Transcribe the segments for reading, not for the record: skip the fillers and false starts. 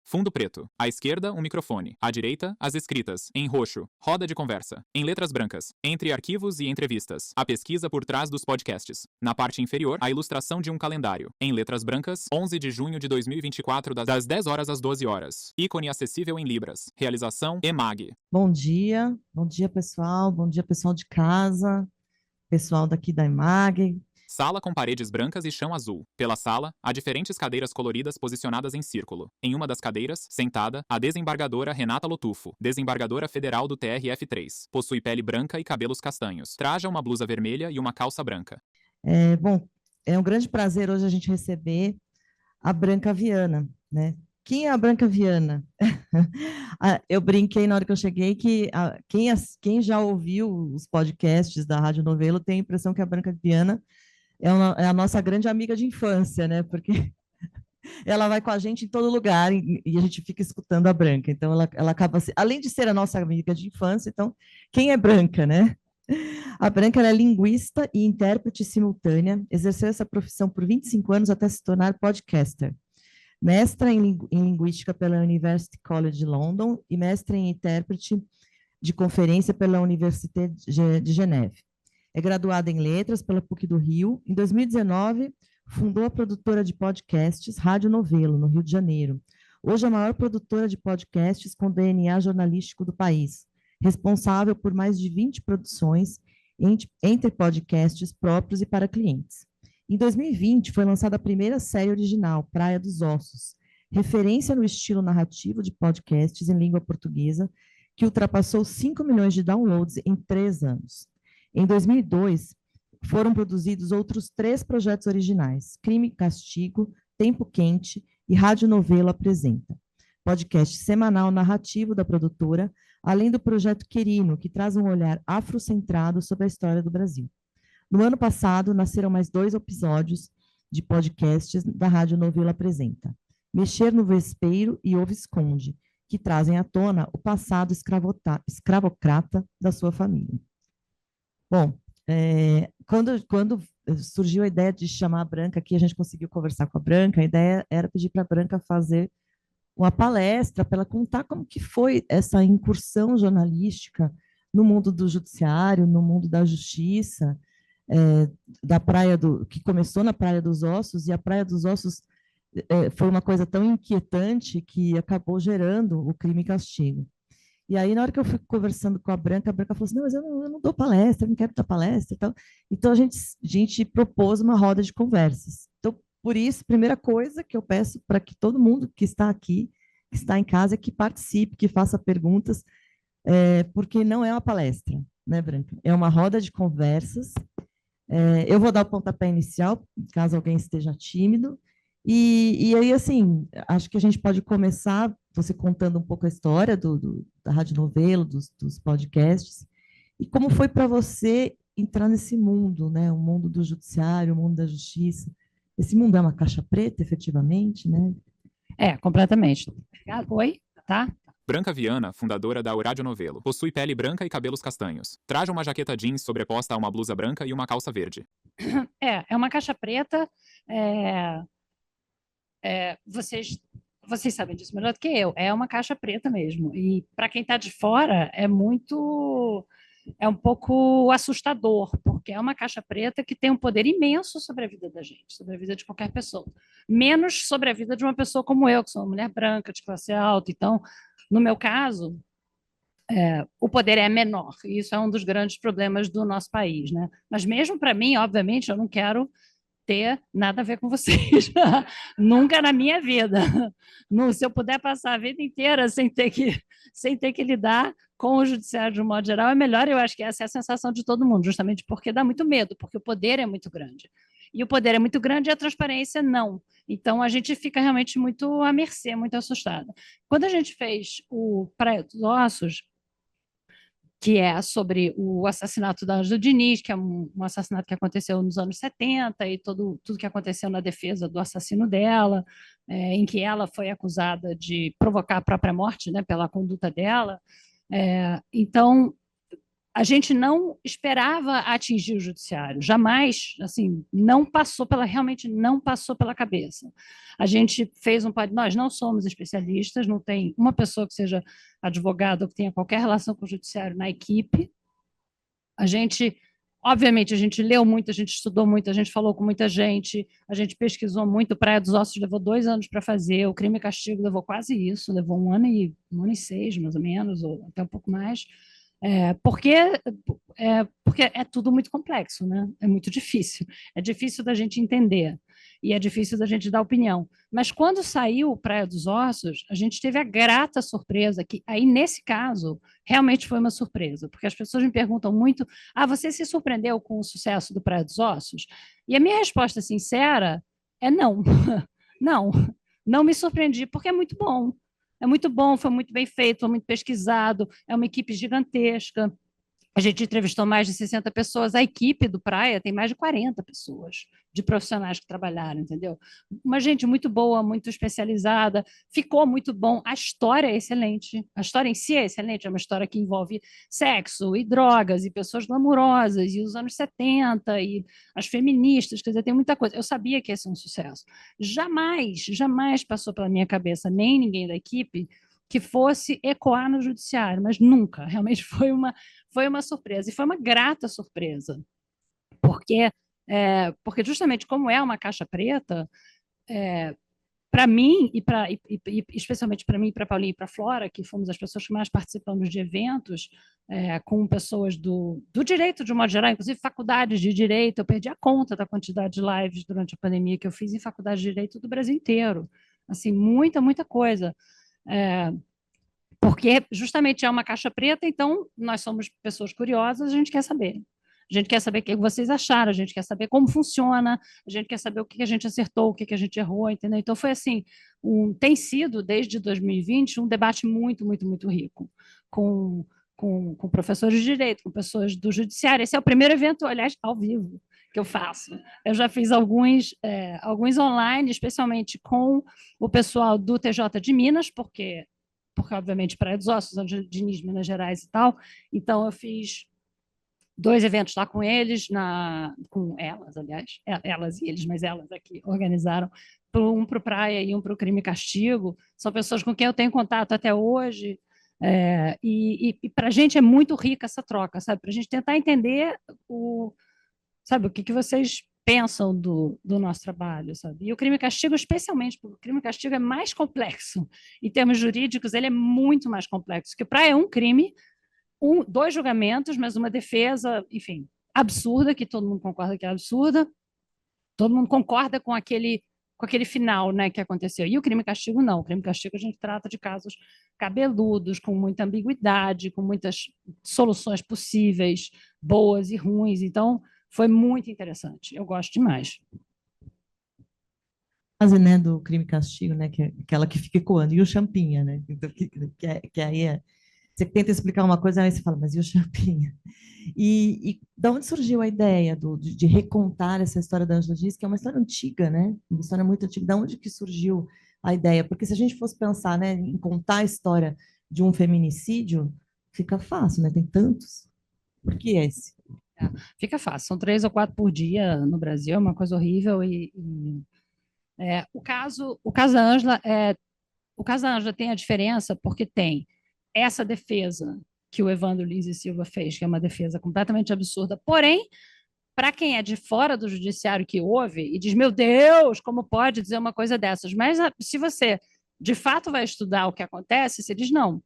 Fundo preto. À esquerda, um microfone. À direita, as escritas. Em roxo, roda de conversa. Em letras brancas, entre arquivos e entrevistas. A pesquisa por trás dos podcasts. Na parte inferior, a ilustração de um calendário. Em letras brancas, 11 de junho de 2024, das 10 horas às 12 horas. Ícone acessível em libras. Realização EMAG. Bom dia pessoal, bom dia pessoal de casa, pessoal daqui da EMAG. Sala com paredes brancas e chão azul. Pela sala, há diferentes cadeiras coloridas posicionadas em círculo. Em uma das cadeiras, sentada, a desembargadora Renata Lotufo, desembargadora federal do TRF3. Possui pele branca e cabelos castanhos. Traja uma blusa vermelha e uma calça branca. É um grande prazer hoje a gente receber a Branca Viana, né? Quem é a Branca Viana? Eu brinquei na hora que eu cheguei que quem já ouviu os podcasts da Rádio Novelo tem a impressão que a Branca Viana é a nossa grande amiga de infância, né? Porque ela vai com a gente em todo lugar e a gente fica escutando a Branca. Então, ela acaba, além de ser a nossa amiga de infância, então, quem é Branca, né? A Branca é linguista e intérprete simultânea, exerceu essa profissão por 25 anos até se tornar podcaster. Mestra em linguística pela University College de London e mestra em intérprete de conferência pela Université de Geneve. É graduada em letras pela PUC do Rio. Em 2019, fundou a produtora de podcasts Rádio Novelo, no Rio de Janeiro. Hoje é a maior produtora de podcasts com DNA jornalístico do país, responsável por mais de 20 produções entre podcasts próprios e para clientes. Em 2020, foi lançada a primeira série original, Praia dos Ossos, referência no estilo narrativo de podcasts em língua portuguesa, que ultrapassou 5 milhões de downloads em 3 anos. Em 2002, foram produzidos outros 3 projetos originais, Crime e Castigo, Tempo Quente e Rádio Novelo Apresenta, podcast semanal narrativo da produtora, além do projeto Querino, que traz um olhar afrocentrado sobre a história do Brasil. No ano passado, nasceram mais 2 episódios de podcasts da Rádio Novelo Apresenta, Mexer no Vespeiro e O Visconde, que trazem à tona o passado escravocrata da sua família. Bom, quando surgiu a ideia de chamar a Branca aqui, a gente conseguiu conversar com a Branca, a ideia era pedir para a Branca fazer uma palestra para ela contar como que foi essa incursão jornalística no mundo do judiciário, no mundo da justiça, que começou na Praia dos Ossos, e a Praia dos Ossos foi uma coisa tão inquietante que acabou gerando o Crime e Castigo. E aí, na hora que eu fui conversando com a Branca falou assim, não, mas eu não dou palestra, eu não quero dar palestra e tal. Então, a gente propôs uma roda de conversas. Então, por isso, primeira coisa que eu peço para que todo mundo que está aqui, que está em casa, que participe, que faça perguntas, porque não é uma palestra, né, Branca? É uma roda de conversas. Eu vou dar o pontapé inicial, caso alguém esteja tímido, e aí, assim, acho que a gente pode começar você contando um pouco a história da Rádio Novelo, dos podcasts, e como foi para você entrar nesse mundo, né? O mundo do judiciário, o mundo da justiça. Esse mundo é uma caixa preta, efetivamente, né? Completamente. Oi, tá? Branca Viana, fundadora da Rádio Novelo, possui pele branca e cabelos castanhos. Traja uma jaqueta jeans sobreposta a uma blusa branca e uma calça verde. É uma caixa preta. Vocês sabem disso melhor do que eu. É uma caixa preta mesmo. E para quem está de fora, é um pouco assustador, porque é uma caixa preta que tem um poder imenso sobre a vida da gente, sobre a vida de qualquer pessoa. Menos sobre a vida de uma pessoa como eu, que sou uma mulher branca, de classe alta. Então, no meu caso, o poder é menor. E isso é um dos grandes problemas do nosso país, né? Mas mesmo para mim, obviamente, eu não quero ter nada a ver com vocês. Nunca na minha vida. Se eu puder passar a vida inteira sem ter que lidar com o judiciário de um modo geral, é melhor. Eu acho que essa é a sensação de todo mundo, justamente porque dá muito medo, porque o poder é muito grande. E o poder é muito grande e a transparência não. Então, a gente fica realmente muito à mercê, muito assustada. Quando a gente fez o Praia dos Ossos, que é sobre o assassinato da Ângela Diniz, que é um assassinato que aconteceu nos anos 70, e tudo que aconteceu na defesa do assassino dela, em que ela foi acusada de provocar a própria morte, né, pela conduta dela. Então, a gente não esperava atingir o judiciário, jamais, assim, realmente não passou pela cabeça. A gente fez nós não somos especialistas, não tem uma pessoa que seja advogado ou que tenha qualquer relação com o judiciário na equipe. Obviamente, a gente leu muito, a gente estudou muito, a gente falou com muita gente, a gente pesquisou muito. Praia dos Ossos levou 2 anos para fazer, o Crime e Castigo levou quase isso, levou 1 ano e 6, mais ou menos, ou até um pouco mais. Porque é tudo muito complexo, né? É muito difícil. É difícil da gente entender e é difícil da gente dar opinião. Mas quando saiu Praia dos Ossos, a gente teve a grata surpresa que, aí nesse caso, realmente foi uma surpresa, porque as pessoas me perguntam muito: você se surpreendeu com o sucesso do Praia dos Ossos? E a minha resposta sincera é não. Não, não me surpreendi, porque é muito bom. É muito bom, foi muito bem feito, foi muito pesquisado, é uma equipe gigantesca. A gente entrevistou mais de 60 pessoas, a equipe do Praia tem mais de 40 pessoas, de profissionais que trabalharam, entendeu? Uma gente muito boa, muito especializada, ficou muito bom, a história é excelente, a história em si é excelente, é uma história que envolve sexo e drogas e pessoas glamourosas e os anos 70 e as feministas, quer dizer, tem muita coisa. Eu sabia que ia ser um sucesso. Jamais passou pela minha cabeça, nem ninguém da equipe, que fosse ecoar no judiciário, mas nunca, realmente foi uma surpresa, e foi uma grata surpresa, porque justamente como é uma caixa preta, para mim, especialmente para mim, para a Paulinha e para a Flora, que fomos as pessoas que mais participamos de eventos, com pessoas do direito de um modo geral, inclusive faculdades de direito, eu perdi a conta da quantidade de lives durante a pandemia que eu fiz em faculdade de direito do Brasil inteiro, assim, muita coisa. Porque justamente é uma caixa preta, então nós somos pessoas curiosas, a gente quer saber. A gente quer saber o que vocês acharam, a gente quer saber como funciona, a gente quer saber o que a gente acertou, o que a gente errou, entendeu? Então foi assim, tem sido, desde 2020, um debate muito rico, com professores de direito, com pessoas do judiciário. Esse é o primeiro evento, aliás, ao vivo, que eu faço. Eu já fiz alguns online, especialmente com o pessoal do TJ de Minas, porque obviamente, Praia dos Ossos, onde Diniz, Minas Gerais e tal. Então, eu fiz 2 eventos lá com eles, com elas, aliás, elas e eles, mas elas aqui organizaram, um para o Praia e um para o Crime e Castigo. São pessoas com quem eu tenho contato até hoje. E para a gente é muito rica essa troca, sabe? Para a gente tentar entender o que vocês pensam do nosso trabalho, sabe? E o Crime e Castigo, especialmente, porque o Crime e Castigo é mais complexo. Em termos jurídicos, ele é muito mais complexo, porque Praia é um crime, 2 julgamentos, mas uma defesa, enfim, absurda, que todo mundo concorda que é absurda, todo mundo concorda com aquele final, né, que aconteceu. E o Crime e Castigo, não. O Crime e Castigo a gente trata de casos cabeludos, com muita ambiguidade, com muitas soluções possíveis, boas e ruins. Então, foi muito interessante. Eu gosto demais. Fase, né, do Crime e Castigo, né, que é aquela que fica ecoando, e o Champinha, né, então, que aí você tenta explicar uma coisa, aí você fala, mas e o Champinha? E da onde surgiu a ideia de recontar essa história da Ângela Dias, que é uma história antiga, né, uma história muito antiga, da onde que surgiu a ideia? Porque se a gente fosse pensar, né, em contar a história de um feminicídio, fica fácil, né, tem tantos. Por que esse? Fica fácil, são 3 ou 4 por dia no Brasil, é uma coisa horrível. O caso da Ângela tem a diferença porque tem essa defesa que o Evandro Lins e Silva fez, que é uma defesa completamente absurda, porém, para quem é de fora do judiciário que ouve e diz, meu Deus, como pode dizer uma coisa dessas? Mas se você de fato vai estudar o que acontece, você diz, não,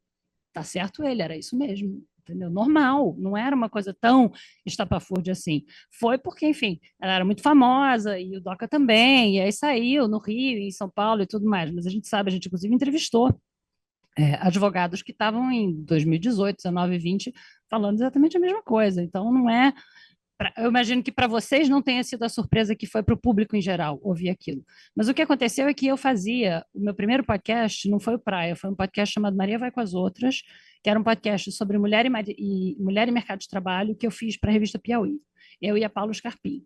tá certo ele, era isso mesmo. Entendeu? Normal, não era uma coisa tão estapafúrdia assim. Foi porque, enfim, ela era muito famosa e o Doca também, e aí saiu no Rio, em São Paulo e tudo mais. Mas a gente sabe, a gente inclusive entrevistou advogados que estavam em 2018, 19 e 20 falando exatamente a mesma coisa. Então, não é. Eu imagino que para vocês não tenha sido a surpresa que foi para o público em geral ouvir aquilo. Mas o que aconteceu é que eu fazia. O meu primeiro podcast não foi o Praia, foi um podcast chamado Maria Vai com as Outras, que era um podcast sobre mulher e mercado de trabalho, que eu fiz para a revista Piauí. Eu e a Paula Scarpim,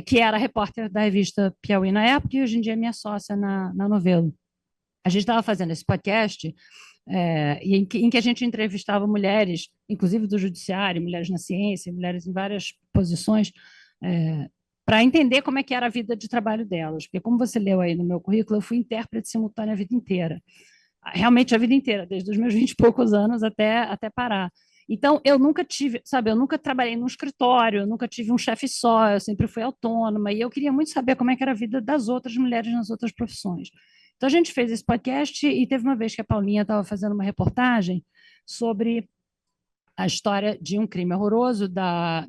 que era repórter da revista Piauí na época e hoje em dia é minha sócia na Novelo. A gente estava fazendo esse podcast em que a gente entrevistava mulheres, inclusive do judiciário, mulheres na ciência, mulheres em várias posições, para entender como é que era a vida de trabalho delas. Porque, como você leu aí no meu currículo, eu fui intérprete simultânea a vida inteira. Realmente a vida inteira, desde os meus 20 e poucos anos até parar. Então, eu nunca tive, sabe, eu nunca trabalhei num escritório, eu nunca tive um chefe só, eu sempre fui autônoma, e eu queria muito saber como é que era a vida das outras mulheres nas outras profissões. Então, a gente fez esse podcast e teve uma vez que a Paulinha estava fazendo uma reportagem sobre a história de um crime horroroso da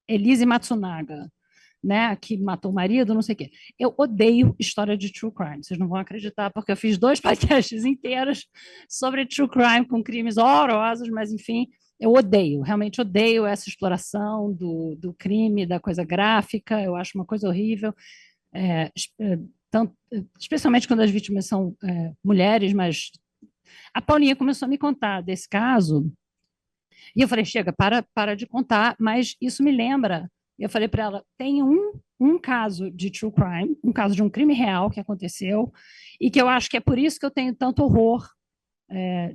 Elise Matsunaga, né, que matou o marido, não sei o quê. Eu odeio história de true crime, vocês não vão acreditar, porque eu fiz 2 podcasts inteiros sobre true crime com crimes horrorosos, mas, enfim, eu odeio, realmente odeio essa exploração do crime, da coisa gráfica, eu acho uma coisa horrível, especialmente quando as vítimas são mulheres, mas a Paulinha começou a me contar desse caso, e eu falei, chega, para de contar, mas isso me lembra. Eu falei para ela, tem um caso de true crime, um caso de um crime real que aconteceu, e que eu acho que é por isso que eu tenho tanto horror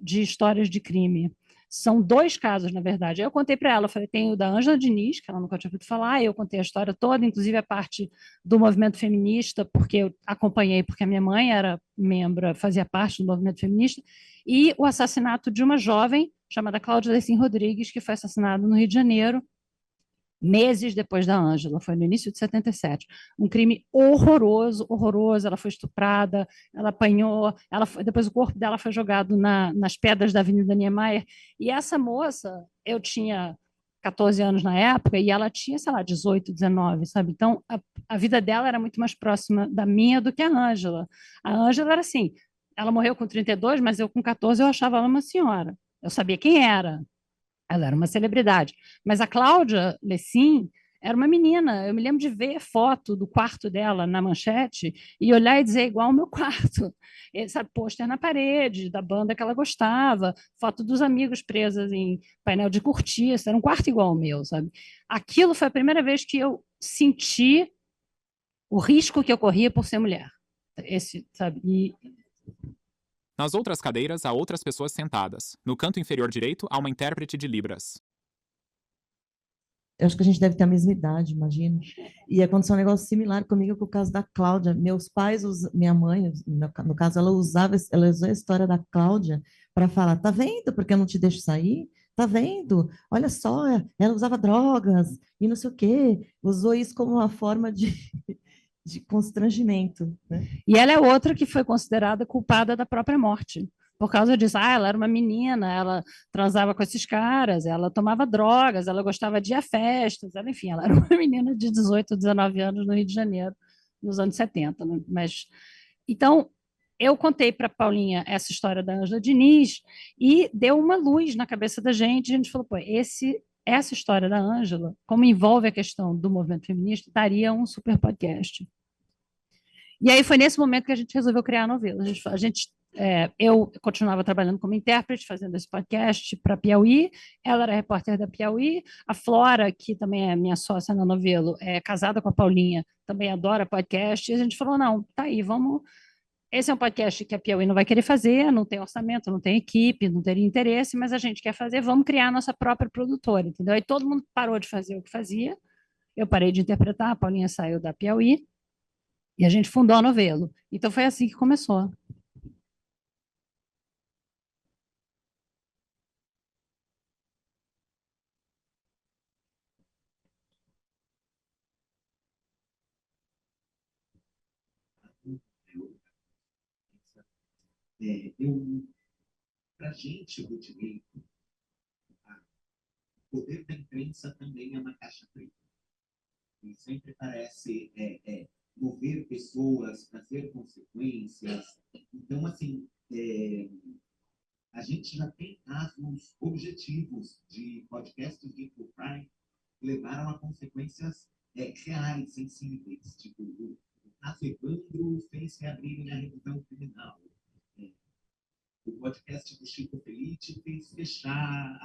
de histórias de crime. São 2 casos, na verdade. Eu contei para ela, eu falei, tem o da Ângela Diniz, que ela nunca tinha ouvido falar, eu contei a história toda, inclusive a parte do movimento feminista, porque eu acompanhei, porque a minha mãe era membro, fazia parte do movimento feminista, e o assassinato de uma jovem chamada Cláudia Lecim Rodrigues, que foi assassinada no Rio de Janeiro, meses depois da Ângela, foi no início de 77. Um crime horroroso, horroroso. Ela foi estuprada, ela apanhou, depois o corpo dela foi jogado nas pedras da Avenida Niemeyer. E essa moça, eu tinha 14 anos na época e ela tinha, sei lá, 18, 19, sabe? Então, a vida dela era muito mais próxima da minha do que a Ângela. A Ângela era assim, ela morreu com 32, mas eu com 14 eu achava ela uma senhora. Eu sabia quem era, ela era uma celebridade. Mas a Cláudia Lecim era uma menina. Eu me lembro de ver foto do quarto dela na manchete e olhar e dizer igual ao meu quarto. Sabe, pôster na parede, da banda que ela gostava, foto dos amigos presas em painel de cortiça. Era um quarto igual ao meu, sabe? Aquilo foi a primeira vez que eu senti o risco que eu corria por ser mulher. Sabe? Nas outras cadeiras, há outras pessoas sentadas. No canto inferior direito, há uma intérprete de Libras. Eu acho que a gente deve ter a mesma idade, imagino. E aconteceu um negócio similar comigo com o caso da Cláudia. Meus pais, minha mãe, no caso, ela usou a história da Cláudia para falar, tá vendo porque eu não te deixo sair? Tá vendo? Olha só, ela usava drogas e não sei o quê. Usou isso como uma forma de constrangimento, né? E ela é outra que foi considerada culpada da própria morte. Por causa disso, ela era uma menina, ela transava com esses caras, ela tomava drogas, ela gostava de ir a festas, enfim, ela era uma menina de 18, 19 anos no Rio de Janeiro, nos anos 70. Né? Mas, então, eu contei para a Paulinha essa história da Ângela Diniz e deu uma luz na cabeça da gente. A gente falou, pô, essa história da Ângela, como envolve a questão do movimento feminista, daria um super podcast. E aí foi nesse momento que a gente resolveu criar a novela. Eu continuava trabalhando como intérprete, fazendo esse podcast para Piauí, ela era repórter da Piauí, a Flora, que também é minha sócia na novela, é casada com a Paulinha, também adora podcast, e a gente falou, não, tá aí, vamos... Esse é um podcast que a Piauí não vai querer fazer, não tem orçamento, não tem equipe, não teria interesse, mas a gente quer fazer, vamos criar a nossa própria produtora, entendeu? Aí todo mundo parou de fazer o que fazia, eu parei de interpretar, a Paulinha saiu da Piauí, e a gente fundou a Novelo. Então foi assim que começou. Para a gente do direito, o poder da imprensa também é uma caixa preta. E sempre parece mover pessoas, trazer consequências. Então, assim, a gente já tem casos objetivos de podcasts de true crime que levaram a consequências reais, sensíveis. Tipo, o caso Evandro fez reabrirem a revisão criminal. O podcast do Chico Felice fez fechar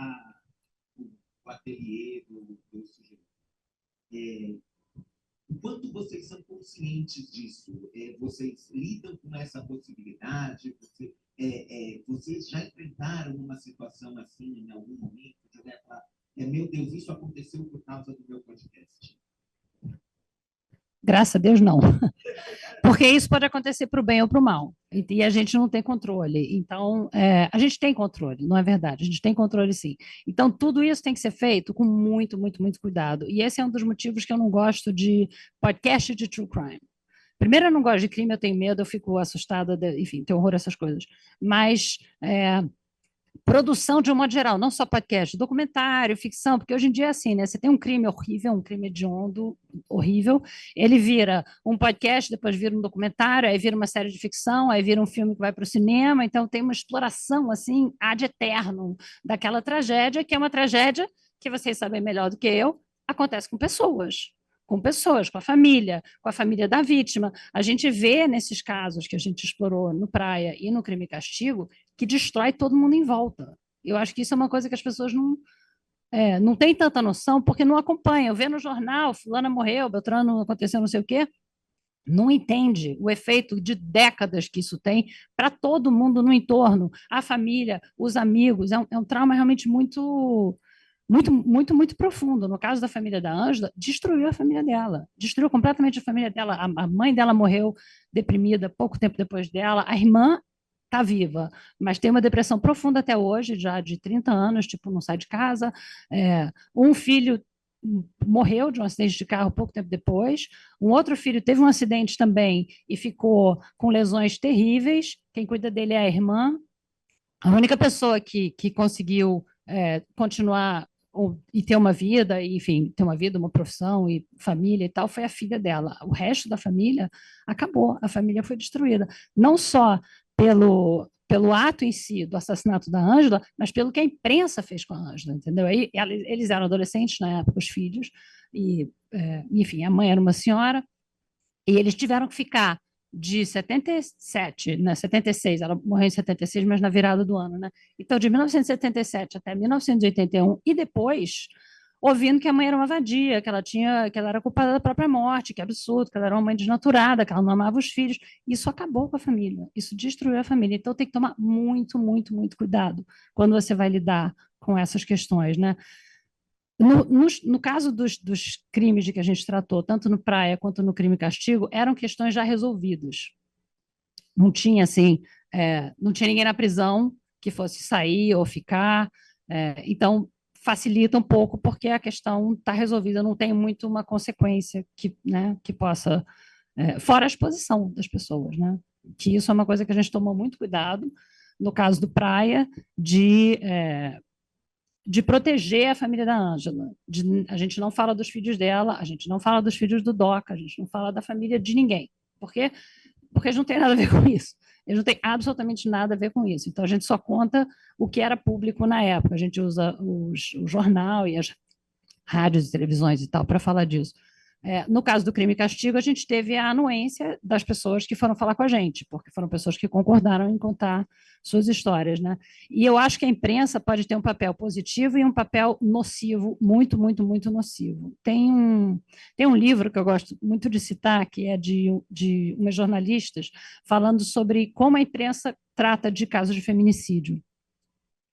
o ateliê do sujeito. O quanto vocês são conscientes disso? Vocês lidam com essa possibilidade? vocês já enfrentaram uma situação assim em algum momento? De alguém falar, meu Deus, isso aconteceu por causa do meu podcast? Graças a Deus, não. Porque isso pode acontecer para o bem ou para o mal. E a gente não tem controle. Então, a gente tem controle, não é verdade? A gente tem controle, sim. Então, tudo isso tem que ser feito com muito, muito, muito cuidado. E esse é um dos motivos que eu não gosto de podcast de true crime. Primeiro, eu não gosto de crime, eu tenho medo, eu fico assustada, enfim, tenho horror a essas coisas. Mas produção de um modo geral, não só podcast, documentário, ficção, porque hoje em dia é assim, né? Você tem um crime horrível, um crime hediondo, horrível, ele vira um podcast, depois vira um documentário, aí vira uma série de ficção, aí vira um filme que vai para o cinema, então tem uma exploração, assim, ad eternum daquela tragédia, que é uma tragédia que vocês sabem melhor do que eu, acontece com pessoas, com a família da vítima. A gente vê nesses casos que a gente explorou no Praia e no Crime e Castigo que destrói todo mundo em volta. Eu acho que isso é uma coisa que as pessoas não têm tanta noção, porque não acompanham. Vê no jornal, fulana morreu, Beltrano aconteceu não sei o quê, não entende o efeito de décadas que isso tem para todo mundo no entorno, a família, os amigos. É um trauma realmente muito, muito, muito, muito profundo. No caso da família da Ângela, destruiu a família dela, destruiu completamente a família dela. A mãe dela morreu deprimida pouco tempo depois dela, a irmã está viva, mas tem uma depressão profunda até hoje, já de 30 anos, tipo, não sai de casa. Um filho morreu de um acidente de carro pouco tempo depois, um outro filho teve um acidente também e ficou com lesões terríveis, quem cuida dele é a irmã. A única pessoa que conseguiu continuar e ter uma vida, enfim, ter uma vida, uma profissão e família e tal, foi a filha dela. O resto da família acabou, a família foi destruída. Não só pelo ato em si do assassinato da Ângela, mas pelo que a imprensa fez com a Ângela, entendeu? Aí, eles eram adolescentes na época, os filhos, e, enfim, a mãe era uma senhora, e eles tiveram que ficar de 77, né, 76, ela morreu em 76, mas na virada do ano, né? Então, de 1977 até 1981, e depois, ouvindo que a mãe era uma vadia, que ela era culpada da própria morte, que absurdo, que ela era uma mãe desnaturada, que ela não amava os filhos. Isso acabou com a família, isso destruiu a família. Então, tem que tomar muito, muito, muito cuidado quando você vai lidar com essas questões, né? No caso dos crimes de que a gente tratou, tanto no Praia quanto no Crime e Castigo, eram questões já resolvidas. Não tinha, assim, não tinha ninguém na prisão que fosse sair ou ficar. Então, facilita um pouco, porque a questão está resolvida, não tem muito uma consequência que possa... fora a exposição das pessoas, né? Que isso é uma coisa que a gente tomou muito cuidado, no caso do Praia, de proteger a família da Ângela. A gente não fala dos filhos dela, a gente não fala dos filhos do Doca, a gente não fala da família de ninguém. Por quê? Porque eles não têm nada a ver com isso. Eles não têm absolutamente nada a ver com isso. Então, a gente só conta o que era público na época. A gente usa o jornal e as rádios e televisões e tal para falar disso. No caso do Crime e Castigo, a gente teve a anuência das pessoas que foram falar com a gente, porque foram pessoas que concordaram em contar suas histórias, né? E eu acho que a imprensa pode ter um papel positivo e um papel nocivo, muito, muito, muito nocivo. Tem um livro que eu gosto muito de citar, que é de umas jornalistas, falando sobre como a imprensa trata de casos de feminicídio.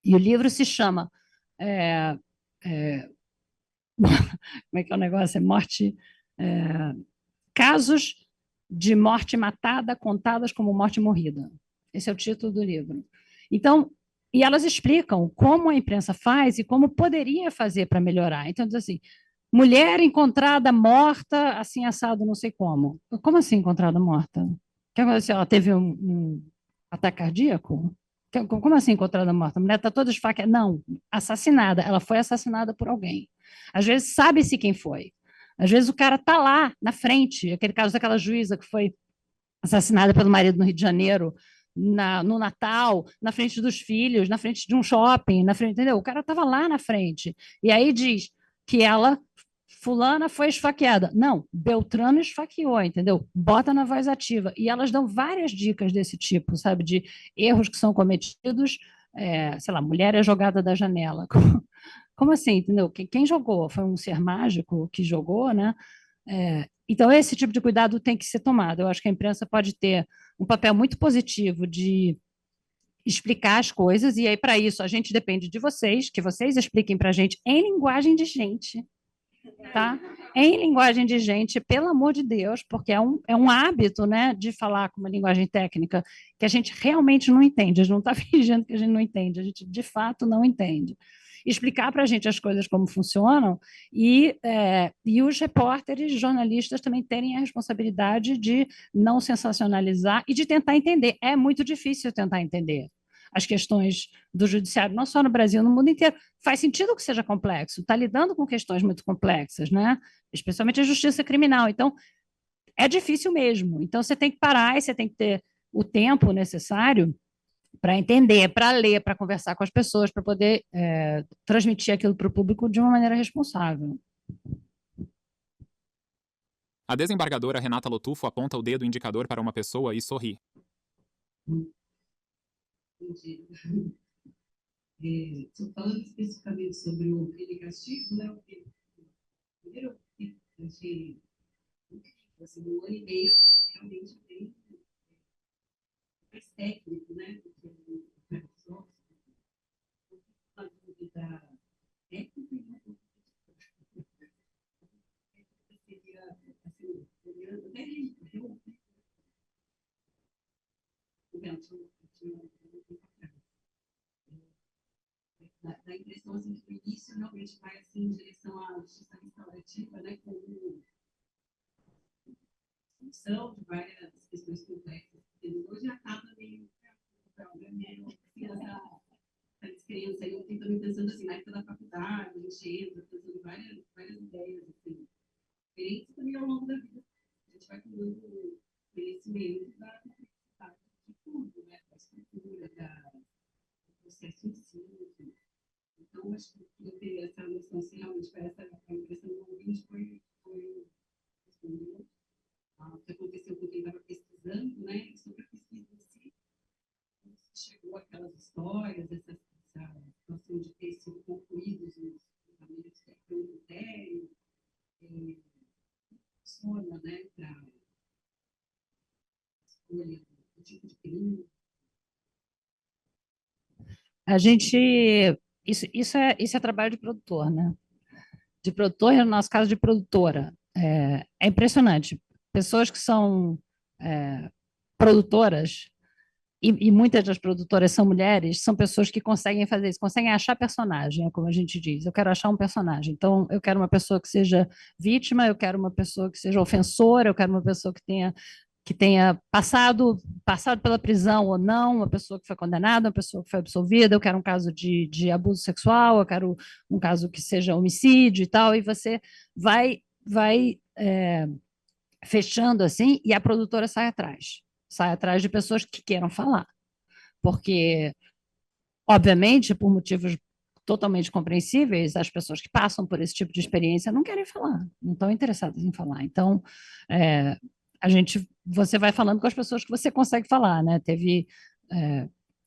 E o livro se chama... como é que é o negócio? Casos de morte matada contadas como morte morrida. Esse é o título do livro. Então, e elas explicam como a imprensa faz e como poderia fazer para melhorar. Então, diz assim, mulher encontrada morta, assim, assado, não sei como. Como assim encontrada morta? O que aconteceu? Ela teve um ataque cardíaco? Como assim encontrada morta? A mulher está toda esfaqueada. Não, assassinada. Ela foi assassinada por alguém. Às vezes sabe-se quem foi. Às vezes o cara está lá, na frente. Aquele caso daquela juíza que foi assassinada pelo marido no Rio de Janeiro, no Natal, na frente dos filhos, na frente de um shopping, na frente, entendeu? O cara estava lá na frente. E aí diz que fulana foi esfaqueada. Não, Beltrano esfaqueou, entendeu? Bota na voz ativa. E elas dão várias dicas desse tipo, sabe? De erros que são cometidos, sei lá, mulher é jogada da janela. Como assim, entendeu? Quem jogou? Foi um ser mágico que jogou, né? Então, esse tipo de cuidado tem que ser tomado. Eu acho que a imprensa pode ter um papel muito positivo de explicar as coisas, e aí, para isso, a gente depende de vocês, que vocês expliquem para a gente em linguagem de gente, tá? Em linguagem de gente, pelo amor de Deus, porque é um hábito, né, de falar com uma linguagem técnica que a gente realmente não entende, a gente não está fingindo que a gente não entende, a gente de fato não entende. Explicar para a gente as coisas como funcionam e os repórteres, jornalistas também terem a responsabilidade de não sensacionalizar e de tentar entender. É muito difícil tentar entender as questões do judiciário, não só no Brasil, no mundo inteiro. Faz sentido que seja complexo, está lidando com questões muito complexas, né? Especialmente a justiça criminal. Então, é difícil mesmo. Então, você tem que parar e você tem que ter o tempo necessário para entender, para ler, para conversar com as pessoas, para poder transmitir aquilo para o público de uma maneira responsável. A desembargadora Renata Lotufo aponta o dedo indicador para uma pessoa e sorri. Entendi. Estou falando especificamente sobre o crime e castigo, né? Primeiro, eu achei assim, 1 ano e meio realmente bem mais técnico, né? Do que o professor. Uma dúvida técnica e uma dúvida seria, assim, olhando até da impressão assim, que no início realmente vai assim, em direção à justiça restaurativa, né, como solução de várias questões complexas. Hoje acaba meio assim, essa experiência aí, eu fico também pensando assim, na época da faculdade, a gente entra pensando várias ideias assim, diferentes também ao longo da vida. A gente vai tomando conhecimento da complexidade de tudo, né, da estrutura, do processo em si. Então, acho que eu ter essa noção, assim, realmente, para essa impressão do ouvinte foi respondeu o que aconteceu com quem estava pesquisando, né, e sobre a pesquisa em si, chegou aquelas histórias, essa situação de ter sido concluídos os julgamentos que foi um critério, funciona, né, para a escolha do tipo de crime. A gente... Isso é trabalho de produtor, né? De produtor, e no nosso caso, de produtora. É impressionante. Pessoas que são produtoras, e muitas das produtoras são mulheres, são pessoas que conseguem fazer isso, conseguem achar personagem, como a gente diz. Eu quero achar um personagem. Então, eu quero uma pessoa que seja vítima, eu quero uma pessoa que seja ofensora, eu quero uma pessoa que tenha passado pela prisão ou não, uma pessoa que foi condenada, uma pessoa que foi absolvida, eu quero um caso de abuso sexual, eu quero um caso que seja homicídio e tal, e você vai fechando assim, e a produtora sai atrás de pessoas que queiram falar, porque, obviamente, por motivos totalmente compreensíveis, as pessoas que passam por esse tipo de experiência não querem falar, não estão interessadas em falar. Então, você vai falando com as pessoas que você consegue falar, né?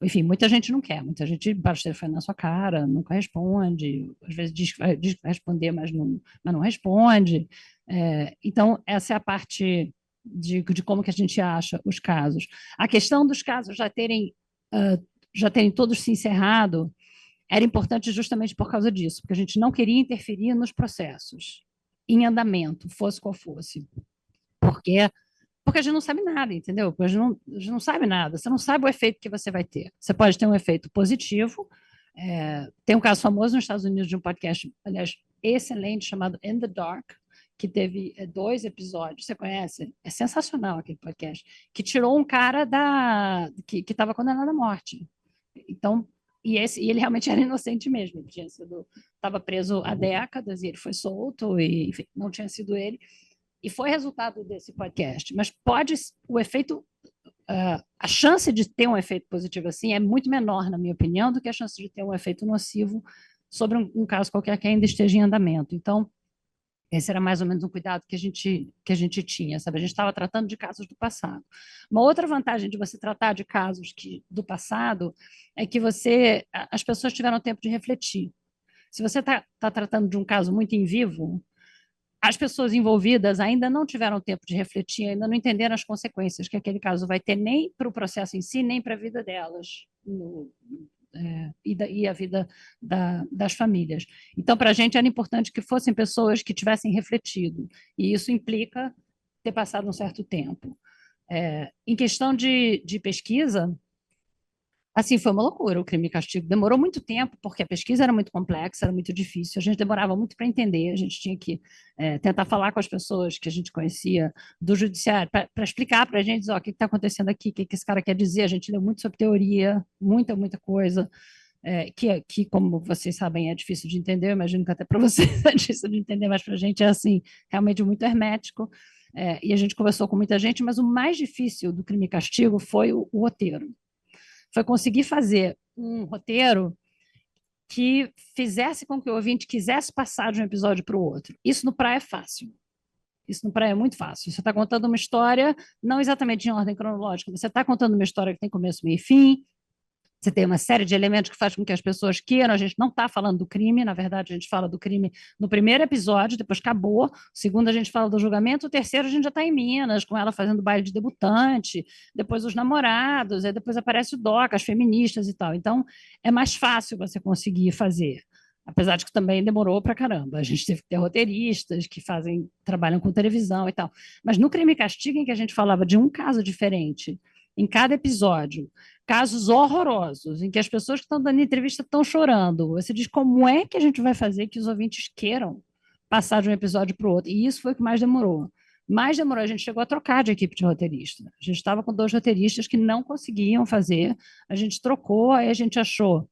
Enfim, muita gente não quer, muita gente bate o telefone na sua cara, nunca responde, às vezes diz que vai responder, mas não responde. Então, essa é a parte de como que a gente acha os casos. A questão dos casos já terem todos se encerrado era importante justamente por causa disso, porque a gente não queria interferir nos processos em andamento, fosse qual fosse. Porque a gente não sabe nada, entendeu? A gente não sabe nada, você não sabe o efeito que você vai ter. Você pode ter um efeito positivo. Tem um caso famoso nos Estados Unidos de um podcast, aliás, excelente, chamado In the Dark, que teve 2 episódios, você conhece? É sensacional aquele podcast, que tirou um cara que estava condenado à morte. Então, e ele realmente era inocente mesmo, ele estava preso há décadas e ele foi solto, e enfim, não tinha sido ele. E foi resultado desse podcast. Mas o efeito, a chance de ter um efeito positivo assim é muito menor, na minha opinião, do que a chance de ter um efeito nocivo sobre um caso qualquer que ainda esteja em andamento. Então, esse era mais ou menos um cuidado que a gente tinha, sabe? A gente estava tratando de casos do passado. Uma outra vantagem de você tratar de casos do passado é que as pessoas tiveram tempo de refletir. Se você está tratando de um caso muito em vivo, as pessoas envolvidas ainda não tiveram tempo de refletir, ainda não entenderam as consequências que aquele caso vai ter nem para o processo em si, nem para a vida delas. e a vida das famílias. Então, para a gente era importante que fossem pessoas que tivessem refletido, e isso implica ter passado um certo tempo. Em questão de pesquisa, assim, foi uma loucura o Crime e Castigo. Demorou muito tempo, porque a pesquisa era muito complexa, era muito difícil, a gente demorava muito para entender, a gente tinha que tentar falar com as pessoas que a gente conhecia do judiciário, para explicar para a gente, o que está acontecendo aqui, o que esse cara quer dizer. A gente leu muito sobre teoria, muita coisa, que, como vocês sabem, é difícil de entender, eu imagino que até para vocês é difícil de entender, mas para a gente é assim, realmente muito hermético. E a gente conversou com muita gente, mas o mais difícil do Crime e Castigo foi o roteiro. Foi conseguir fazer um roteiro que fizesse com que o ouvinte quisesse passar de um episódio para o outro. Isso no Praia é fácil. Isso no Praia é muito fácil. Você está contando uma história, não exatamente em ordem cronológica, você está contando uma história que tem começo, meio e fim. Você tem uma série de elementos que faz com que as pessoas queiram. A gente não está falando do crime, na verdade, a gente fala do crime no primeiro episódio, depois acabou. O segundo, a gente fala do julgamento. O terceiro, a gente já está em Minas, com ela fazendo baile de debutante, depois os namorados, aí depois aparece o DOCA, as feministas e tal. Então, é mais fácil você conseguir fazer. Apesar de que também demorou para caramba. A gente teve que ter roteiristas que trabalham com televisão e tal. Mas no Crime e Castigo, em que a gente falava de um caso diferente em cada episódio, casos horrorosos, em que as pessoas que estão dando entrevista estão chorando. Você diz como é que a gente vai fazer que os ouvintes queiram passar de um episódio para o outro? E isso foi o que mais demorou. Mais demorou, a gente chegou a trocar de equipe de roteirista. A gente estava com 2 roteiristas que não conseguiam fazer, a gente trocou, aí a gente achou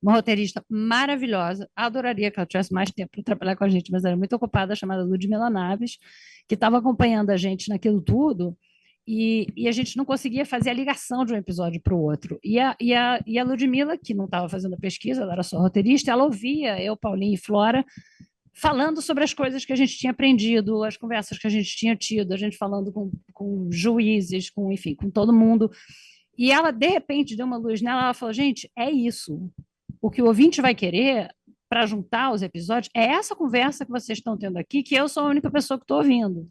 uma roteirista maravilhosa, adoraria que ela tivesse mais tempo para trabalhar com a gente, mas era muito ocupada, chamada Ludmila Naves, que estava acompanhando a gente naquilo tudo, e a gente não conseguia fazer a ligação de um episódio para o outro. E a Ludmila, que não estava fazendo a pesquisa, ela era só roteirista, ela ouvia eu, Paulinho e Flora falando sobre as coisas que a gente tinha aprendido, as conversas que a gente tinha tido, a gente falando com juízes, enfim, com todo mundo. E ela, de repente, deu uma luz nela, ela falou, gente, é isso. O que o ouvinte vai querer para juntar os episódios é essa conversa que vocês estão tendo aqui, que eu sou a única pessoa que estou ouvindo.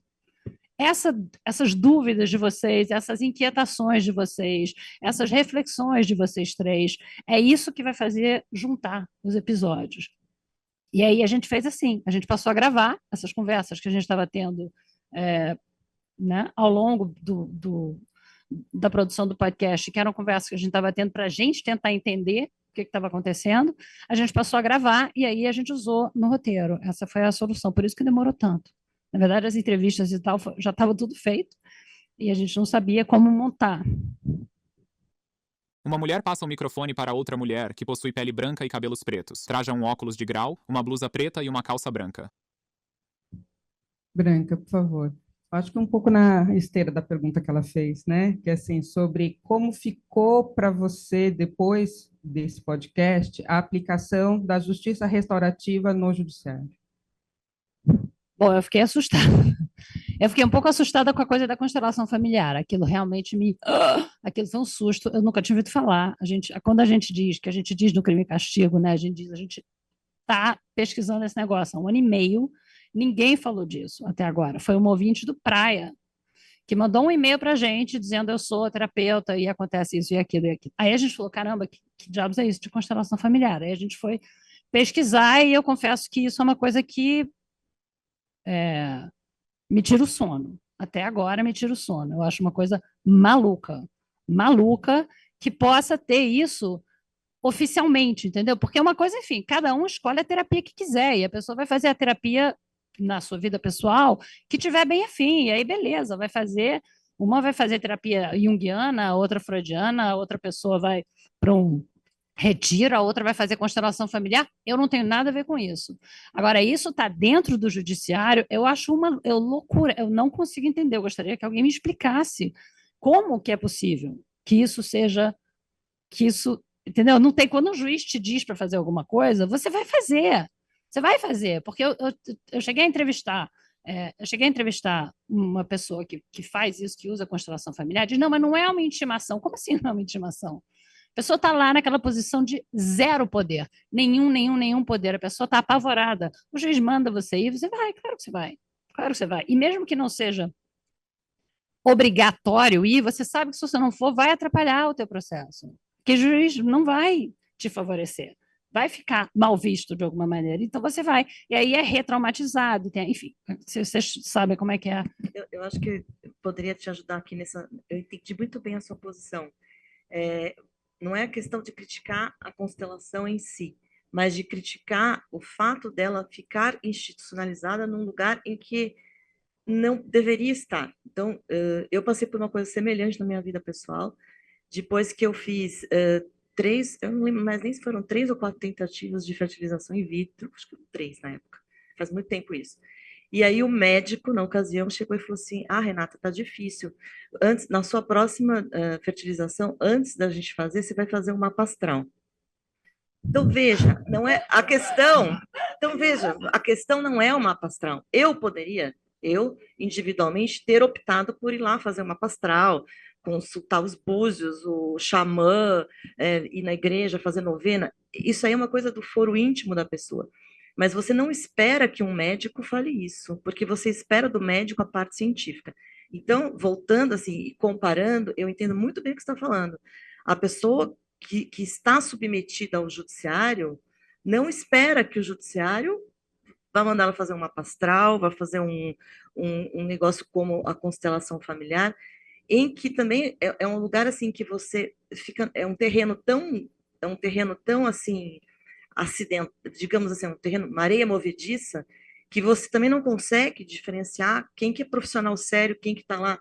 Essas dúvidas de vocês, essas inquietações de vocês, essas reflexões de vocês 3, é isso que vai fazer juntar os episódios. E aí a gente fez assim, a gente passou a gravar essas conversas que a gente estava tendo né, ao longo da produção do podcast, que eram conversas que a gente estava tendo para a gente tentar entender o que estava acontecendo, a gente passou a gravar e aí a gente usou no roteiro. Essa foi a solução, por isso que demorou tanto. Na verdade, as entrevistas e tal já estava tudo feito e a gente não sabia como montar. Uma mulher passa um microfone para outra mulher que possui pele branca e cabelos pretos. Traja um óculos de grau, uma blusa preta e uma calça branca. Branca, por favor. Acho que um pouco na esteira da pergunta que ela fez, né? Que é assim, sobre como ficou para você, depois desse podcast, a aplicação da justiça restaurativa no judiciário. Bom, eu fiquei assustada. Eu fiquei um pouco assustada com a coisa da constelação familiar. Aquilo realmente aquilo foi um susto. Eu nunca tinha ouvido falar. Quando a gente diz no Crime e Castigo, né? A gente está pesquisando esse negócio há 1 ano e meio. Ninguém falou disso até agora. Foi um ouvinte do Praia que mandou um e-mail para a gente dizendo eu sou terapeuta e acontece isso e aquilo e aquilo. Aí a gente falou, caramba, que diabos é isso de constelação familiar? Aí a gente foi pesquisar e eu confesso que isso é uma coisa que me tira o sono. Até agora me tira o sono. Eu acho uma coisa maluca que possa ter isso oficialmente, entendeu? Porque é uma coisa, enfim, cada um escolhe a terapia que quiser e a pessoa vai fazer a terapia na sua vida pessoal que tiver bem afim, e aí beleza, uma vai fazer terapia junguiana, outra freudiana, outra pessoa vai para um retiro, a outra vai fazer constelação familiar. Eu não tenho nada a ver com isso. Agora, isso está dentro do judiciário, eu acho uma loucura, eu não consigo entender, eu gostaria que alguém me explicasse como que é possível que isso seja, entendeu? Não tem, quando um juiz te diz para fazer alguma coisa, você vai fazer, porque eu cheguei a entrevistar uma pessoa que faz isso, que usa a constelação familiar, diz, não, mas não é uma intimação. Como assim não é uma intimação? A pessoa está lá naquela posição de zero poder, nenhum poder, a pessoa está apavorada. O juiz manda você ir, você vai, claro que você vai. E mesmo que não seja obrigatório ir, você sabe que se você não for, vai atrapalhar o teu processo. que o juiz não vai te favorecer, vai ficar mal visto de alguma maneira. Então você vai, e aí é retraumatizado, enfim, vocês sabem como é que é. Eu acho que eu poderia te ajudar aqui nessa. Eu entendi muito bem a sua posição. Não é a questão de criticar a constelação em si, mas de criticar o fato dela ficar institucionalizada num lugar em que não deveria estar. Então, eu passei por uma coisa semelhante na minha vida pessoal, depois que eu fiz eu não lembro mais nem se foram 3 ou 4 tentativas de fertilização in vitro, acho que 3 na época, faz muito tempo isso. E aí o médico, na ocasião, chegou e falou assim, Renata, tá difícil, na sua próxima fertilização, antes da gente fazer, você vai fazer um mapa astral. Então, veja, não é a questão. Então, veja, a questão não é o mapa astral. Eu individualmente, ter optado por ir lá fazer o mapa astral, consultar os búzios, o xamã, ir na igreja, fazer novena. Isso aí é uma coisa do foro íntimo da pessoa. Mas você não espera que um médico fale isso, porque você espera do médico a parte científica. Então, voltando assim e comparando, eu entendo muito bem o que você está falando. A pessoa que está submetida ao judiciário não espera que o judiciário vá mandar ela fazer um mapa astral, vai fazer um negócio como a constelação familiar, em que também é um lugar assim que você fica, é um terreno tão assim acidente, digamos assim, um terreno, uma areia movediça, que você também não consegue diferenciar quem que é profissional sério, quem que está lá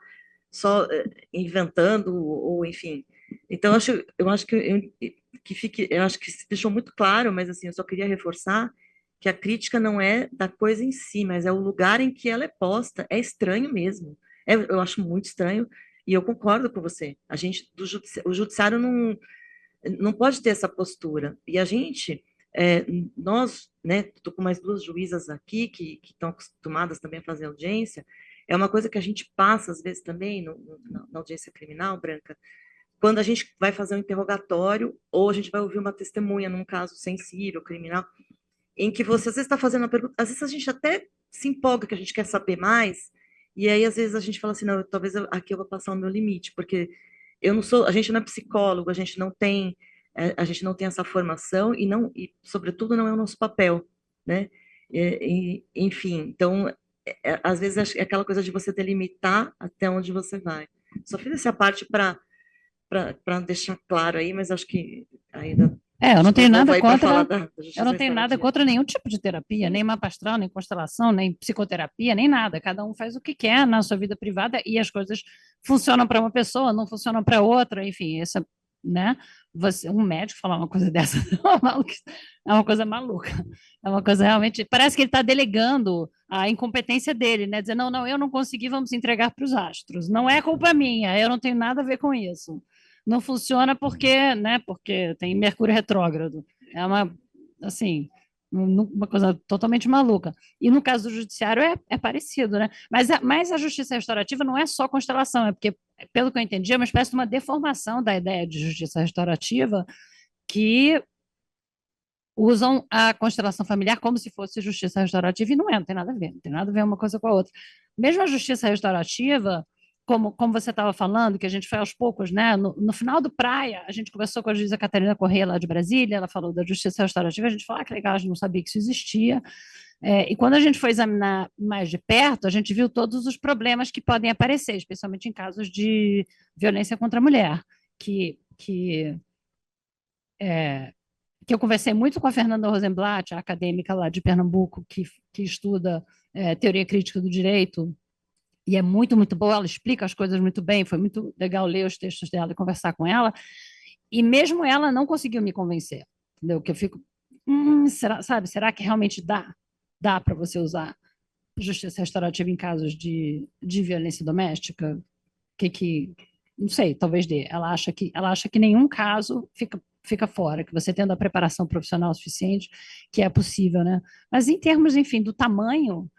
só inventando, ou enfim. Então, eu acho que se deixou muito claro, mas assim, eu só queria reforçar que a crítica não é da coisa em si, mas é o lugar em que ela é posta. É estranho mesmo. Eu acho muito estranho, e eu concordo com você. O judiciário não pode ter essa postura. E a gente, nós, né, estou com mais 2 juízas aqui que estão acostumadas também a fazer audiência, é uma coisa que a gente passa, às vezes, também na audiência criminal, Branca, quando a gente vai fazer um interrogatório ou a gente vai ouvir uma testemunha num caso sensível, criminal, em que você, às vezes, está fazendo uma pergunta, às vezes a gente até se empolga que a gente quer saber mais, e aí, às vezes, a gente fala assim, não, talvez aqui eu vou passar o meu limite, porque a gente não é psicólogo, a gente não tem essa formação e sobretudo não é o nosso papel, né? Enfim, então às vezes é aquela coisa de você delimitar até onde você vai. Só fiz essa parte para deixar claro aí, mas acho que ainda eu não tenho nada contra. Da Eu não tenho nada contra nenhum tipo de terapia, nem mapa astral, nem constelação, nem psicoterapia, nem nada. Cada um faz o que quer na sua vida privada e as coisas funcionam para uma pessoa, não funcionam para outra. Enfim, né? Um médico falar uma coisa dessa é uma coisa maluca. É uma coisa realmente. Parece que ele está delegando a incompetência dele, né? Dizer, não, eu não consegui, vamos entregar para os astros. Não é culpa minha, eu não tenho nada a ver com isso. Não funciona porque, né? Porque tem Mercúrio retrógrado. É assim, uma coisa totalmente maluca. E no caso do judiciário é parecido, né? Mas a justiça restaurativa não é só constelação, é porque, pelo que eu entendi, é uma espécie de uma deformação da ideia de justiça restaurativa que usam a constelação familiar como se fosse justiça restaurativa, e não tem nada a ver, não tem nada a ver uma coisa com a outra. Mesmo a justiça restaurativa, como você estava falando, que a gente foi aos poucos, né? No final do Praia, a gente conversou com a juíza Catarina Corrêa, lá de Brasília, ela falou da justiça restaurativa, a gente falou, que legal, a gente não sabia que isso existia. E quando a gente foi examinar mais de perto, a gente viu todos os problemas que podem aparecer, especialmente em casos de violência contra a mulher, que eu conversei muito com a Fernanda Rosenblatt, a acadêmica lá de Pernambuco, que estuda teoria crítica do direito, e é muito, muito boa, ela explica as coisas muito bem, foi muito legal ler os textos dela e conversar com ela, e mesmo ela não conseguiu me convencer, entendeu? Que eu fico, será que realmente dá para você usar justiça restaurativa em casos de violência doméstica? Não sei, talvez dê. Ela acha que nenhum caso fica fora, que você tendo a preparação profissional suficiente, que é possível, né? Mas em termos, enfim, do tamanho,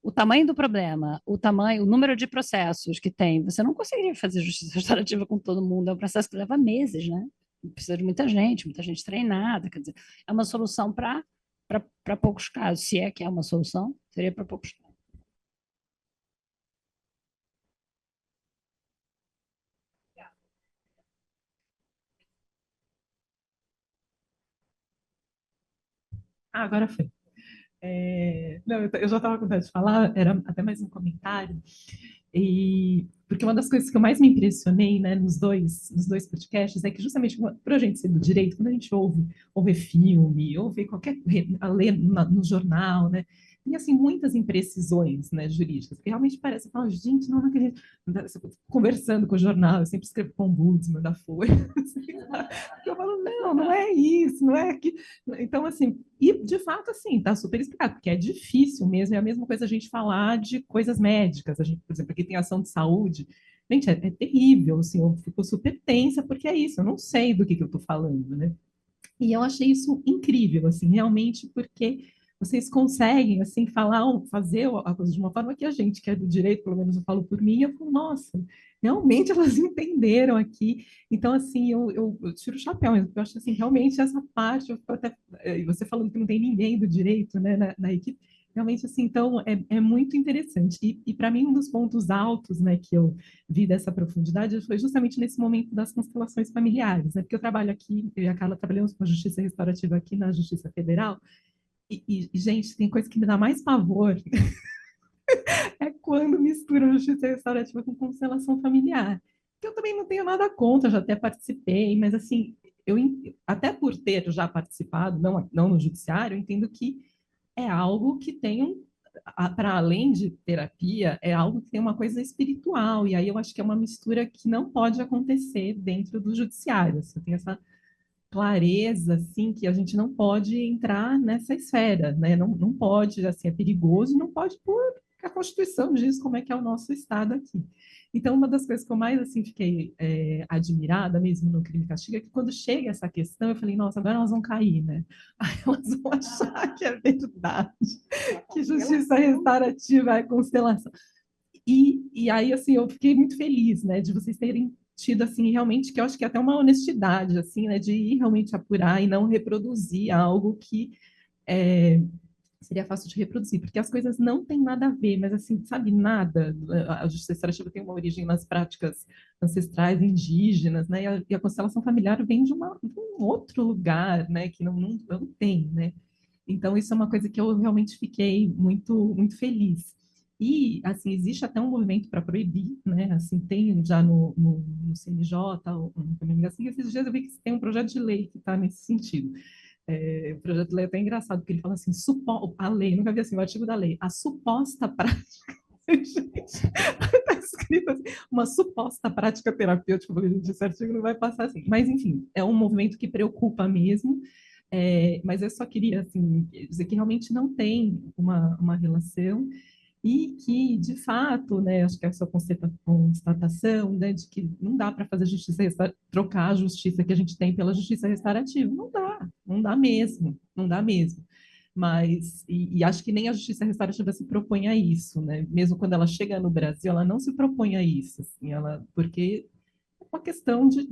o tamanho do problema, o número de processos que tem, você não conseguiria fazer justiça restaurativa com todo mundo, é um processo que leva meses, né? Precisa de muita gente treinada, quer dizer, é uma solução para poucos casos, se é que é uma solução, seria para poucos casos. Agora foi. Não, eu já estava com vontade de falar, era até mais um comentário, porque uma das coisas que eu mais me impressionei, né, nos dois podcasts é que justamente por a gente ser do direito, quando a gente ouve filme, ouve ler no jornal, né, tem assim muitas imprecisões, né, jurídicas, que realmente parece, fala, gente, não acredito, conversando com o jornal, eu sempre escrevo com o ombudsman da Folha, eu falo, não é isso, não é que... Então, assim, e de fato, assim, está super explicado, porque é difícil mesmo, é a mesma coisa a gente falar de coisas médicas, a gente, por exemplo, aqui tem ação de saúde, gente, é terrível, assim, eu fico super tensa, porque é isso, eu não sei do que eu estou falando, né? E eu achei isso incrível, assim, realmente, porque vocês conseguem, assim, fazer a coisa de uma forma que a gente, que é do direito, pelo menos eu falo por mim, eu falo, nossa, realmente elas entenderam aqui. Então, assim, eu tiro o chapéu, eu acho, assim, realmente essa parte, e você falando que não tem ninguém do direito, né, na equipe, realmente, assim, então, é muito interessante. E para mim, um dos pontos altos, né, que eu vi dessa profundidade foi justamente nesse momento das constelações familiares, né? Porque eu trabalho aqui, eu e a Carla trabalhamos com a Justiça Restaurativa aqui na Justiça Federal, gente, tem coisa que me dá mais pavor é quando misturam Justiça Restaurativa com constelação familiar. Que eu também não tenho nada contra, já até participei, mas assim, eu até por ter já participado, não no judiciário, eu entendo que é algo que tem para além de terapia, é algo que tem uma coisa espiritual, e aí eu acho que é uma mistura que não pode acontecer dentro do judiciário. Você tem essa clareza, assim, que a gente não pode entrar nessa esfera, né? Não pode, assim, é perigoso, não pode porque a Constituição diz como é que é o nosso Estado aqui. Então, uma das coisas que eu mais, assim, fiquei admirada mesmo no Crime e Castigo é que quando chega essa questão, eu falei, nossa, agora elas vão cair, né? Aí elas vão achar que é verdade, que justiça restaurativa é constelação. E aí, assim, eu fiquei muito feliz, né, de vocês terem tido, assim, realmente, que eu acho que é até uma honestidade, assim, né, de ir realmente apurar e não reproduzir algo que seria fácil de reproduzir, porque as coisas não têm nada a ver, mas, assim, sabe, nada. A justiça restaurativa tem uma origem nas práticas ancestrais indígenas, né, e a constelação familiar vem de um outro lugar, né, que não tem, né. Então, isso é uma coisa que eu realmente fiquei muito, muito feliz. E, assim, existe até um movimento para proibir, né? Assim, tem já no CNJ, assim, esses dias eu vi que tem um projeto de lei que está nesse sentido. O projeto de lei é até engraçado, porque ele fala assim, a lei, nunca vi assim, o artigo da lei, a suposta prática, gente, está escrito assim, uma suposta prática terapêutica, eu falei, gente, esse artigo não vai passar assim. Mas, enfim, é um movimento que preocupa mesmo, mas eu só queria assim, dizer que realmente não tem uma relação e que, de fato, né, acho que essa constatação, né, de que não dá para fazer trocar a justiça que a gente tem pela justiça restaurativa. Não dá mesmo, não dá mesmo. Mas, e acho que nem a justiça restaurativa se propõe a isso, né? Mesmo quando ela chega no Brasil, ela não se propõe a isso, assim, porque é uma questão de,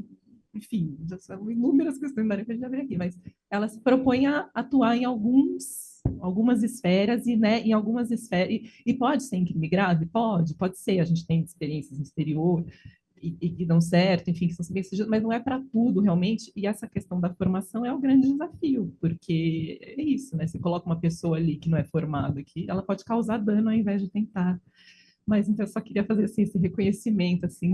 enfim, já são inúmeras questões da que a gente já veio aqui, mas ela se propõe a atuar em algumas esferas né, em algumas esferas, e pode ser em crime grave? Pode ser, a gente tem experiências no exterior e que dão certo, enfim, que são bem mas não é para tudo realmente, e essa questão da formação é o grande desafio, porque é isso, né, você coloca uma pessoa ali que não é formada, que ela pode causar dano ao invés de tentar. Mas então eu só queria fazer assim, esse reconhecimento assim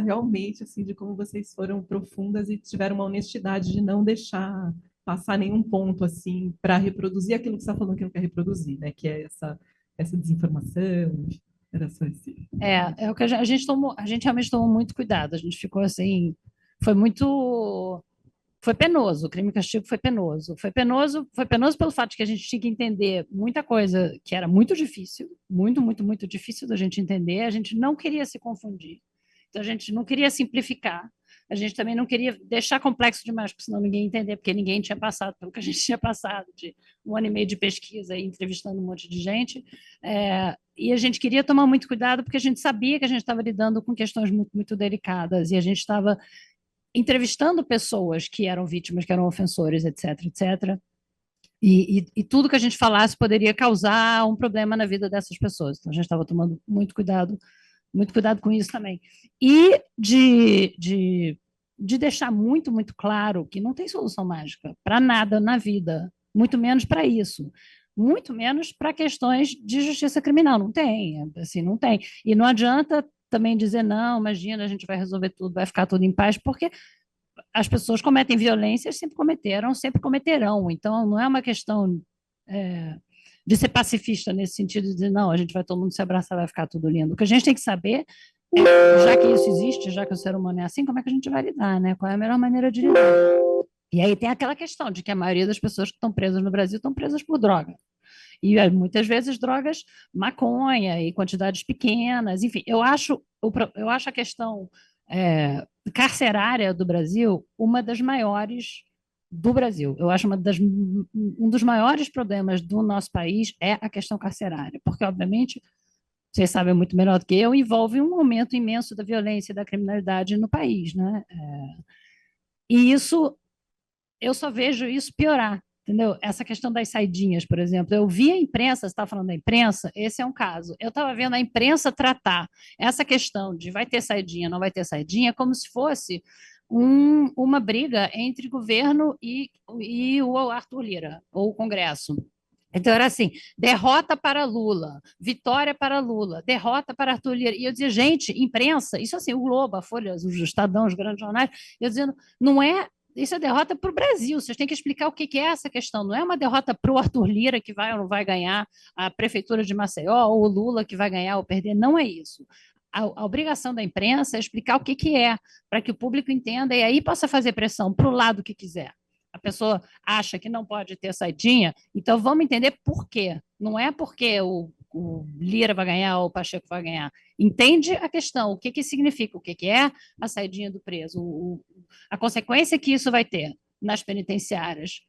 realmente assim de como vocês foram profundas e tiveram uma honestidade de não deixar passar nenhum ponto assim para reproduzir aquilo que você está falando que não quer reproduzir, né? Que é essa desinformação. Era só esse. É o que a gente tomou, a gente realmente tomou muito cuidado. A gente ficou assim, foi penoso, o Crime e Castigo foi penoso. Foi penoso pelo fato de que a gente tinha que entender muita coisa que era muito difícil, muito, muito, muito difícil da gente entender. A gente não queria se confundir. Então, a gente não queria simplificar. A gente também não queria deixar complexo demais, porque senão ninguém ia entender, porque ninguém tinha passado pelo que a gente tinha passado, de 1 ano e meio de pesquisa e entrevistando um monte de gente. E a gente queria tomar muito cuidado, porque a gente sabia que a gente estava lidando com questões muito, muito delicadas, e a gente estava entrevistando pessoas que eram vítimas, que eram ofensores, etc., etc., e tudo que a gente falasse poderia causar um problema na vida dessas pessoas. Então, a gente estava tomando muito cuidado com isso também. E de deixar muito, muito claro que não tem solução mágica para nada na vida. muito menos para isso, muito menos para questões de justiça criminal. Não tem, assim, não tem. E não adianta também dizer, não, imagina, a gente vai resolver tudo, vai ficar tudo em paz, porque as pessoas cometem violências, sempre cometeram, sempre cometerão. Então, não é uma questão de ser pacifista nesse sentido de dizer, não, a gente vai todo mundo se abraçar, vai ficar tudo lindo. O que a gente tem que saber é, já que isso existe, já que o ser humano é assim, como é que a gente vai lidar, né? Qual é a melhor maneira de lidar? E aí tem aquela questão de que a maioria das pessoas que estão presas no Brasil estão presas por droga. E muitas vezes drogas maconha e quantidades pequenas, enfim, eu acho a questão carcerária do Brasil uma das maiores do Brasil. Eu acho um dos maiores problemas do nosso país é a questão carcerária, porque, obviamente, vocês sabem muito melhor do que eu, envolve um aumento imenso da violência e da criminalidade no país, né? E isso, eu só vejo isso piorar, entendeu? Essa questão das saidinhas, por exemplo. Eu vi a imprensa, você está falando da imprensa, esse é um caso. Eu estava vendo a imprensa tratar essa questão de vai ter saidinha, não vai ter saidinha, como se fosse uma briga entre governo e o Arthur Lira, ou o Congresso. Então, era assim, derrota para Lula, vitória para Lula, derrota para Arthur Lira. E eu dizia, gente, imprensa, isso assim, o Globo, a Folha, o Estadão, os grandes jornais, eu dizendo, não é, isso é derrota para o Brasil, vocês têm que explicar o que é essa questão, não é uma derrota para o Arthur Lira que vai ou não vai ganhar a prefeitura de Maceió, ou o Lula que vai ganhar ou perder, não é isso. A obrigação da imprensa é explicar o que é, para que o público entenda e aí possa fazer pressão para o lado que quiser. A pessoa acha que não pode ter saidinha, então vamos entender por quê. Não é porque o Lira vai ganhar ou o Pacheco vai ganhar. Entende a questão, o que significa, o que é a saidinha do preso, a consequência que isso vai ter nas penitenciárias.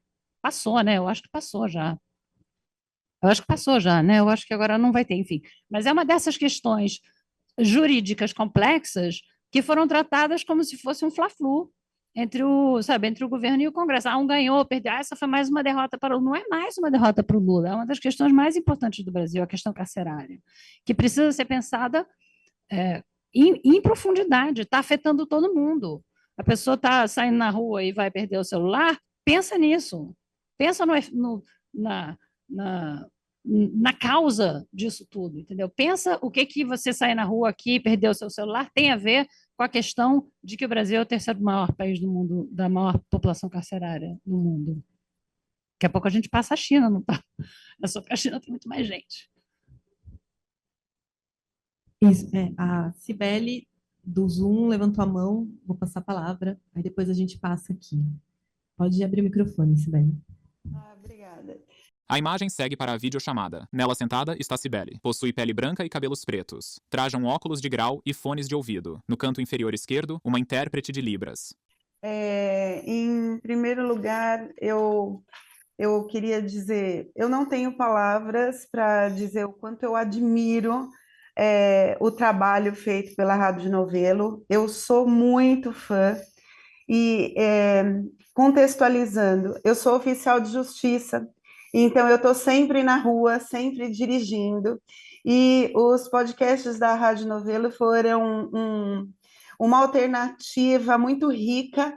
Passou, né? Eu acho que passou já. Eu acho que passou já, né? Eu acho que agora não vai ter, enfim. Mas é uma dessas questões jurídicas complexas que foram tratadas como se fosse um fla-flu entre o governo e o Congresso. Um ganhou, perdeu. Essa foi mais uma derrota para o Lula. Não é mais uma derrota para o Lula, é uma das questões mais importantes do Brasil, a questão carcerária, que precisa ser pensada em profundidade, está afetando todo mundo. A pessoa está saindo na rua e vai perder o celular, pensa nisso. Pensa na causa disso tudo, entendeu? Pensa o que você sair na rua aqui e perder o seu celular tem a ver com a questão de que o Brasil é o terceiro maior país do mundo, da maior população carcerária no mundo. Daqui a pouco a gente passa a China, não tá? É só que a China tem muito mais gente. Isso, a Cibele do Zoom levantou a mão, vou passar a palavra, aí depois a gente passa aqui. Pode abrir o microfone, Cibele. Obrigada. A imagem segue para a videochamada. Nela sentada está Cibele. Possui pele branca e cabelos pretos. Traja um óculos de grau e fones de ouvido. No canto inferior esquerdo, uma intérprete de Libras. Em primeiro lugar, eu queria dizer, eu não tenho palavras para dizer o quanto eu admiro o trabalho feito pela Rádio Novelo. Eu sou muito fã e, contextualizando, eu sou oficial de justiça, então eu estou sempre na rua, sempre dirigindo, e os podcasts da Rádio Novelo foram uma alternativa muito rica,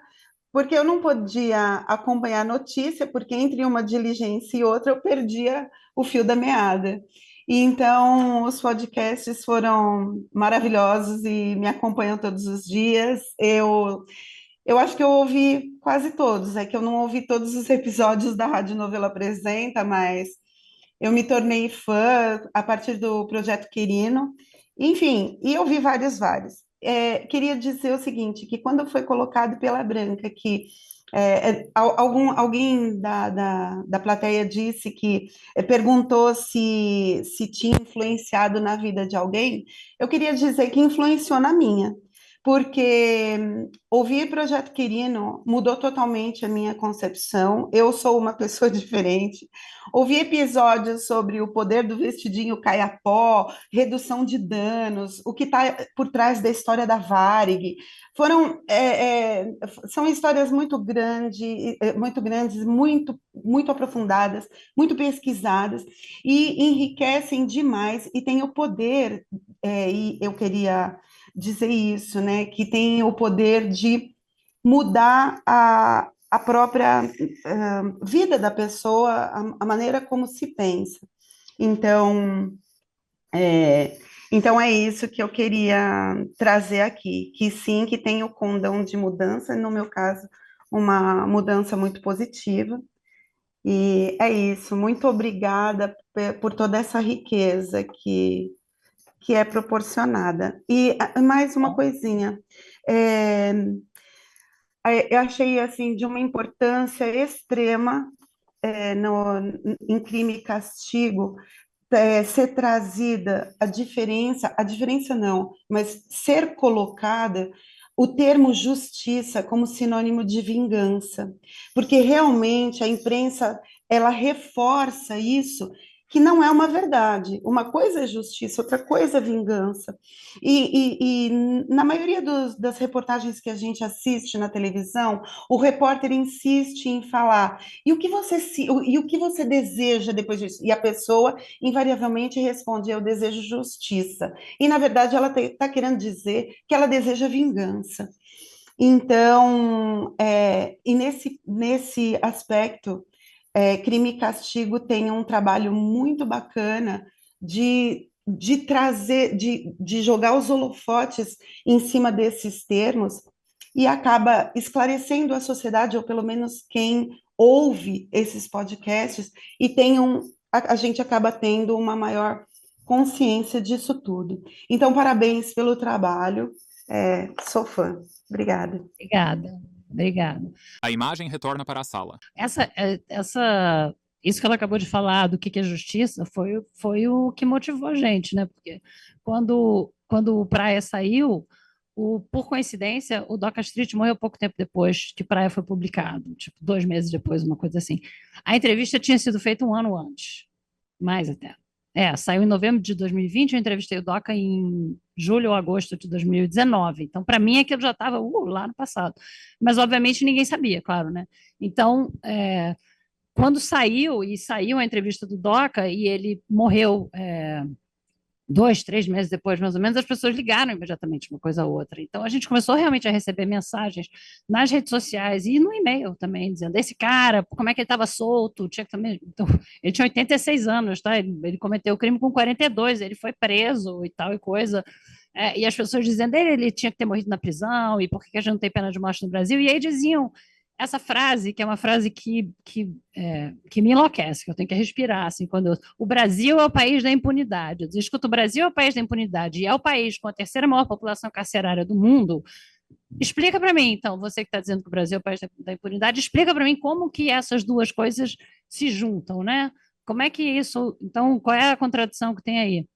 porque eu não podia acompanhar a notícia, porque entre uma diligência e outra eu perdia o fio da meada. E então os podcasts foram maravilhosos e me acompanham todos os dias. Eu acho que eu ouvi quase todos, é que eu não ouvi todos os episódios da Rádio Novelo Apresenta, mas eu me tornei fã a partir do Projeto Querino, enfim, e eu vi vários. Queria dizer o seguinte, que quando foi colocado pela Branca que alguém da plateia disse que perguntou se tinha influenciado na vida de alguém, eu queria dizer que influenciou na minha, porque ouvir Projeto Querino mudou totalmente a minha concepção. Eu sou uma pessoa diferente. Ouvir episódios sobre o poder do vestidinho caiapó, redução de danos, o que está por trás da história da Varig, são histórias muito grandes, muito aprofundadas, muito pesquisadas, e enriquecem demais, e têm o poder, e eu queria dizer isso, né, que tem o poder de mudar a própria vida da pessoa, a maneira como se pensa. Então, então é isso que eu queria trazer aqui, que sim, que tem o condão de mudança, no meu caso, uma mudança muito positiva. E é isso, muito obrigada por toda essa riqueza que é proporcionada. E mais uma coisinha, eu achei assim de uma importância extrema em Crime e Castigo, ser trazida a diferença não, mas ser colocada o termo justiça como sinônimo de vingança, porque realmente a imprensa ela reforça isso, que não é uma verdade. Uma coisa é justiça, outra coisa é vingança. E na maioria das reportagens que a gente assiste na televisão, o repórter insiste em falar e o que você deseja depois disso? E a pessoa invariavelmente responde: eu desejo justiça. E, na verdade, ela está querendo dizer que ela deseja vingança. Então, e nesse aspecto, Crime e Castigo tem um trabalho muito bacana de trazer, de jogar os holofotes em cima desses termos e acaba esclarecendo a sociedade, ou pelo menos quem ouve esses podcasts, e a gente acaba tendo uma maior consciência disso tudo. Então, parabéns pelo trabalho, sou fã. Obrigada. Obrigada. A imagem retorna para a sala. Isso que ela acabou de falar do que é justiça foi o que motivou a gente, né? Porque quando o Praia saiu, por coincidência, o Doca Street morreu pouco tempo depois que Praia foi publicado, tipo 2 meses depois, uma coisa assim. A entrevista tinha sido feita 1 ano antes, mais até. Saiu em novembro de 2020, eu entrevistei o Doca em julho ou agosto de 2019. Então, para mim, aquilo já estava lá no passado. Mas, obviamente, ninguém sabia, claro, né? Então, quando saiu a entrevista do Doca e ele morreu 2, 3 meses depois, mais ou menos, as pessoas ligaram imediatamente uma coisa a outra. Então, a gente começou realmente a receber mensagens nas redes sociais e no e-mail também, dizendo: esse cara, como é que ele estava solto? Então, ele tinha 86 anos, tá? Ele cometeu o crime com 42, ele foi preso e tal e coisa. E as pessoas dizendo: ele tinha que ter morrido na prisão, e por que a gente não tem pena de morte no Brasil? E aí diziam essa frase, que é uma frase que me enlouquece, que eu tenho que respirar, assim, o Brasil é o país da impunidade. Eu escuto: o Brasil é o país da impunidade e é o país com a 3ª maior população carcerária do mundo. Explica para mim, então, você que está dizendo que o Brasil é o país da impunidade, explica para mim como que essas duas coisas se juntam, né? Como é que isso... Então, qual é a contradição que tem aí?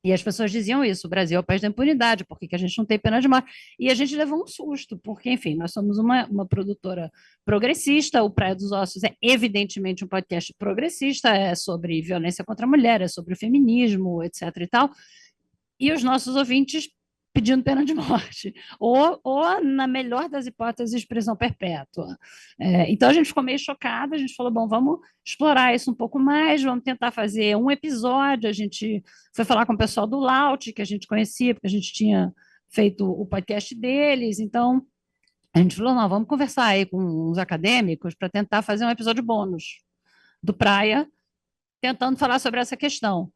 E as pessoas diziam isso: o Brasil é o país da impunidade, por que a gente não tem pena de morte? E a gente levou um susto, porque, enfim, nós somos uma produtora progressista, o Praia dos Ossos é evidentemente um podcast progressista, é sobre violência contra a mulher, é sobre o feminismo, etc. e tal, e os nossos ouvintes pedindo pena de morte, ou na melhor das hipóteses, prisão perpétua. Então a gente ficou meio chocada, a gente falou: bom, vamos explorar isso um pouco mais, vamos tentar fazer um episódio. A gente foi falar com o pessoal do Laut, que a gente conhecia, porque a gente tinha feito o podcast deles. Então a gente falou: não, vamos conversar aí com uns acadêmicos para tentar fazer um episódio bônus do Praia, tentando falar sobre essa questão.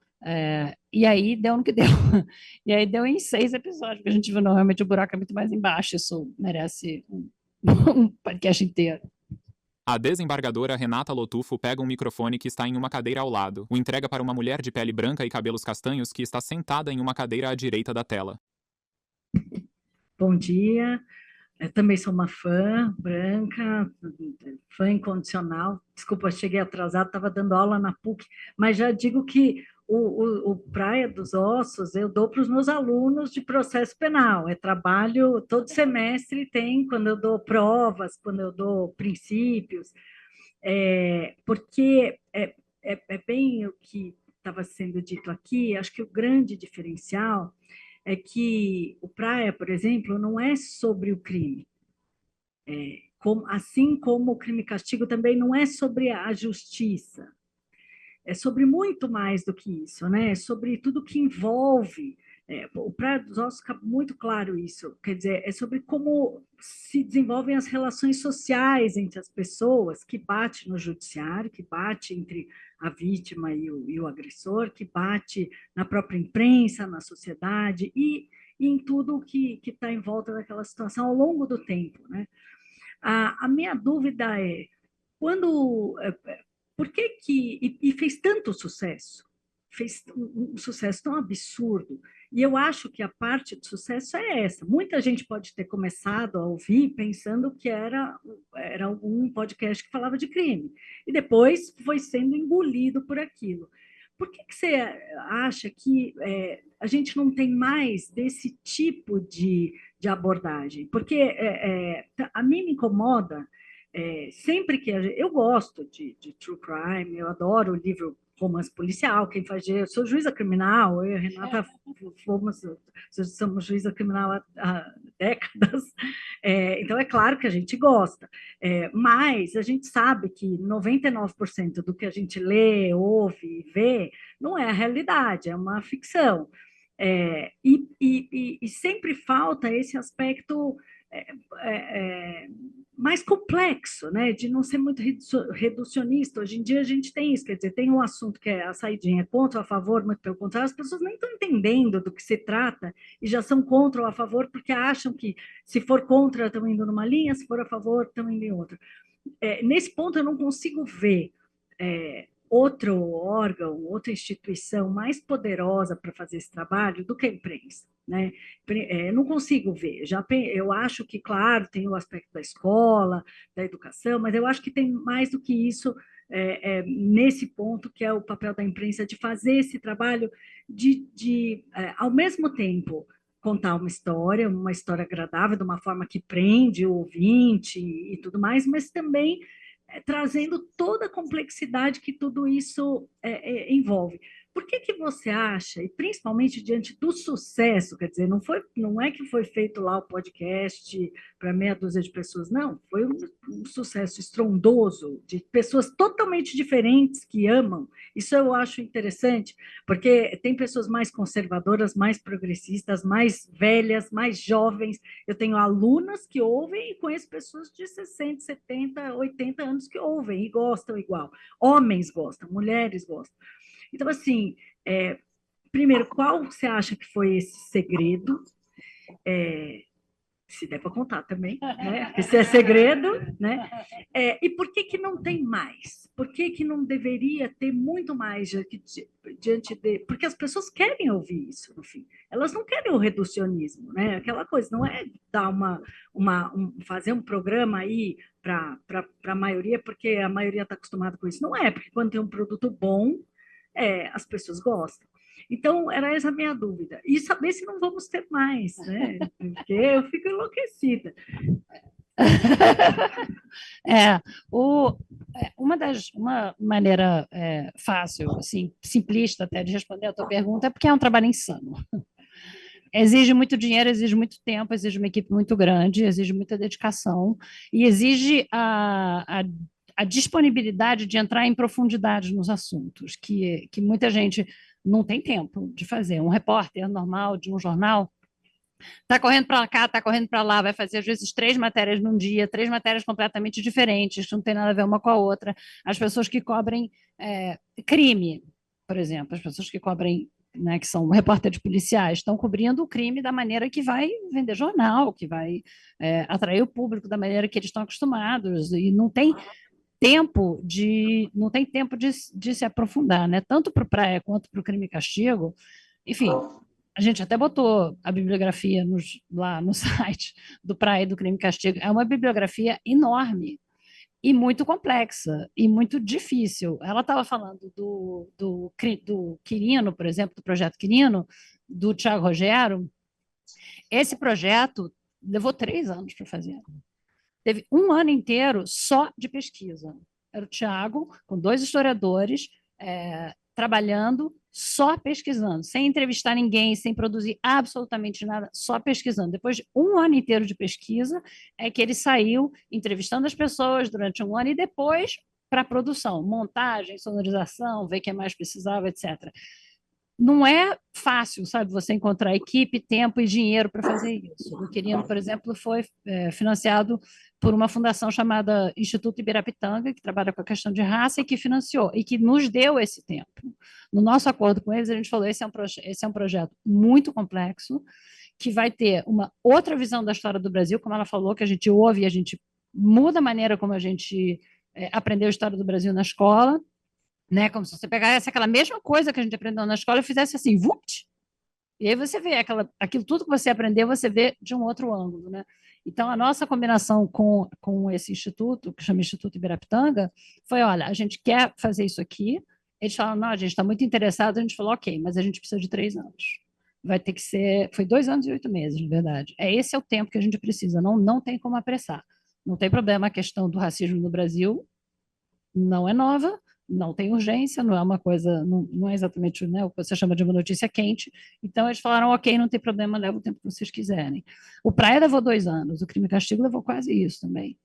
E aí deu no que deu. E aí deu em 6 episódios, porque a gente viu: não, realmente o buraco é muito mais embaixo, isso merece um podcast inteiro. A desembargadora Renata Lotufo pega um microfone que está em uma cadeira ao lado, o entrega para uma mulher de pele branca e cabelos castanhos que está sentada em uma cadeira à direita da tela. Bom dia, eu também sou uma fã branca, fã incondicional. Desculpa, cheguei atrasado, estava dando aula na PUC, mas já digo que o Praia dos Ossos eu dou para os meus alunos de processo penal. É trabalho, todo semestre tem, quando eu dou provas, quando eu dou princípios, porque é bem o que estava sendo dito aqui. Acho que o grande diferencial é que o Praia, por exemplo, não é sobre o crime. Assim como o Crime e Castigo também não é sobre a justiça. É sobre muito mais do que isso, né? É sobre tudo que envolve o Praia dos Ossos fica muito claro isso, quer dizer, é sobre como se desenvolvem as relações sociais entre as pessoas, que bate no judiciário, que bate entre a vítima e o agressor, que bate na própria imprensa, na sociedade e em tudo o que está em volta daquela situação ao longo do tempo, né? A minha dúvida é, por que e fez tanto sucesso? Fez um sucesso tão absurdo. E eu acho que a parte do sucesso é essa. Muita gente pode ter começado a ouvir pensando que era um podcast que falava de crime. E depois foi sendo engolido por aquilo. Por que você acha que a gente não tem mais desse tipo de abordagem? Porque a mim me incomoda sempre que eu gosto de true crime, eu adoro o livro romance policial, quem faz, eu sou juíza criminal, eu e a Renata somos juíza criminal há décadas, então é claro que a gente gosta, mas a gente sabe que 99% do que a gente lê, ouve e vê não é a realidade, é uma ficção. E sempre falta esse aspecto mais complexo, né? De não ser muito reducionista. Hoje em dia a gente tem isso, quer dizer, tem um assunto que é a saidinha contra ou a favor, muito pelo contrário, as pessoas nem estão entendendo do que se trata e já são contra ou a favor porque acham que se for contra estão indo numa linha, se for a favor estão indo em outra. Nesse ponto eu não consigo ver outro órgão, outra instituição mais poderosa para fazer esse trabalho do que a imprensa, né? Não consigo ver. Eu acho que, claro, tem o aspecto da escola, da educação, mas eu acho que tem mais do que isso nesse ponto, que é o papel da imprensa de fazer esse trabalho ao mesmo tempo, contar uma história agradável, de uma forma que prende o ouvinte e tudo mais, mas também trazendo toda a complexidade que tudo isso envolve. Por que você acha, e principalmente diante do sucesso, quer dizer, não é que foi feito lá o podcast para meia dúzia de pessoas, não, foi um sucesso estrondoso, de pessoas totalmente diferentes que amam. Isso eu acho interessante, porque tem pessoas mais conservadoras, mais progressistas, mais velhas, mais jovens. Eu tenho alunas que ouvem e conheço pessoas de 60, 70, 80 anos que ouvem e gostam igual. Homens gostam, mulheres gostam. Então, assim, primeiro, qual você acha que foi esse segredo? Se der para contar também, né? Porque se é segredo, né? E por que não tem mais? Por que não deveria ter muito mais diante de... Porque as pessoas querem ouvir isso, no fim. Elas não querem o reducionismo, né? Aquela coisa, não é dar fazer um programa aí para a maioria, porque a maioria está acostumada com isso. Não é, porque quando tem um produto bom, as pessoas gostam. Então, era essa a minha dúvida. E saber se não vamos ter mais, né? Porque eu fico enlouquecida. Uma maneira fácil, assim, simplista até de responder a tua pergunta é porque é um trabalho insano. Exige muito dinheiro, exige muito tempo, exige uma equipe muito grande, exige muita dedicação e exige a disponibilidade de entrar em profundidade nos assuntos, que muita gente não tem tempo de fazer. Um repórter normal de um jornal está correndo para cá, está correndo para lá, vai fazer às vezes 3 matérias num dia, 3 matérias completamente diferentes, que não tem nada a ver uma com a outra. As pessoas que cobrem crime, por exemplo, as pessoas que cobrem, né, que são repórteres policiais, estão cobrindo o crime da maneira que vai vender jornal, que vai atrair o público da maneira que eles estão acostumados, e não tem tempo de se aprofundar, né? Tanto para o Praia quanto para o Crime e Castigo. Enfim, a gente até botou a bibliografia lá no site do Praia e do Crime e Castigo. É uma bibliografia enorme e muito complexa e muito difícil. Ela estava falando do Quirino, por exemplo, do projeto Quirino, do Thiago Rogero. Esse projeto levou 3 anos para fazer. Teve 1 ano inteiro só de pesquisa. Era o Thiago, com 2 historiadores, trabalhando, só pesquisando, sem entrevistar ninguém, sem produzir absolutamente nada, só pesquisando. Depois de 1 ano inteiro de pesquisa, é que ele saiu entrevistando as pessoas durante 1 ano e depois para a produção, montagem, sonorização, ver o que mais precisava, etc. não é fácil, sabe, você encontrar equipe, tempo e dinheiro para fazer isso. O Quirino, por exemplo, foi financiado por uma fundação chamada Instituto Ibirapitanga, que trabalha com a questão de raça e que financiou, e que nos deu esse tempo. No nosso acordo com eles, a gente falou, esse é um projeto muito complexo, que vai ter uma outra visão da história do Brasil, como ela falou, que a gente ouve e a gente muda a maneira como a gente aprendeu a história do Brasil na escola, né? Como se você pegasse aquela mesma coisa que a gente aprendeu na escola e fizesse assim, vupt! E aí você vê aquilo tudo que você aprendeu, você vê de um outro ângulo, né? Então, a nossa combinação com esse instituto, que chama Instituto Ibirapitanga, foi, olha, a gente quer fazer isso aqui. Eles falaram, não, a gente está muito interessado. A gente falou, ok, mas a gente precisa de 3 anos. Vai ter que ser... Foi 2 anos e 8 meses, na verdade. Esse é o tempo que a gente precisa. Não tem como apressar. Não tem problema a questão do racismo no Brasil. Não é nova, não tem urgência, não é uma coisa, não é exatamente, né, o que você chama de uma notícia quente. Então, eles falaram, ok, não tem problema, leva o tempo que vocês quiserem. O Praia levou 2 anos, o Crime e Castigo levou quase isso também.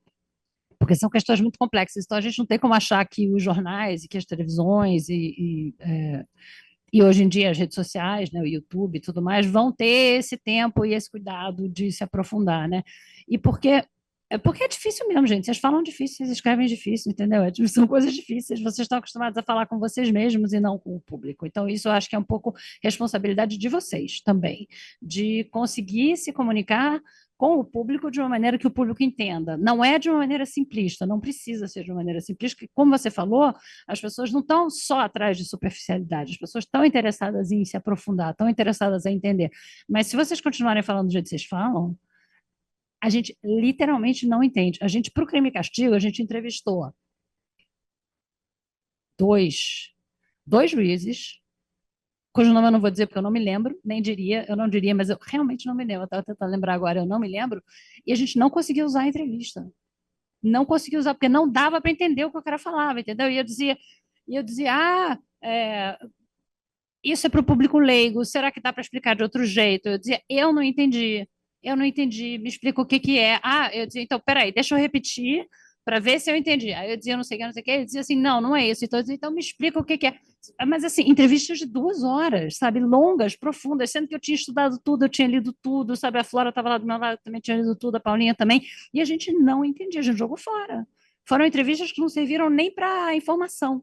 Porque são questões muito complexas, então a gente não tem como achar que os jornais e que as televisões e hoje em dia as redes sociais, né, o YouTube e tudo mais, vão ter esse tempo e esse cuidado de se aprofundar, né? E porque é difícil mesmo, gente. Vocês falam difícil, vocês escrevem difícil, entendeu? São coisas difíceis. Vocês estão acostumados a falar com vocês mesmos e não com o público. Então, isso eu acho que é um pouco responsabilidade de vocês também, de conseguir se comunicar com o público de uma maneira que o público entenda. Não é de uma maneira simplista, não precisa ser de uma maneira simplista, porque, como você falou, as pessoas não estão só atrás de superficialidade, as pessoas estão interessadas em se aprofundar, estão interessadas em entender. Mas se vocês continuarem falando do jeito que vocês falam, a gente literalmente não entende. A gente, para o Crime e Castigo, a gente entrevistou dois juízes, cujo nome eu não vou dizer porque eu não me lembro, eu não diria, mas eu realmente não me lembro. Eu estava tentando lembrar agora, eu não me lembro. E a gente não conseguiu usar a entrevista. Não conseguiu usar, porque não dava para entender o que o cara falava, entendeu? E eu dizia isso é para o público leigo, será que dá para explicar de outro jeito? Eu dizia, eu não entendi, me explica o que que é. Eu dizia, então, peraí, deixa eu repetir para ver se eu entendi. Aí eu dizia, não sei o que, ele dizia assim, não é isso. Então, eu dizia, então me explica o que que é. Mas, assim, entrevistas de 2 horas, sabe, longas, profundas, sendo que eu tinha estudado tudo, eu tinha lido tudo, sabe, a Flora estava lá do meu lado, também tinha lido tudo, a Paulinha também, e a gente não entendia, a gente jogou fora. Foram entrevistas que não serviram nem para informação.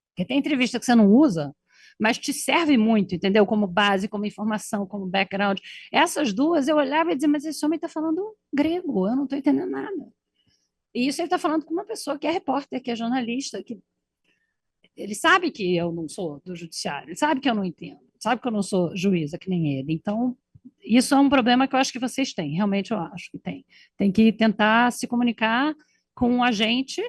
Porque tem entrevista que você não usa, mas te serve muito, entendeu? Como base, como informação, como background. Essas 2, eu olhava e dizia, mas esse homem está falando grego, eu não estou entendendo nada. E isso ele está falando com uma pessoa que é repórter, que é jornalista, que ele sabe que eu não sou do judiciário, ele sabe que eu não entendo, sabe que eu não sou juíza, que nem ele. Então, isso é um problema que eu acho que vocês têm, realmente eu acho que tem. Tem que tentar se comunicar com o agente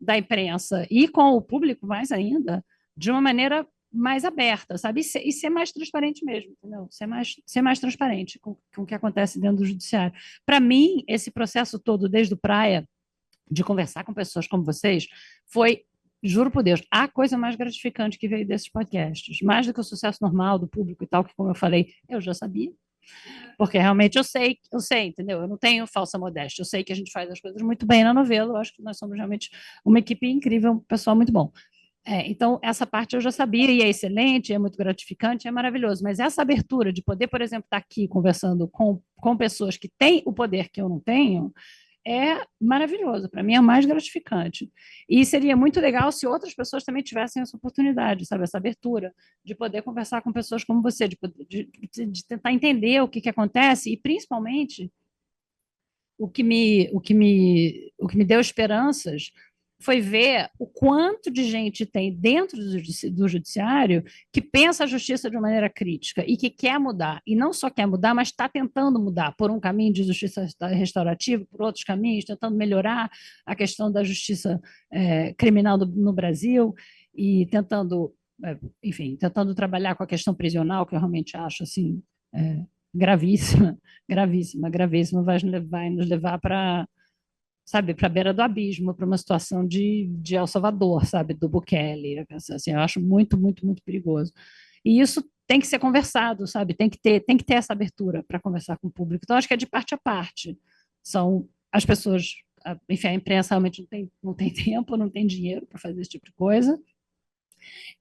da imprensa e com o público, mais ainda, de uma maneira mais aberta, sabe? E ser mais transparente mesmo, entendeu? Ser mais transparente com o que acontece dentro do judiciário. Para mim, esse processo todo, desde o Praia, de conversar com pessoas como vocês, foi, juro por Deus, a coisa mais gratificante que veio desses podcasts. Mais do que o sucesso normal do público e tal, que, como eu falei, eu já sabia. Porque realmente eu sei, entendeu? Eu não tenho falsa modéstia, eu sei que a gente faz as coisas muito bem na novela, eu acho que nós somos realmente uma equipe incrível, um pessoal muito bom. Então, essa parte eu já sabia, e é excelente, é muito gratificante, é maravilhoso, mas essa abertura de poder, por exemplo, estar aqui conversando com pessoas que têm o poder que eu não tenho, é maravilhoso, para mim é o mais gratificante. E seria muito legal se outras pessoas também tivessem essa oportunidade, sabe, essa abertura, de poder conversar com pessoas como você, de tentar entender o que acontece, e principalmente o que me deu esperanças foi ver o quanto de gente tem dentro do judiciário que pensa a justiça de uma maneira crítica e que quer mudar, e não só quer mudar, mas está tentando mudar por um caminho de justiça restaurativa, por outros caminhos, tentando melhorar a questão da justiça criminal no Brasil e tentando, enfim, tentando trabalhar com a questão prisional, que eu realmente acho assim gravíssima, vai nos levar para, sabe, para a beira do abismo, para uma situação de El Salvador, sabe, do Bukele, assim, eu acho muito, muito, muito perigoso. E isso tem que ser conversado, sabe, tem que ter essa abertura para conversar com o público. Então, acho que é de parte a parte. São as pessoas, enfim, a imprensa realmente não tem tempo, não tem dinheiro para fazer esse tipo de coisa,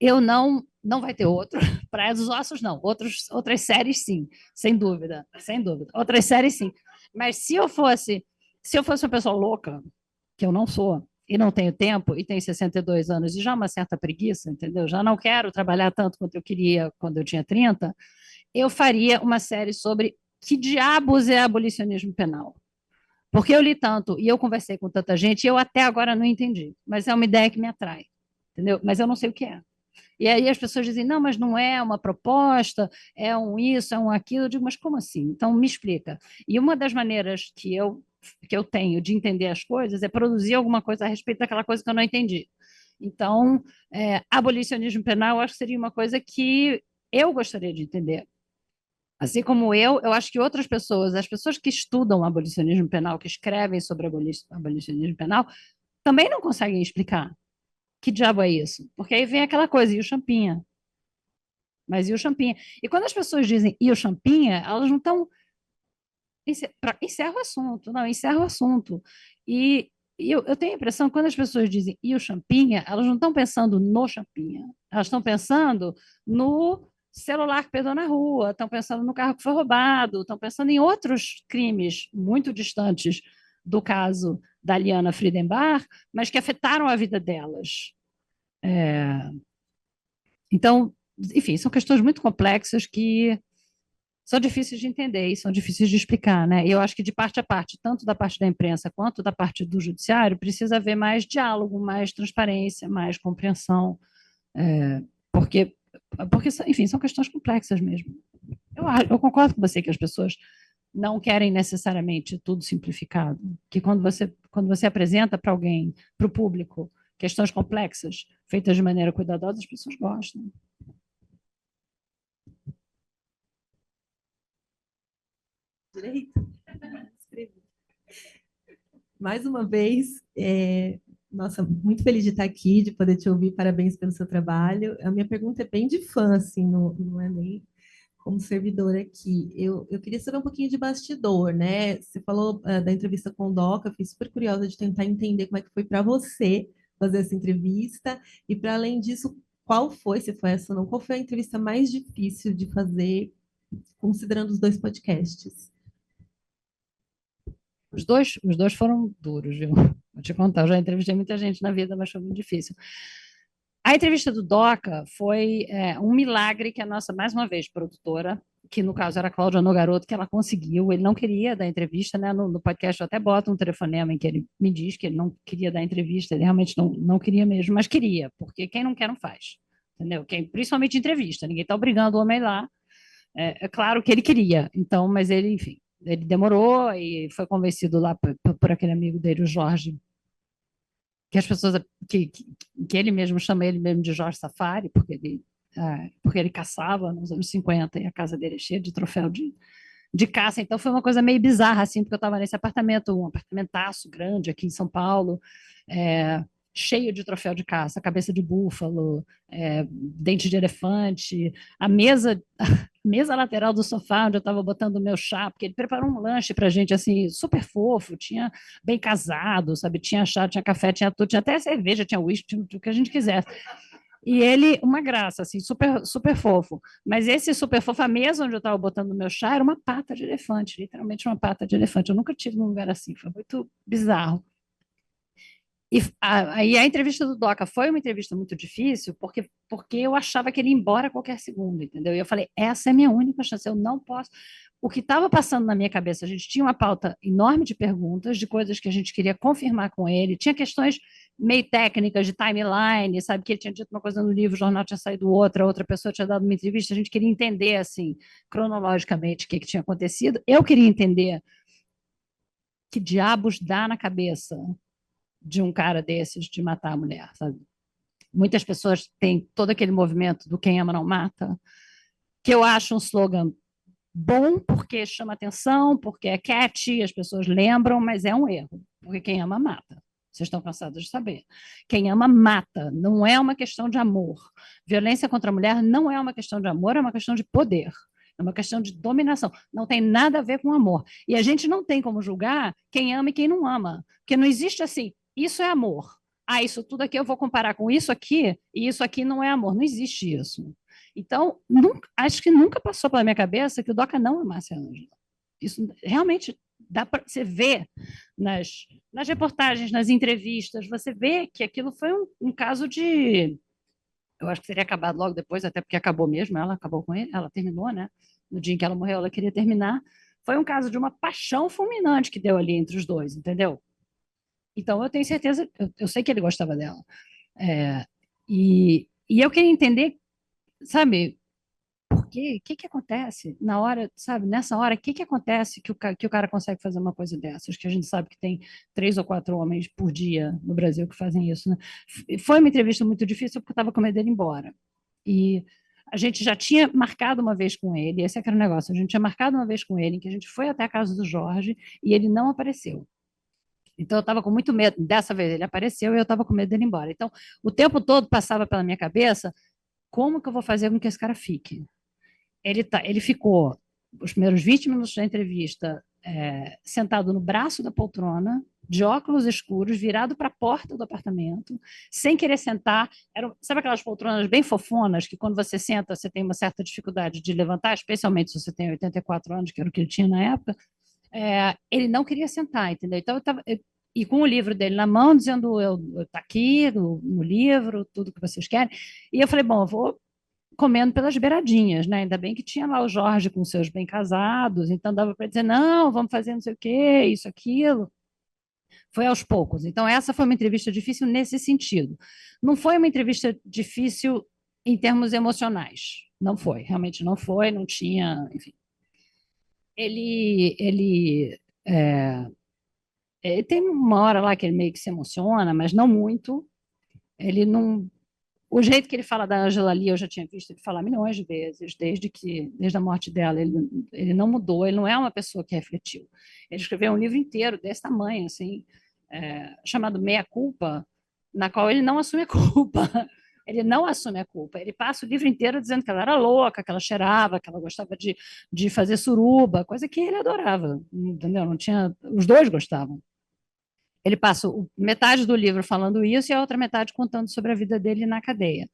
Não vai ter outro. Praia dos Ossos, não. Outras séries, sim, sem dúvida, sem dúvida. Outras séries, sim. Mas se eu fosse uma pessoa louca, que eu não sou, e não tenho tempo, e tenho 62 anos, e já uma certa preguiça, entendeu? Já não quero trabalhar tanto quanto eu queria quando eu tinha 30, eu faria uma série sobre que diabos é abolicionismo penal. Porque eu li tanto e eu conversei com tanta gente, e eu até agora não entendi. Mas é uma ideia que me atrai, entendeu? Mas eu não sei o que é. E aí as pessoas dizem, não, mas não é uma proposta, é um isso, é um aquilo. Eu digo, mas como assim? Então me explica. E uma das maneiras que eu tenho de entender as coisas é produzir alguma coisa a respeito daquela coisa que eu não entendi. Então, abolicionismo penal, eu acho que seria uma coisa que eu gostaria de entender. Assim como eu acho que outras pessoas, as pessoas que estudam abolicionismo penal, que escrevem sobre abolicionismo penal, também não conseguem explicar. Que diabo é isso? Porque aí vem aquela coisa, e o Champinha? Mas e o Champinha? E quando as pessoas dizem e o Champinha, elas não estão. Encerra o assunto, não, encerra o assunto. E eu tenho a impressão que quando as pessoas dizem e o Champinha, elas não estão pensando no Champinha, elas estão pensando no celular que perdeu na rua, estão pensando no carro que foi roubado, estão pensando em outros crimes muito distantes do caso da Liana Friedenbach, mas que afetaram a vida delas. Então, enfim, são questões muito complexas que são difíceis de entender e são difíceis de explicar, né? E eu acho que de parte a parte, tanto da parte da imprensa quanto da parte do judiciário, precisa haver mais diálogo, mais transparência, mais compreensão, porque, enfim, são questões complexas mesmo. Eu concordo com você que as pessoas não querem necessariamente tudo simplificado, que quando você apresenta para alguém, para o público, questões complexas, feitas de maneira cuidadosa, as pessoas gostam. Direito? Mais uma vez, nossa, muito feliz de estar aqui, de poder te ouvir, parabéns pelo seu trabalho. A minha pergunta é bem de fã, assim, não é nem como servidora aqui. Eu queria saber um pouquinho de bastidor, né? Você falou da entrevista com o Doca, eu fiquei super curiosa de tentar entender como é que foi para você fazer essa entrevista, e para além disso, qual foi, se foi essa ou não, qual foi a entrevista mais difícil de fazer, considerando os 2 podcasts? Os dois foram duros, viu? Vou te contar, eu já entrevistei muita gente na vida, mas foi muito difícil. A entrevista do Doca foi um milagre que a nossa, mais uma vez, produtora, que no caso era a Cláudia Nogaroto, que ela conseguiu. Ele não queria dar entrevista, né? No podcast eu até boto um telefonema em que ele me diz que ele não queria dar entrevista, ele realmente não queria mesmo, mas queria, porque quem não quer não faz, entendeu? Principalmente entrevista, ninguém está obrigando o homem lá. É claro que ele queria, então, mas ele, enfim, ele demorou e foi convencido lá por aquele amigo dele, o Jorge, que as pessoas, que ele mesmo chama ele mesmo de Jorge Safari, porque ele caçava nos anos 50 e a casa dele é cheia de troféu de caça. Então foi uma coisa meio bizarra, assim, porque eu estava nesse apartamento, um apartamentaço grande aqui em São Paulo, cheio de troféu de caça, cabeça de búfalo, dente de elefante, a mesa lateral do sofá onde eu estava botando o meu chá, porque ele preparou um lanche para a gente, assim, super fofo, tinha bem casado, sabe, tinha chá, tinha café, tinha tudo, tinha até cerveja, tinha uísque, tinha o que a gente quisesse. E ele, uma graça, assim, super, super fofo. Mas esse super fofo, a mesa onde eu estava botando o meu chá era uma pata de elefante, literalmente uma pata de elefante. Eu nunca tive num lugar assim, foi muito bizarro. E aí a entrevista do Doca foi uma entrevista muito difícil, porque eu achava que ele ia embora a qualquer segundo, entendeu? E eu falei, essa é a minha única chance, eu não posso. O que estava passando na minha cabeça, a gente tinha uma pauta enorme de perguntas, de coisas que a gente queria confirmar com ele, tinha questões meio técnicas de timeline, sabe, que ele tinha dito uma coisa no livro, o jornal tinha saído outra pessoa tinha dado uma entrevista, a gente queria entender, assim, cronologicamente o que tinha acontecido. Eu queria entender que diabos dá na cabeça de um cara desses de matar a mulher, sabe? Muitas pessoas têm todo aquele movimento do quem ama não mata, que eu acho um slogan bom porque chama atenção, porque é catchy, as pessoas lembram, mas é um erro, porque quem ama mata. Vocês estão cansados de saber. Quem ama mata, não é uma questão de amor. Violência contra a mulher não é uma questão de amor, é uma questão de poder. É uma questão de dominação. Não tem nada a ver com amor. E a gente não tem como julgar quem ama e quem não ama. Porque não existe assim, isso é amor. isso tudo aqui eu vou comparar com isso aqui, e isso aqui não é amor. Não existe isso. Então, acho que nunca passou pela minha cabeça que o Doca não amasse a Ângela. Isso realmente dá para você ver nas reportagens, nas entrevistas, você vê que aquilo foi um caso de... Eu acho que teria acabado logo depois, até porque acabou mesmo, ela acabou com ele, ela terminou, né? No dia em que ela morreu, ela queria terminar. Foi um caso de uma paixão fulminante que deu ali entre os dois, entendeu? Então, eu tenho certeza, eu sei que ele gostava dela. E eu queria entender, sabe, por quê? O que acontece na hora, sabe, nessa hora, o que acontece que o cara consegue fazer uma coisa dessas? Que a gente sabe que tem 3 ou 4 homens por dia no Brasil que fazem isso, né? Foi uma entrevista muito difícil porque eu estava com medo dele ir embora. E a gente já tinha marcado uma vez com ele, esse é que era o negócio, a gente tinha marcado uma vez com ele, em que a gente foi até a casa do Jorge e ele não apareceu. Então, eu estava com muito medo. Dessa vez ele apareceu e eu estava com medo dele ir embora. Então, o tempo todo passava pela minha cabeça, como que eu vou fazer com que esse cara fique? Ele ficou os primeiros 20 minutos da entrevista sentado no braço da poltrona, de óculos escuros, virado para a porta do apartamento, sem querer sentar. Sabe aquelas poltronas bem fofonas que quando você senta, você tem uma certa dificuldade de levantar, especialmente se você tem 84 anos, que era o que ele tinha na época. Ele não queria sentar, entendeu? Então, e com o livro dele na mão, dizendo, tá aqui no livro, tudo que vocês querem. E eu falei, bom, eu vou comendo pelas beiradinhas, né? Ainda bem que tinha lá o Jorge com seus bem casados, então dava para dizer, não, vamos fazer não sei o quê, isso, aquilo. Foi aos poucos. Então, essa foi uma entrevista difícil nesse sentido. Não foi uma entrevista difícil em termos emocionais. Não foi, realmente não foi, não tinha, enfim. Ele tem uma hora lá que ele meio que se emociona, mas não muito. Ele não... O jeito que ele fala da Ângela Lee, eu já tinha visto ele falar milhões de vezes, desde a morte dela. Ele não mudou, ele não é uma pessoa que refletiu. Ele escreveu um livro inteiro desse tamanho, assim, chamado Meia Culpa, na qual ele não assume a culpa. Ele não assume a culpa. Ele passa o livro inteiro dizendo que ela era louca, que ela cheirava, que ela gostava de fazer suruba, coisa que ele adorava, entendeu? Não tinha... Os dois gostavam. Ele passa metade do livro falando isso e a outra metade contando sobre a vida dele na cadeia.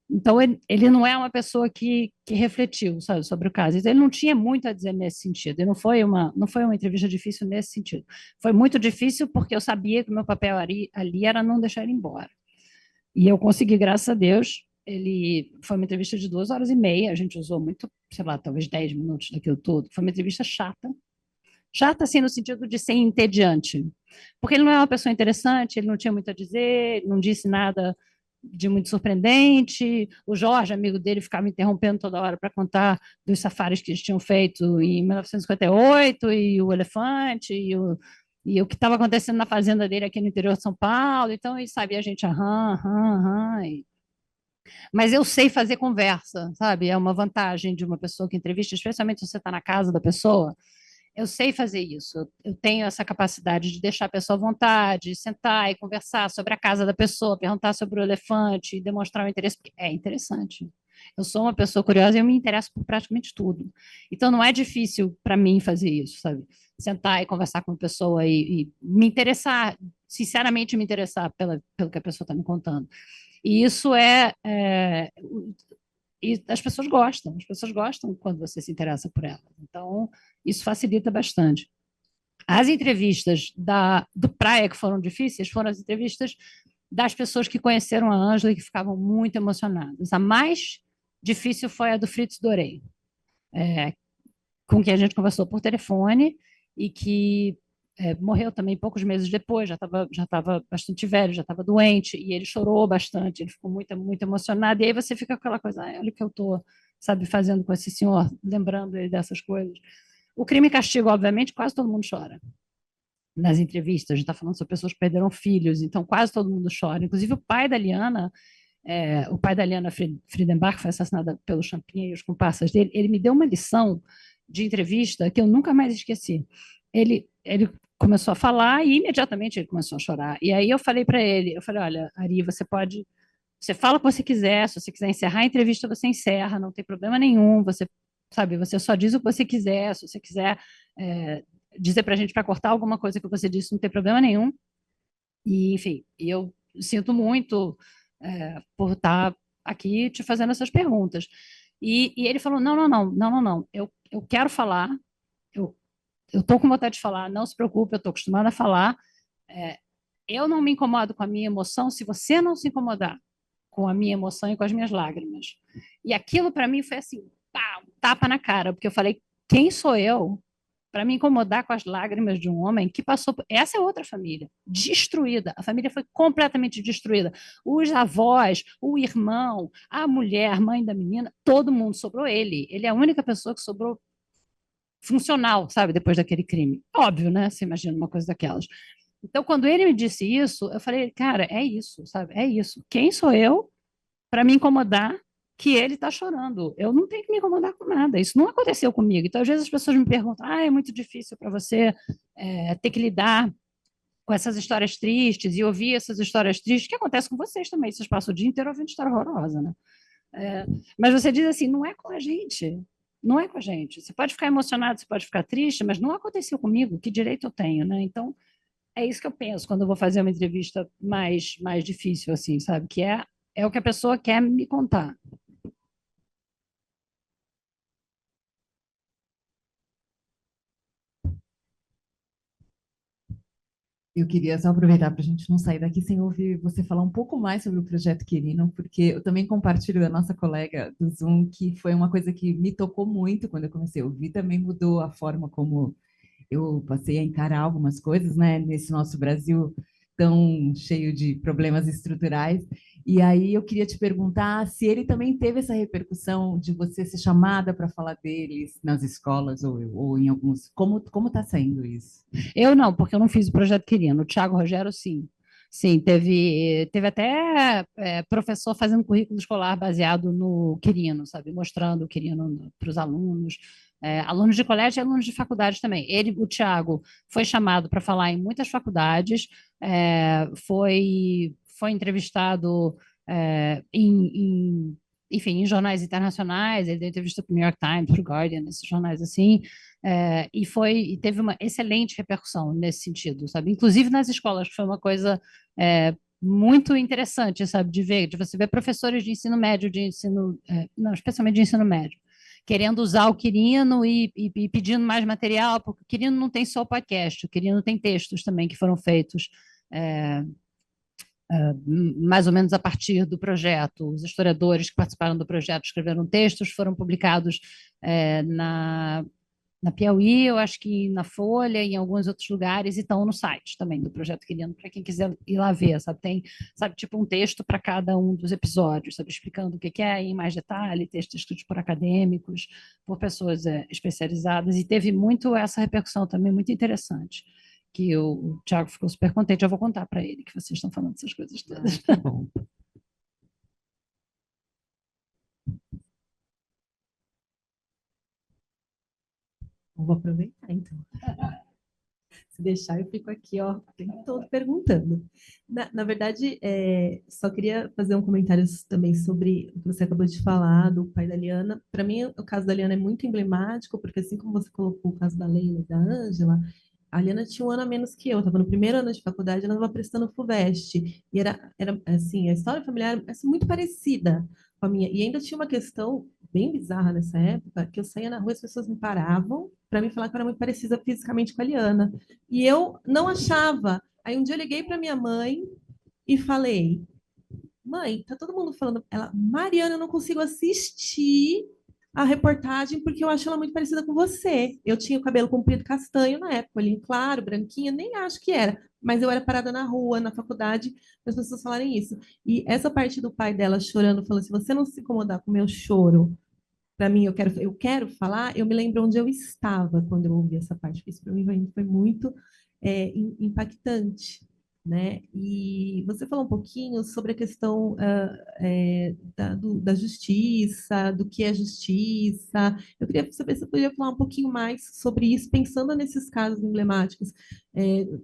Então, ele não é uma pessoa que refletiu, sabe, sobre o caso. Então, ele não tinha muito a dizer nesse sentido. E não foi uma entrevista difícil nesse sentido. Foi muito difícil porque eu sabia que o meu papel ali era não deixar ele embora. E eu consegui, graças a Deus. Foi uma entrevista de 2h30, a gente usou muito, sei lá, talvez 10 minutos daquilo tudo. Foi uma entrevista chata. Chata, assim, no sentido de ser entediante. Porque ele não é uma pessoa interessante, ele não tinha muito a dizer, não disse nada de muito surpreendente. O Jorge, amigo dele, ficava me interrompendo toda hora para contar dos safaris que eles tinham feito em 1958, e o elefante, e o que estava acontecendo na fazenda dele aqui no interior de São Paulo. Então, ele sabia a gente, aham. Mas eu sei fazer conversa, sabe? É uma vantagem de uma pessoa que entrevista, especialmente se você está na casa da pessoa. Eu sei fazer isso, eu tenho essa capacidade de deixar a pessoa à vontade, sentar e conversar sobre a casa da pessoa, perguntar sobre o elefante, demonstrar o interesse, porque é interessante. Eu sou uma pessoa curiosa e eu me interesso por praticamente tudo. Então, não é difícil para mim fazer isso, sabe? Sentar e conversar com a pessoa e me interessar, sinceramente me interessar pelo que a pessoa está me contando. E isso e as pessoas gostam quando você se interessa por elas. Então, isso facilita bastante. As entrevistas do Praia que foram difíceis foram as entrevistas das pessoas que conheceram a Ângela e que ficavam muito emocionadas. A mais difícil foi a do Fritz Dorey, com quem a gente conversou por telefone e que morreu também poucos meses depois, já estava bastante velho, já estava doente, e ele chorou bastante, ele ficou muito, muito emocionado, e aí você fica com aquela coisa, olha o que eu estou, sabe, fazendo com esse senhor, lembrando ele dessas coisas. O Crime e Castigo, obviamente, quase todo mundo chora. Nas entrevistas, a gente está falando sobre pessoas que perderam filhos, então quase todo mundo chora, inclusive o pai da Liana Friedenbach, foi assassinada pelo Champinha e os comparsas dele, ele me deu uma lição de entrevista que eu nunca mais esqueci. Ele começou a falar e imediatamente ele começou a chorar. E aí eu falei para ele, olha, Ari, você fala o que você quiser, se você quiser encerrar a entrevista, você encerra, não tem problema nenhum, você só diz o que você quiser, se você quiser dizer para a gente para cortar alguma coisa que você disse, não tem problema nenhum. E, enfim, eu sinto muito por estar aqui te fazendo essas perguntas. E ele falou, não, eu quero falar, eu estou com vontade de falar, não se preocupe, eu estou acostumada a falar, é, eu não me incomodo com a minha emoção se você não se incomodar com a minha emoção e com as minhas lágrimas. E aquilo para mim foi assim, pá, um tapa na cara, porque eu falei, quem sou eu para me incomodar com as lágrimas de um homem que passou por... Essa é outra família, destruída. A família foi completamente destruída. Os avós, o irmão, a mulher, mãe da menina, todo mundo sobrou ele. Ele é a única pessoa que sobrou funcional, sabe, depois daquele crime. Óbvio, né? Você imagina uma coisa daquelas. Então, quando ele me disse isso, eu falei, cara, é isso, sabe? É isso. Quem sou eu para me incomodar que ele está chorando? Eu não tenho que me incomodar com nada. Isso não aconteceu comigo. Então, às vezes as pessoas me perguntam, é muito difícil para você ter que lidar com essas histórias tristes e ouvir essas histórias tristes, que acontece com vocês também. Vocês passam o dia inteiro ouvindo história horrorosa, né? Mas você diz assim, não é com a gente. Não é com a gente. Você pode ficar emocionado, você pode ficar triste, mas não aconteceu comigo. Que direito eu tenho, né? Então, é isso que eu penso quando eu vou fazer uma entrevista mais difícil, assim, sabe? Que é o que a pessoa quer me contar. Eu queria só aproveitar para a gente não sair daqui sem ouvir você falar um pouco mais sobre o projeto Quirino, porque eu também compartilho da nossa colega do Zoom, que foi uma coisa que me tocou muito quando eu comecei a ouvir, também mudou a forma como eu passei a encarar algumas coisas, né, nesse nosso Brasil tão cheio de problemas estruturais. E aí eu queria te perguntar se ele também teve essa repercussão de você ser chamada para falar deles nas escolas ou em alguns... Como está sendo isso? Eu não, porque eu não fiz o projeto Quirino. O Tiago Rogério, sim. Sim, teve até professor fazendo currículo escolar baseado no Quirino, sabe? Mostrando o Quirino para os alunos. Alunos de colégio e alunos de faculdade também. O Tiago, foi chamado para falar em muitas faculdades, foi entrevistado enfim, em jornais internacionais, ele deu entrevista para o New York Times, para o Guardian, esses jornais assim, e teve uma excelente repercussão nesse sentido, sabe? Inclusive nas escolas, que foi uma coisa muito interessante, sabe, de você ver professores de ensino médio, não, especialmente de ensino médio, querendo usar o Quirino e pedindo mais material, porque o Quirino não tem só o podcast, o Quirino tem textos também que foram feitos mais ou menos a partir do projeto. Os historiadores que participaram do projeto escreveram textos, foram publicados na Piauí, eu acho que na Folha, em alguns outros lugares, e estão no site também do Projeto Quirino, para quem quiser ir lá ver, sabe? Tem, sabe, tipo um texto para cada um dos episódios, sabe? Explicando o que é em mais detalhe, textos escritos por acadêmicos, por pessoas especializadas, e teve muito essa repercussão também, muito interessante, que o Tiago ficou super contente. Eu vou contar para ele que vocês estão falando essas coisas todas. Tá bom. Vou aproveitar, então. Se deixar, eu fico aqui, ó, o tempo todo perguntando. Na verdade, só queria fazer um comentário também sobre o que você acabou de falar, do pai da Liana. Para mim, o caso da Liana é muito emblemático, porque assim como você colocou o caso da Leila e da Ângela, a Liana tinha um ano a menos que eu, estava no primeiro ano de faculdade, ela estava prestando FUVEST, e era assim, a história familiar é muito parecida com a minha, e ainda tinha uma questão bem bizarra nessa época, que eu saía na rua e as pessoas me paravam para me falar que eu era muito parecida fisicamente com a Liana. E eu não achava. Aí um dia eu liguei para minha mãe e falei: mãe, tá todo mundo falando. Ela, Mariana, eu não consigo assistir a reportagem porque eu acho ela muito parecida com você. Eu tinha o cabelo comprido castanho na época, olhinho claro, branquinha, nem acho que era. Mas eu era parada na rua, na faculdade, as pessoas falarem isso. E essa parte do pai dela chorando, falando: se você não se incomodar com o meu choro, para mim, eu quero falar, eu me lembro onde eu estava quando eu ouvi essa parte. Isso para mim foi muito impactante, né? E você falou um pouquinho sobre a questão da justiça, do que é justiça. Eu queria saber se você podia falar um pouquinho mais sobre isso, pensando nesses casos emblemáticos,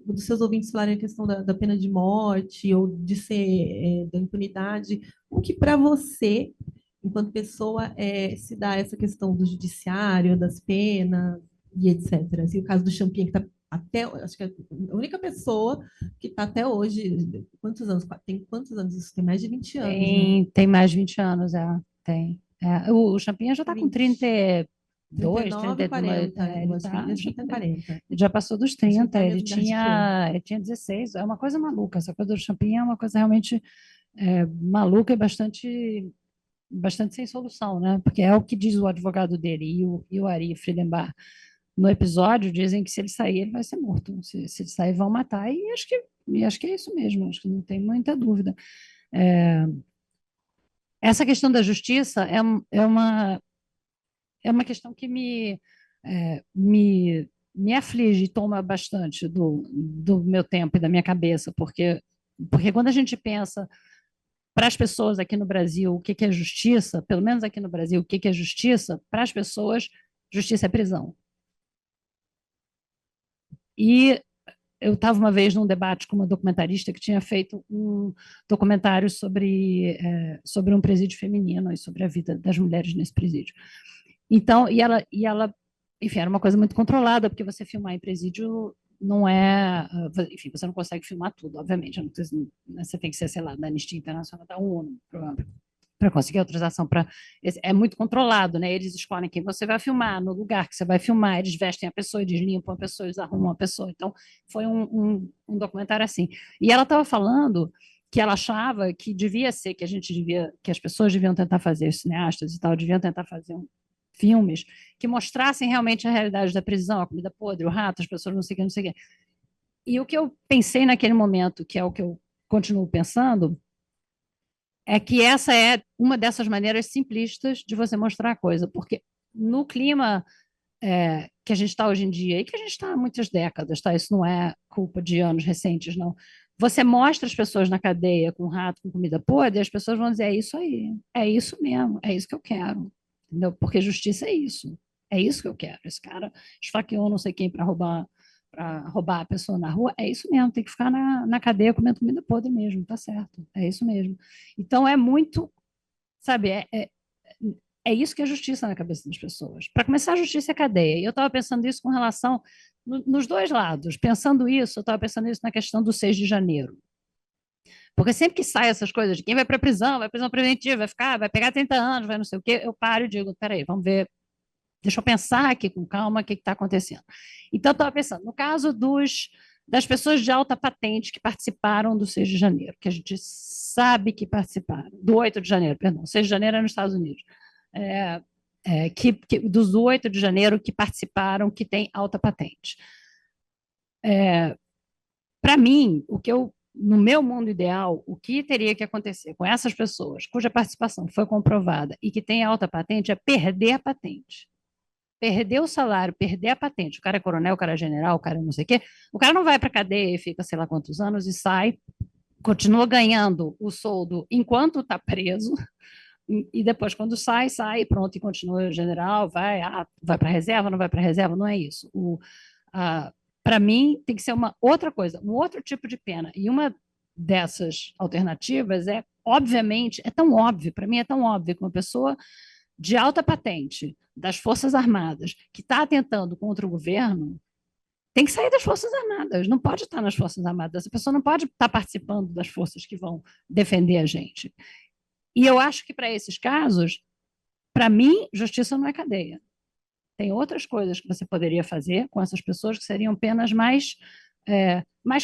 dos seus ouvintes falarem a questão da pena de morte ou de ser da impunidade. O que para você, enquanto pessoa, se dá essa questão do judiciário, das penas e etc. Assim, o caso do Champinha, que está acho que é a única pessoa que está até hoje, quantos anos? Tem quantos anos isso? Tem mais de 20 anos, né? Tem mais de 20 anos, tem. O Champinha já está com 32, 39, 32, 40. Eu acho que ele já tem 40. ele já passou dos Acho que ele 30, tem a ele mesma idade que eu. tinha 16, é uma coisa maluca, essa coisa do Champinha é uma coisa realmente maluca e bastante sem solução, né? Porque é o que diz o advogado dele e o Ari Friedenbach no episódio, dizem que se ele sair, ele vai ser morto. Se ele sair, vão matar, e acho que é isso mesmo, acho que não tem muita dúvida. Essa questão da justiça é uma questão que me aflige e toma bastante do meu tempo e da minha cabeça, porque quando a gente pensa para as pessoas aqui no Brasil o que é justiça, pelo menos aqui no Brasil, o que é justiça, para as pessoas, justiça é prisão. E eu estava uma vez num debate com uma documentarista que tinha feito um documentário sobre um presídio feminino e sobre a vida das mulheres nesse presídio. Então, e ela, enfim, era uma coisa muito controlada, porque você filmar em presídio não é, enfim, você não consegue filmar tudo, obviamente, você tem que ser, sei lá, da Anistia Internacional, da ONU, para conseguir autorização para. É muito controlado, né? Eles escolhem quem você vai filmar, no lugar que você vai filmar, eles vestem a pessoa, eles limpam a pessoa, eles arrumam a pessoa. Então, foi um documentário assim. E ela estava falando que ela achava que devia ser, que as pessoas deviam tentar fazer, os cineastas e tal, deviam tentar fazer filmes que mostrassem realmente a realidade da prisão, a comida podre, o rato, as pessoas não sei o que, não sei o que. E o que eu pensei naquele momento, que é o que eu continuo pensando, é que essa é uma dessas maneiras simplistas de você mostrar a coisa, porque no clima que a gente está hoje em dia, e que a gente está há muitas décadas, tá? Isso não é culpa de anos recentes, não. Você mostra as pessoas na cadeia com rato, com comida podre, e as pessoas vão dizer, é isso aí, é isso mesmo, é isso que eu quero, entendeu? Porque justiça é isso que eu quero. Esse cara esfaqueou não sei quem para roubar a pessoa na rua, é isso mesmo, tem que ficar na cadeia comendo comida podre mesmo, tá certo, é isso mesmo. Então é muito, sabe, é isso que é justiça na cabeça das pessoas. Para começar, a justiça é cadeia. E eu estava pensando isso com relação, nos dois lados, pensando isso, eu estava pensando isso na questão do 6 de janeiro. Porque sempre que sai essas coisas de quem vai para a prisão, vai prisão preventiva, vai pegar 30 anos, vai não sei o quê, eu paro e digo, peraí, vamos ver, deixa eu pensar aqui com calma o que está acontecendo. Então, eu estava pensando, no caso das pessoas de alta patente que participaram do 6 de janeiro, que a gente sabe que participaram, do 8 de janeiro, perdão, 6 de janeiro é nos Estados Unidos, dos 8 de janeiro que participaram, que têm alta patente. Para mim, no meu mundo ideal, o que teria que acontecer com essas pessoas cuja participação foi comprovada e que têm alta patente é perder a patente. Perder o salário, perder a patente. O cara é coronel, o cara é general, o cara não sei o quê. O cara não vai para a cadeia e fica sei lá quantos anos e sai, continua ganhando o soldo enquanto está preso, e depois, quando sai, pronto, e continua general, vai para a reserva, não vai para a reserva, não é isso. Para mim, tem que ser uma outra coisa, um outro tipo de pena. E uma dessas alternativas obviamente, é tão óbvio, para mim é tão óbvio que uma pessoa de alta patente das Forças Armadas que está atentando contra o governo tem que sair das Forças Armadas, não pode estar nas Forças Armadas, essa pessoa não pode estar participando das forças que vão defender a gente. E eu acho que para esses casos, para mim, justiça não é cadeia. Tem outras coisas que você poderia fazer com essas pessoas que seriam penas mais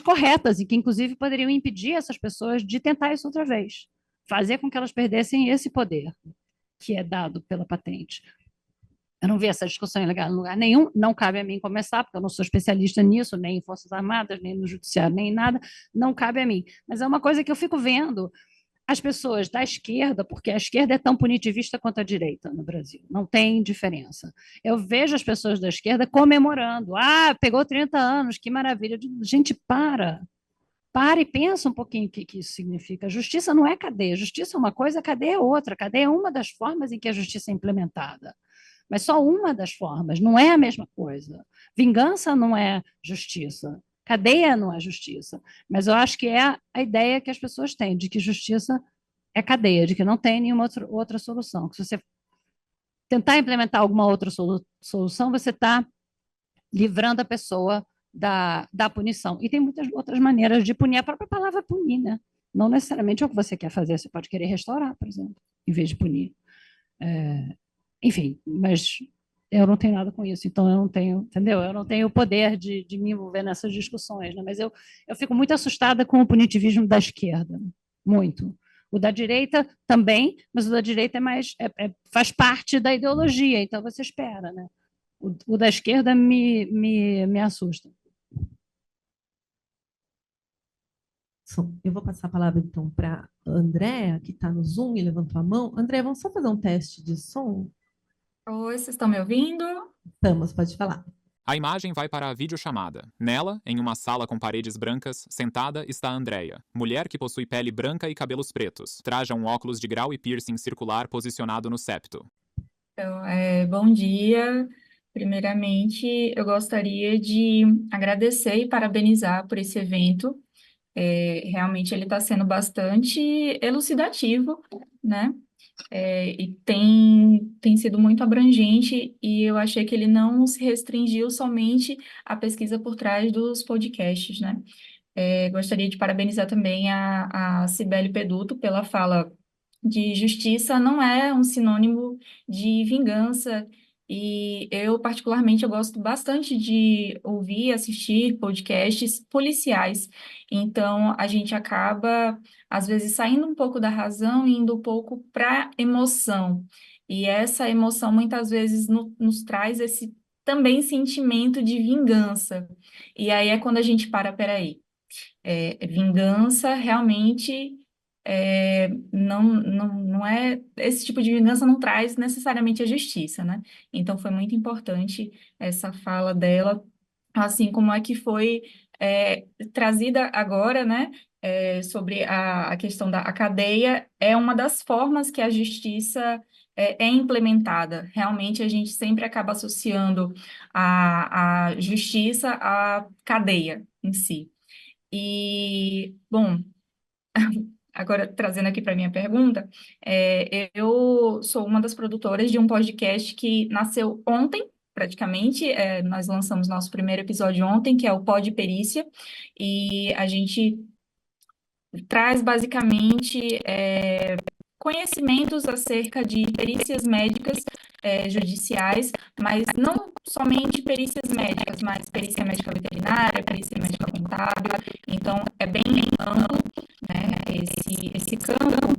corretas e que, inclusive, poderiam impedir essas pessoas de tentar isso outra vez. Fazer com que elas perdessem esse poder que é dado pela patente. Eu não vi essa discussão em lugar nenhum, não cabe a mim começar, porque eu não sou especialista nisso, nem em Forças Armadas, nem no Judiciário, nem em nada, não cabe a mim. Mas é uma coisa que eu fico vendo as pessoas da esquerda, porque a esquerda é tão punitivista quanto a direita no Brasil, não tem diferença. Eu vejo as pessoas da esquerda comemorando, pegou 30 anos, que maravilha. Gente, para e pensa um pouquinho o que isso significa. Justiça não é cadeia, justiça é uma coisa, cadeia é outra. Cadeia é uma das formas em que a justiça é implementada, mas só uma das formas, não é a mesma coisa. Vingança não é justiça. Cadeia não é justiça, mas eu acho que é a ideia que as pessoas têm, de que justiça é cadeia, de que não tem nenhuma outra solução. Que se você tentar implementar alguma outra solução, você está livrando a pessoa da punição. E tem muitas outras maneiras de punir. A própria palavra punir, né? Não necessariamente é o que você quer fazer, você pode querer restaurar, por exemplo, em vez de punir. Enfim, mas eu não tenho nada com isso, então eu não tenho, entendeu? Eu não tenho o poder de me envolver nessas discussões, né? Mas eu fico muito assustada com o punitivismo da esquerda, muito. O da direita também, mas o da direita é mais faz parte da ideologia, então você espera, né? O da esquerda me assusta. Eu vou passar a palavra, então, para a Andréa, que está no Zoom e levantou a mão. Andréa, vamos só fazer um teste de som? Oi, vocês estão me ouvindo? Estamos, pode falar. A imagem vai para a videochamada. Nela, em uma sala com paredes brancas, sentada está Andréa, mulher que possui pele branca e cabelos pretos. Traja um óculos de grau e piercing circular posicionado no septo. Então, bom dia. Primeiramente, eu gostaria de agradecer e parabenizar por esse evento. Realmente ele está sendo bastante elucidativo, né? E tem sido muito abrangente, e eu achei que ele não se restringiu somente à pesquisa por trás dos podcasts, né? Gostaria de parabenizar também a Cibele Peduto pela fala de justiça não é um sinônimo de vingança, e eu, particularmente, eu gosto bastante de ouvir e assistir podcasts policiais, então a gente acaba, às vezes, saindo um pouco da razão e indo um pouco para emoção, e essa emoção, muitas vezes, nos traz esse também sentimento de vingança, e aí é quando a gente peraí, vingança realmente não é, esse tipo de vingança não traz necessariamente a justiça, né? Então foi muito importante essa fala dela, assim como é que foi trazida agora, né? Sobre a questão da cadeia, é uma das formas que a justiça é implementada. Realmente a gente sempre acaba associando a justiça à cadeia em si. E, bom, agora trazendo aqui para a minha pergunta, eu sou uma das produtoras de um podcast que nasceu ontem, praticamente, nós lançamos nosso primeiro episódio ontem, que é o Pod Perícia, e a gente traz basicamente conhecimentos acerca de perícias médicas judiciais, mas não somente perícias médicas, mas perícia médica veterinária, perícia médica contábil, então é bem amplo, né, esse campo.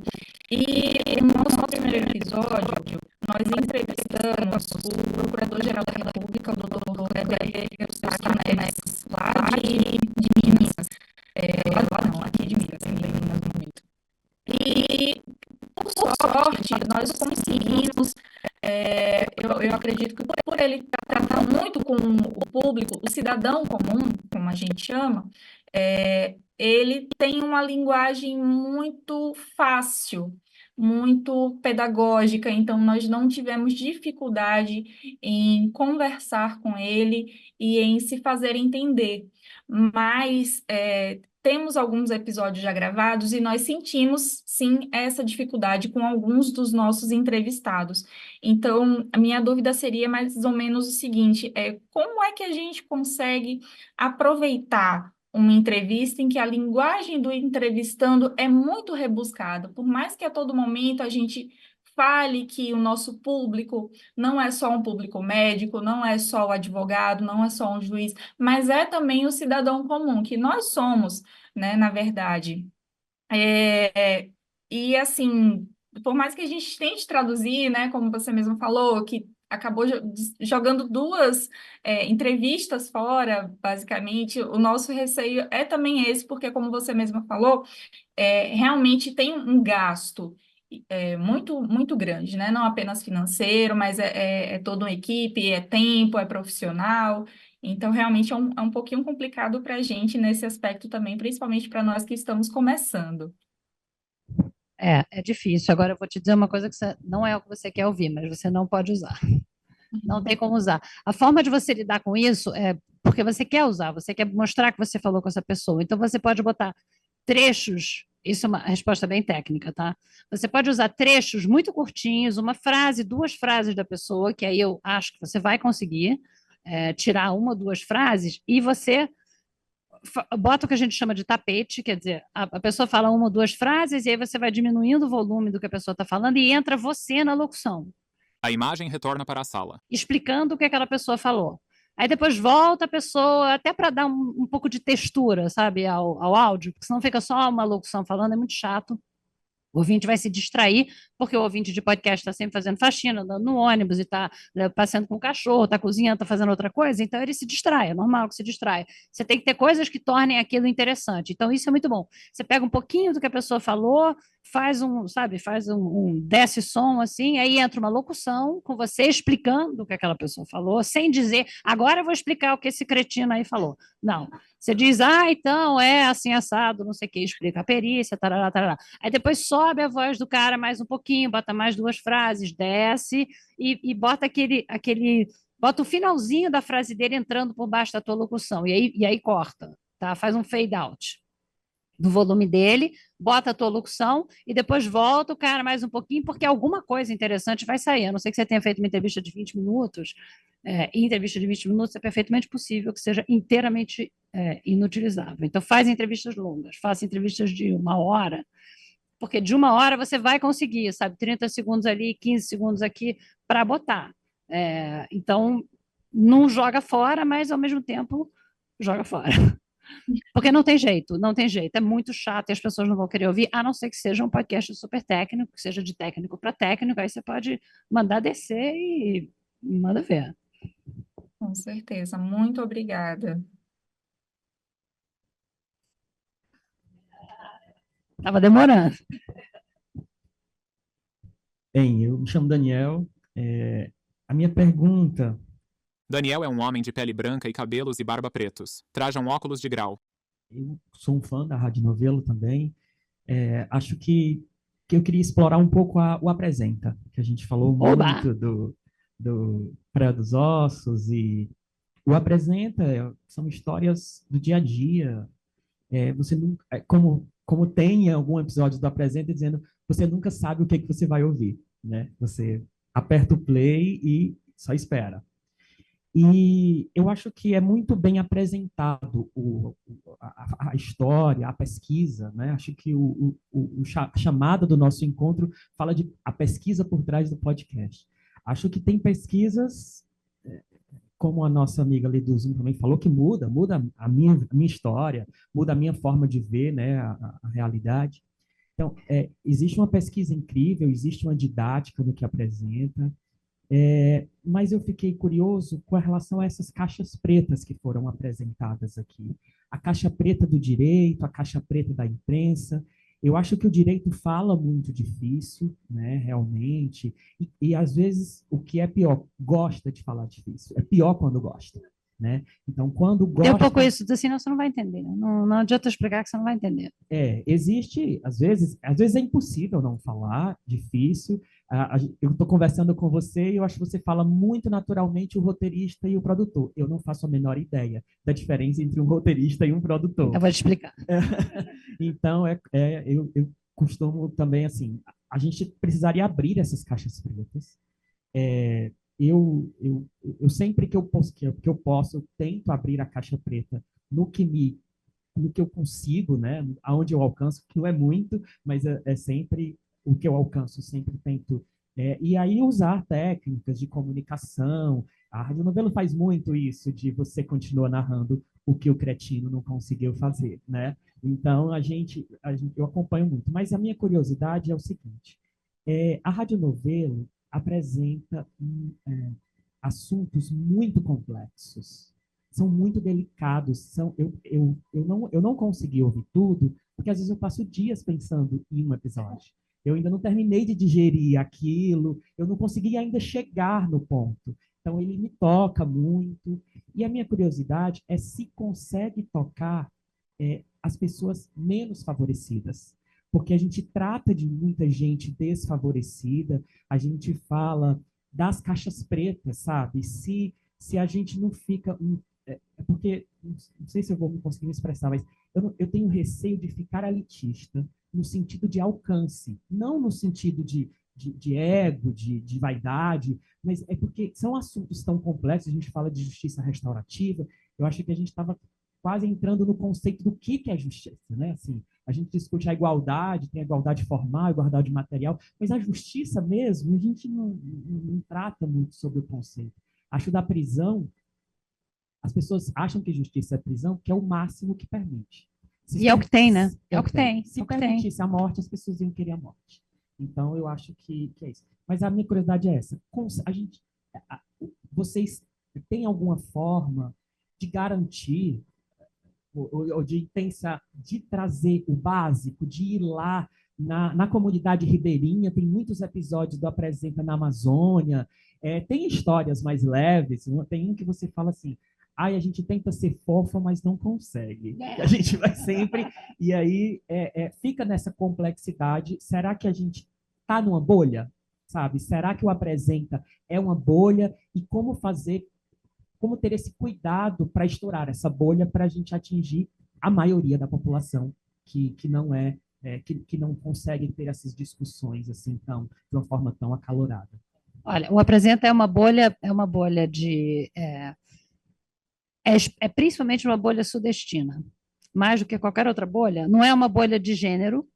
E no nosso primeiro episódio, nós entrevistamos o Procurador-Geral da República, o Dr. Gabriel Eustáquio, lá de Minas, aqui de Minas, em Minas no momento. E, por sorte, nós conseguimos, eu acredito que por ele tratar muito com o público, o cidadão comum, como a gente chama, ele tem uma linguagem muito fácil, muito pedagógica, então nós não tivemos dificuldade em conversar com ele e em se fazer entender, mas temos alguns episódios já gravados e nós sentimos, sim, essa dificuldade com alguns dos nossos entrevistados. Então, a minha dúvida seria mais ou menos o seguinte, como é que a gente consegue aproveitar uma entrevista em que a linguagem do entrevistando é muito rebuscada, por mais que a todo momento a gente fale que o nosso público não é só um público médico, não é só o advogado, não é só um juiz, mas é também o cidadão comum, que nós somos, né, na verdade. E assim, por mais que a gente tente traduzir, né, como você mesmo falou, que acabou jogando duas entrevistas fora, basicamente, o nosso receio é também esse, porque, como você mesma falou, realmente tem um gasto muito, muito grande, né? Não apenas financeiro, mas é toda uma equipe, é tempo, é profissional. Então, realmente é um pouquinho complicado para a gente nesse aspecto também, principalmente para nós que estamos começando. É difícil. Agora eu vou te dizer uma coisa que não é o que você quer ouvir, mas você não pode usar. Não tem como usar. A forma de você lidar com isso é porque você quer usar, você quer mostrar que você falou com essa pessoa. Então, você pode botar trechos, isso é uma resposta bem técnica, tá? Você pode usar trechos muito curtinhos, uma frase, duas frases da pessoa, que aí eu acho que você vai conseguir, tirar uma ou duas frases e você bota o que a gente chama de tapete, quer dizer, a pessoa fala uma ou duas frases e aí você vai diminuindo o volume do que a pessoa está falando e entra você na locução. A imagem retorna para a sala. Explicando o que aquela pessoa falou. Aí depois volta a pessoa, até para dar um pouco de textura, sabe, ao áudio, porque senão fica só uma locução falando, é muito chato. O ouvinte vai se distrair, porque o ouvinte de podcast está sempre fazendo faxina, andando no ônibus, e está passeando com o cachorro, está cozinhando, está fazendo outra coisa, então ele se distrai, é normal que se distraia. Você tem que ter coisas que tornem aquilo interessante. Então, isso é muito bom. Você pega um pouquinho do que a pessoa falou, faz um desce som assim, aí entra uma locução com você explicando o que aquela pessoa falou, sem dizer, agora eu vou explicar o que esse cretino aí falou. Não. Você diz, então é assim assado, não sei o que, explica a perícia, tarará, tarará. Aí depois sobe a voz do cara mais um pouquinho, bota mais duas frases, desce e bota bota o finalzinho da frase dele entrando por baixo da tua locução, e aí corta, tá? Faz um fade out do volume dele, bota a tua locução e depois volta o cara mais um pouquinho, porque alguma coisa interessante vai sair. A não ser que você tenha feito uma entrevista de 20 minutos, e entrevista de 20 minutos é perfeitamente possível que seja inteiramente inutilizável. Então, faz entrevistas longas, faça entrevistas de 1 hora, porque de 1 hora você vai conseguir, sabe, 30 segundos ali, 15 segundos aqui para botar. Então, não joga fora, mas ao mesmo tempo joga fora. Porque não tem jeito, é muito chato e as pessoas não vão querer ouvir, a não ser que seja um podcast super técnico, que seja de técnico para técnico, aí você pode mandar descer e manda ver. Com certeza, muito obrigada. Estava demorando. Bem, eu me chamo Daniel. A minha pergunta... Daniel é um homem de pele branca e cabelos e barba pretos. Traja um óculos de grau. Eu sou um fã da Rádio Novelo também. Acho que eu queria explorar um pouco o Apresenta, que a gente falou muito do Praia dos Ossos, e o Apresenta são histórias do dia a dia. Você nunca, como tem em algum episódio do Apresenta dizendo, você nunca sabe o que você vai ouvir, né? Você aperta o play e só espera. E eu acho que é muito bem apresentado a história, a pesquisa, né? Acho que a chamada do nosso encontro fala de a pesquisa por trás do podcast. Acho que tem pesquisas, como a nossa amiga ali do Zoom também falou, que muda a minha história, muda a minha forma de ver, né, a realidade. Então, existe uma pesquisa incrível, existe uma didática no que apresenta, mas eu fiquei curioso com relação a essas caixas pretas que foram apresentadas aqui. A caixa preta do direito, a caixa preta da imprensa. Eu acho que o direito fala muito difícil, né, realmente, e às vezes o que é pior, gosta de falar difícil. É pior quando gosta, né? Então, quando gosta... Tem um pouco isso, assim, não, você não vai entender. Não adianta explicar que você não vai entender. Existe, às vezes é impossível não falar, difícil. Eu estou conversando com você e eu acho que você fala muito naturalmente o roteirista e o produtor. Eu não faço a menor ideia da diferença entre um roteirista e um produtor. Eu vou te explicar. Então, eu costumo também, assim, a gente precisaria abrir essas caixas pretas. Eu sempre que eu posso, eu tento abrir a caixa preta no que eu consigo, né? Aonde eu alcanço, que não é muito, mas é sempre o que eu alcanço, sempre tento. E aí usar técnicas de comunicação. A Rádio Novelo faz muito isso, de você continuar narrando o que o cretino não conseguiu fazer, né? Então, eu acompanho muito. Mas a minha curiosidade é o seguinte, a Rádio Novelo apresenta assuntos muito complexos, são muito delicados, eu não consegui ouvir tudo, porque às vezes eu passo dias pensando em um episódio. Eu ainda não terminei de digerir aquilo, eu não consegui ainda chegar no ponto. Então, ele me toca muito. E a minha curiosidade é se consegue tocar as pessoas menos favorecidas. Porque a gente trata de muita gente desfavorecida, a gente fala das caixas pretas, sabe? Se a gente não fica... porque, não sei se eu vou conseguir me expressar, mas eu tenho receio de ficar elitista no sentido de alcance, não no sentido de de ego, de vaidade, mas é porque são assuntos tão complexos. A gente fala de justiça restaurativa, eu acho que a gente estava quase entrando no conceito do que é justiça, né? Assim, a gente discute a igualdade, tem a igualdade formal, a igualdade material, mas a justiça mesmo, a gente não trata muito sobre o conceito. Acho da prisão, as pessoas acham que justiça é prisão, que é o máximo que permite. E é o que tem, né? É o que tem. Se permitisse a morte, as pessoas iam querer a morte. Então, eu acho que é isso. Mas a minha curiosidade é essa. Vocês têm alguma forma de garantir ou de pensar, de trazer o básico, de ir lá na comunidade ribeirinha? Tem muitos episódios do Apresenta na Amazônia, tem histórias mais leves, tem um que você fala assim, a gente tenta ser fofa, mas não consegue. A gente vai sempre... E aí fica nessa complexidade. Será que a gente está numa bolha? Sabe? Será que o Apresenta é uma bolha? E como ter esse cuidado para estourar essa bolha para a gente atingir a maioria da população que não consegue ter essas discussões assim de uma forma tão acalorada? Olha, o Apresenta é uma bolha de... É principalmente uma bolha sudestina, mais do que qualquer outra bolha. Não é uma bolha de gênero,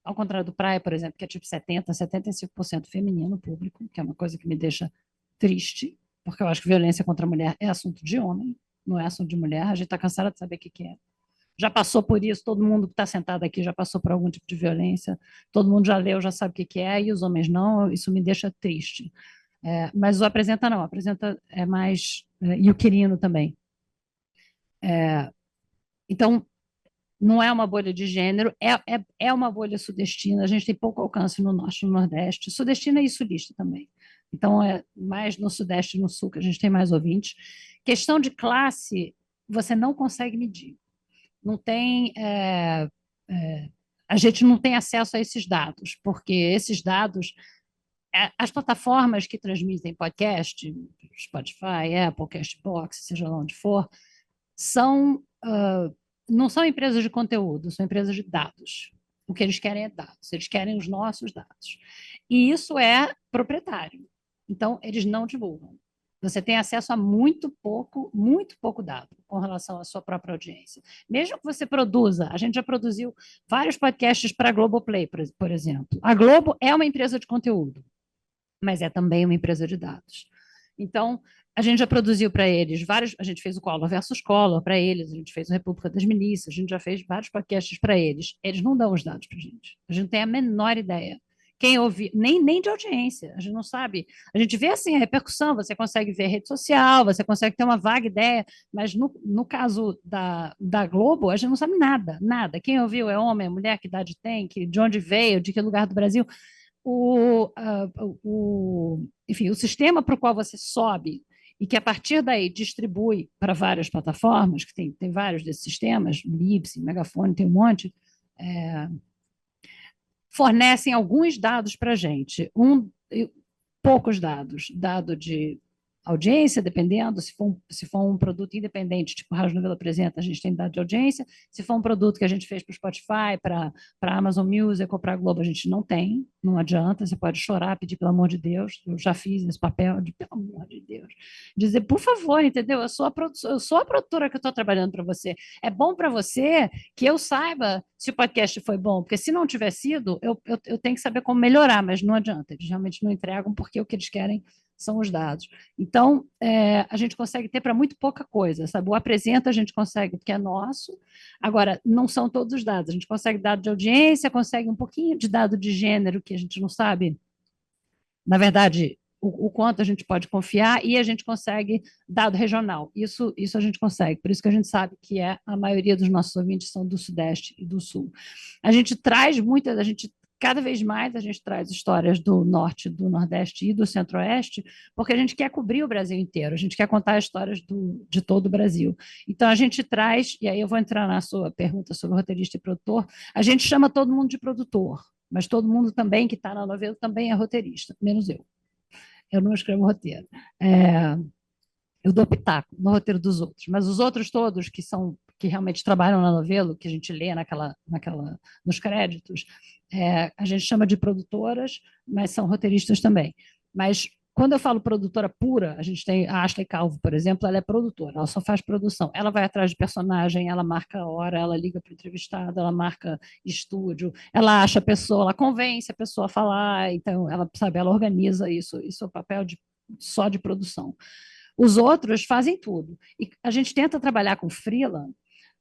ao contrário do Praia, por exemplo, que é tipo 75% feminino público, que é uma coisa que me deixa triste, porque eu acho que violência contra a mulher é assunto de homem, não é assunto de mulher. A gente está cansada de saber o que é. Já passou por isso, todo mundo que está sentado aqui já passou por algum tipo de violência, todo mundo já leu, já sabe o que é, e os homens não, isso me deixa triste. Mas o Apresenta não, o Apresenta é mais... e o Quirino também. Então, não é uma bolha de gênero, é uma bolha sudestina, a gente tem pouco alcance no norte e no nordeste, sudestina e sulista também. Então, é mais no sudeste e no sul que a gente tem mais ouvintes. Questão de classe, você não consegue medir. Não tem... a gente não tem acesso a esses dados, porque esses dados... As plataformas que transmitem podcast, Spotify, Apple, Castbox, seja lá onde for, não são empresas de conteúdo, são empresas de dados. O que eles querem é dados, eles querem os nossos dados. E isso é proprietário. Então, eles não divulgam. Você tem acesso a muito pouco dado com relação à sua própria audiência. Mesmo que você produza, a gente já produziu vários podcasts para a Globoplay, por exemplo. A Globo é uma empresa de conteúdo, mas é também uma empresa de dados. Então, a gente já produziu para eles a gente fez o Collor versus Collor para eles, a gente fez o República das Milícias, a gente já fez vários podcasts para eles. Eles não dão os dados para a gente não tem a menor ideia. Quem ouve, nem de audiência, a gente não sabe. A gente vê assim a repercussão, você consegue ver rede social, você consegue ter uma vaga ideia, mas no caso da Globo, a gente não sabe nada. Quem ouviu é homem, é mulher, que idade tem, de onde veio, de que lugar do Brasil. Enfim, o sistema para o qual você sobe e que a partir daí distribui para várias plataformas, que tem vários desses sistemas, Libsyn, Megafone, tem um monte, fornecem alguns dados para a gente, poucos dados, dado de audiência, dependendo, se for um produto independente, tipo Rádio Novela Apresenta, a gente tem dado de audiência, se for um produto que a gente fez para o Spotify, para a Amazon Music ou para a Globo, a gente não tem, não adianta, você pode chorar, pedir pelo amor de Deus, eu já fiz esse papel, pelo amor de Deus, dizer, por favor, entendeu? Eu sou a produtora que eu estou trabalhando para você, é bom para você que eu saiba se o podcast foi bom, porque se não tiver sido, eu tenho que saber como melhorar, mas não adianta, eles realmente não entregam porque o que eles querem são os dados. Então, a gente consegue ter para muito pouca coisa, sabe? O Apresenta a gente consegue porque é nosso, agora, não são todos os dados, a gente consegue dado de audiência, consegue um pouquinho de dado de gênero, que a gente não sabe, na verdade, o quanto a gente pode confiar, e a gente consegue dado regional, isso a gente consegue, por isso que a gente sabe que a maioria dos nossos ouvintes são do Sudeste e do Sul. A gente traz cada vez mais a gente traz histórias do Norte, do Nordeste e do Centro-Oeste, porque a gente quer cobrir o Brasil inteiro, a gente quer contar histórias de todo o Brasil. Então, a gente traz, e aí eu vou entrar na sua pergunta sobre roteirista e produtor, a gente chama todo mundo de produtor, mas todo mundo também que está na novela também é roteirista, menos eu. Eu não escrevo roteiro. Eu dou pitaco no roteiro dos outros, mas os outros todos que são que realmente trabalham na novela, que a gente lê nos créditos, a gente chama de produtoras, mas são roteiristas também. Mas quando eu falo produtora pura, a gente tem a Ashley Calvo, por exemplo, ela é produtora, ela só faz produção. Ela vai atrás de personagem, ela marca a hora, ela liga para o entrevistado, ela marca estúdio, ela acha a pessoa, ela convence a pessoa a falar, então ela, sabe, ela organiza isso, isso é o papel só de produção. Os outros fazem tudo. E a gente tenta trabalhar com freela,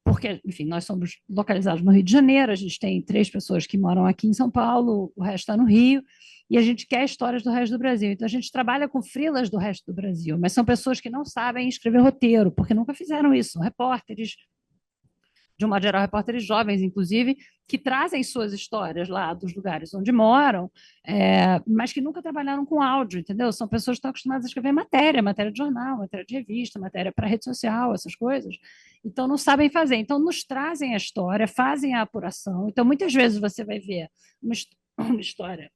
porque, enfim, nós somos localizados no Rio de Janeiro, a gente tem 3 pessoas que moram aqui em São Paulo, o resto está no Rio, e a gente quer histórias do resto do Brasil. Então, a gente trabalha com freelas do resto do Brasil, mas são pessoas que não sabem escrever roteiro, porque nunca fizeram isso, são repórteres, de uma geral, repórteres jovens, inclusive, que trazem suas histórias lá dos lugares onde moram, mas que nunca trabalharam com áudio, entendeu? São pessoas que estão acostumadas a escrever matéria de jornal, matéria de revista, matéria para rede social, essas coisas. Então, não sabem fazer. Então, nos trazem a história, fazem a apuração. Então, muitas vezes você vai ver uma história